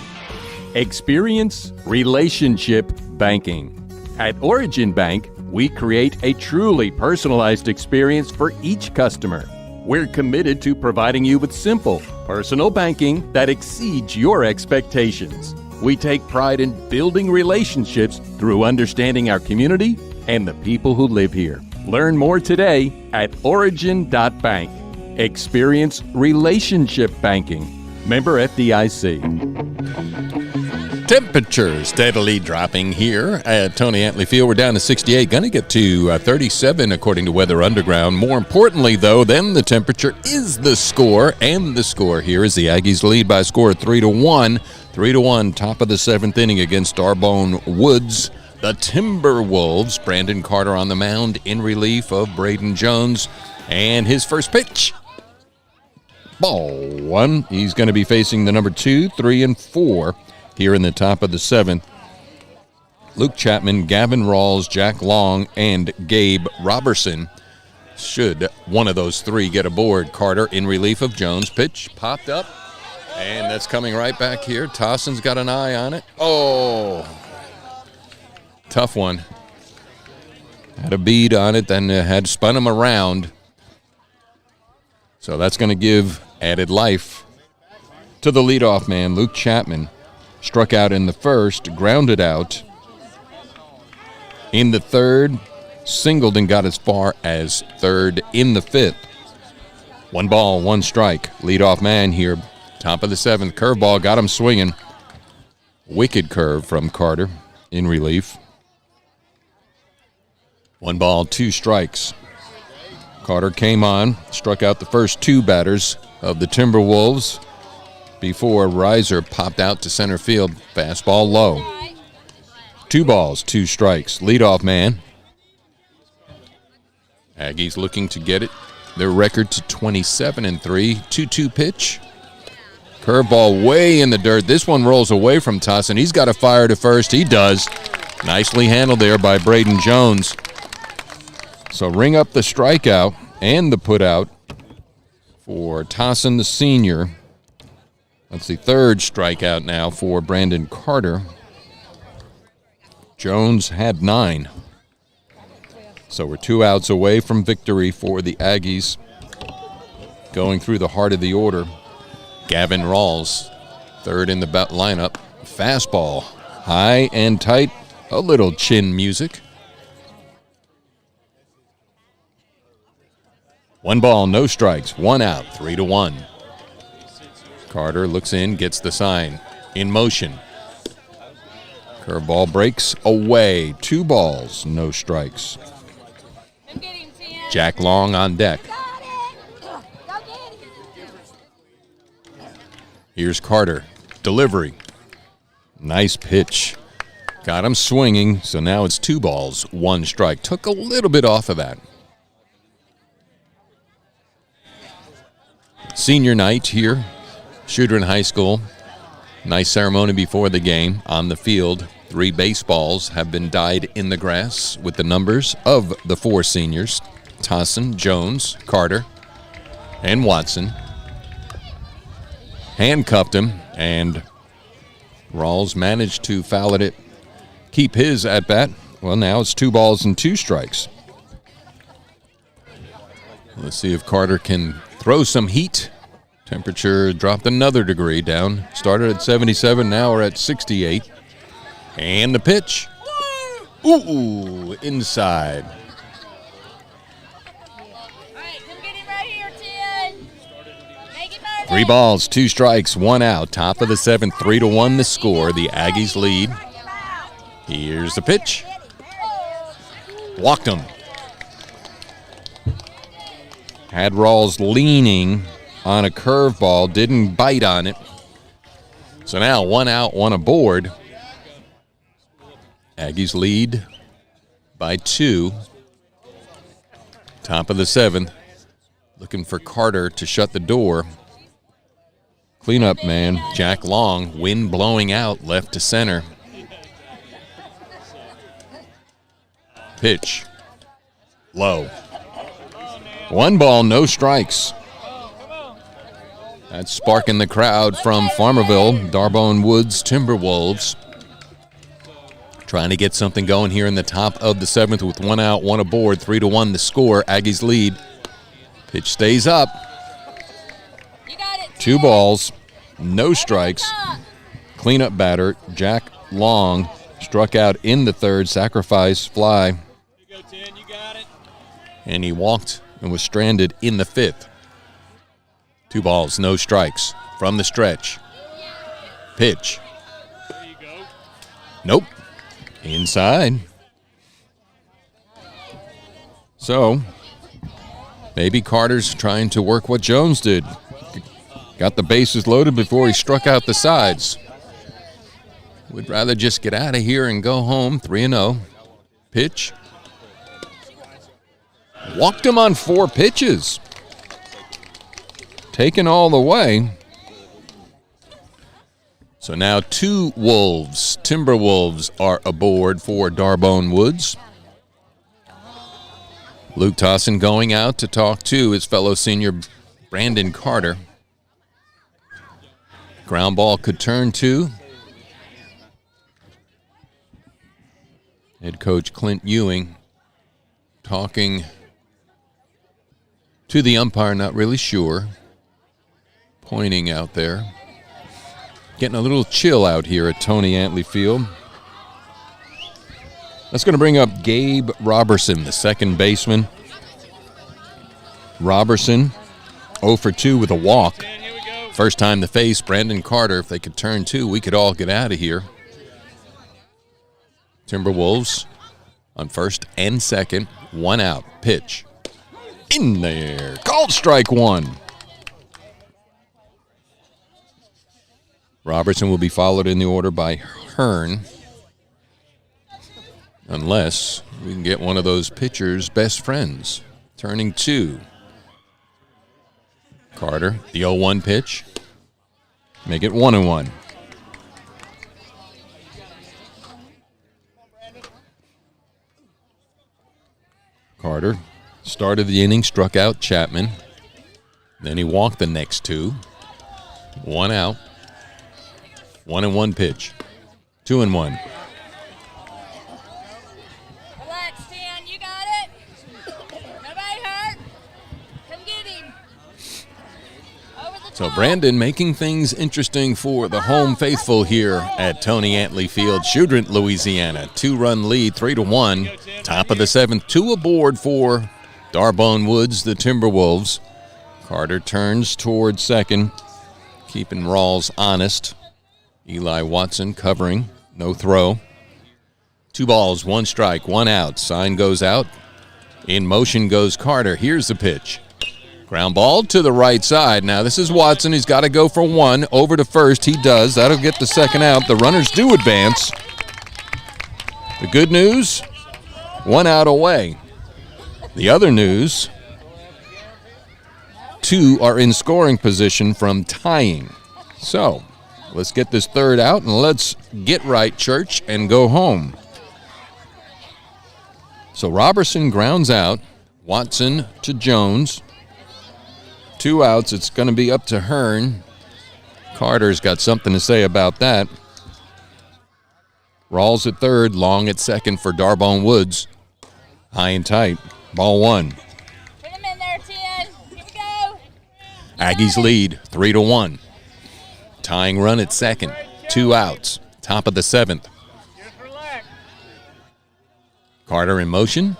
Experience relationship banking. At Origin Bank, we create a truly personalized experience for each customer. We're committed to providing you with simple, personal banking that exceeds your expectations. We take pride in building relationships through understanding our community and the people who live here. Learn more today at origin.bank. Experience relationship banking. Member FDIC. Temperature steadily dropping here at Tony Antley Field. We're down to 68. Going to get to 37 according to Weather Underground. More importantly, though, than the temperature is the score. And the score here is the Aggies lead by a score of 3-1. 3-1, top of the seventh inning against D'Arbonne Woods, the Timberwolves. Brandon Carter on the mound in relief of Braden Jones. And his first pitch. Ball one. He's going to be facing the number 2, 3, and 4. Here in the top of the seventh, Luke Chapman, Gavin Rawls, Jack Long, and Gabe Robertson. Should one of those three get aboard. Carter in relief of Jones. Pitch popped up, and that's coming right back here. Tosson's got an eye on it. Oh, tough one. Had a bead on it, then had spun him around. So that's going to give added life to the leadoff man, Luke Chapman. Struck out in the first, grounded out. In the third, singled and got as far as third in the fifth. 1 ball, 1 strike. Leadoff man here, top of the seventh. Curveball got him swinging. Wicked curve from Carter in relief. 1 ball, 2 strikes. Carter came on, struck out the first 2 batters of the Timberwolves before Reiser popped out to center field. Fastball low. 2 balls, 2 strikes. Leadoff man. Aggies looking to get it. Their record to 27-3. 2-2 pitch. Curveball way in the dirt. This one rolls away from Tossin. He's got to fire to first. He does. Nicely handled there by Braden Jones. So ring up the strikeout and the putout for Tossin the senior. That's the third strikeout now for Brandon Carter. Jones had 9. So we're 2 outs away from victory for the Aggies. Going through the heart of the order, Gavin Rawls, third in the lineup. Fastball, high and tight, a little chin music. 1 ball, no strikes, 1 out, 3-1. Carter looks in, gets the sign. In motion. Curveball breaks away. 2 balls, no strikes. Jack Long on deck. Here's Carter. Delivery. Nice pitch. Got him swinging, so now it's 2 balls, 1 strike. Took a little bit off of that. Senior night here. Choudrant High School. Nice ceremony before the game. On the field, 3 baseballs have been dyed in the grass with the numbers of the 4 seniors. Tossin, Jones, Carter, and Watson. Handcuffed him, and Rawls managed to foul it, keep his at bat. Well, now it's 2 balls and 2 strikes. Let's see if Carter can throw some heat. Temperature dropped another degree down. Started at 77, now we're at 68. And the pitch. Ooh, inside. All right, come get him right here, Tin. Make it nice 3 balls, 2 strikes, 1 out. Top of the 7th, 3-1 the score. The Aggies lead. Here's the pitch. Walked him. Had Rawls leaning on a curveball, didn't bite on it. So now 1 out, 1 aboard. Aggies lead by 2. Top of the 7th. Looking for Carter to shut the door. Cleanup man, Jack Long, wind blowing out left to center. Pitch. Low. 1 ball, no strikes. That's sparking the crowd from Farmerville, D'Arbonne Woods Timberwolves. Trying to get something going here in the top of the 7th with 1 out, 1 aboard, 3-1 the score. Aggies lead. Pitch stays up. 2 balls, no strikes. Cleanup batter, Jack Long, struck out in the 3rd, sacrifice fly. And he walked and was stranded in the 5th. 2 balls, no strikes from the stretch. Pitch. Nope. Inside. So, maybe Carter's trying to work what Jones did. Got the bases loaded before he struck out the sides. Would rather just get out of here and go home, 3-0. Pitch. Walked him on 4 pitches. Taken all the way. So now 2 Wolves, Timberwolves, are aboard for D'Arbonne Woods. Luke Tossin going out to talk to his fellow senior Brandon Carter. Ground ball could turn 2. Head coach Clint Ewing talking to the umpire, not really sure. Pointing out there. Getting a little chill out here at Tony Antley Field. That's going to bring up Gabe Robertson, the second baseman. Robertson, 0 for 2 with a walk. First time to face Brandon Carter. If they could turn 2, we could all get out of here. Timberwolves on first and second. 1 out. Pitch. In there. Called strike 1. Robertson will be followed in the order by Hearn. Unless we can get one of those pitchers' best friends. Turning 2. Carter, the 0-1 pitch. Make it 1-1. Carter started the inning, struck out Chapman. Then he walked the next 2. 1 out. 1-1 pitch. 2-1. Relax, Stan. You got it. Nobody hurt. Come get him. Over the So top. Brandon making things interesting for the home faithful here at Tony Antley Field, Choudrant, Louisiana. 2-run lead, 3-1. Top of the 7th, 2 aboard for D'Arbonne Woods, the Timberwolves. Carter turns toward second, keeping Rawls honest. Eli Watson covering, no throw. 2 balls, 1 strike, 1 out. Sign goes out. In motion goes Carter. Here's the pitch. Ground ball to the right side. Now this is Watson. He's got to go for 1. Over to first. He does. That'll get the second out. The runners do advance. The good news, 1 out away. The other news, 2 are in scoring position from tying. So let's get this 3rd out and let's get right, church, and go home. So Robertson grounds out. Watson to Jones. 2 outs. It's going to be up to Hearn. Carter's got something to say about that. Rawls at 3rd, Long at 2nd for D'Arbonne Woods. High and tight. Ball 1. Put him in there, 10. Here we go. Aggies lead 3-1. Tying run at 2nd. 2 outs. Top of the 7th. Carter in motion.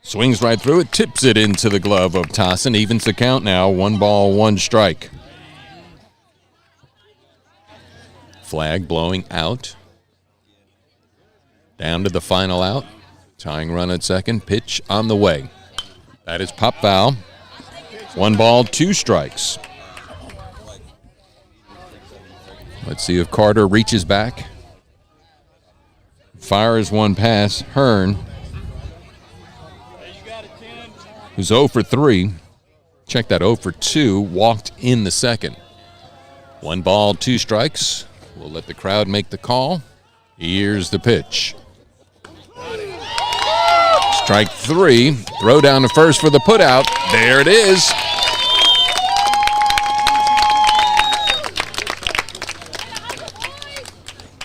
Swings right through it, tips it into the glove of Tossin. Evens the count now. 1 ball, 1 strike. Flag blowing out. Down to the final out. Tying run at second. Pitch on the way. That is pop foul. 1 ball, 2 strikes. Let's see if Carter reaches back. Fires one past Hearn, who's 0 for 3. Check that, 0 for 2. Walked in the second. 1 ball, 2 strikes. We'll let the crowd make the call. Here's the pitch. Strike 3. Throw down to first for the putout. There it is.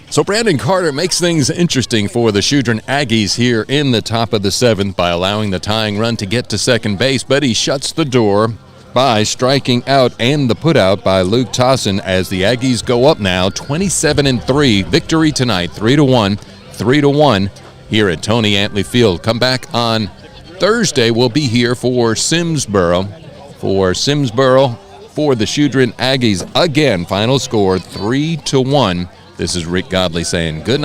So Brandon Carter makes things interesting for the Choudrant Aggies here in the top of the 7th by allowing the tying run to get to second base, but he shuts the door by striking out and the putout by Luke Tossin as the Aggies go up now 27-3. Victory tonight, 3-1, 3-1 here at Tony Antley Field. Come back on Thursday. We'll be here for Simsboro. For the Choudrant Aggies again. Final score 3-1. This is Rick Godley saying good night.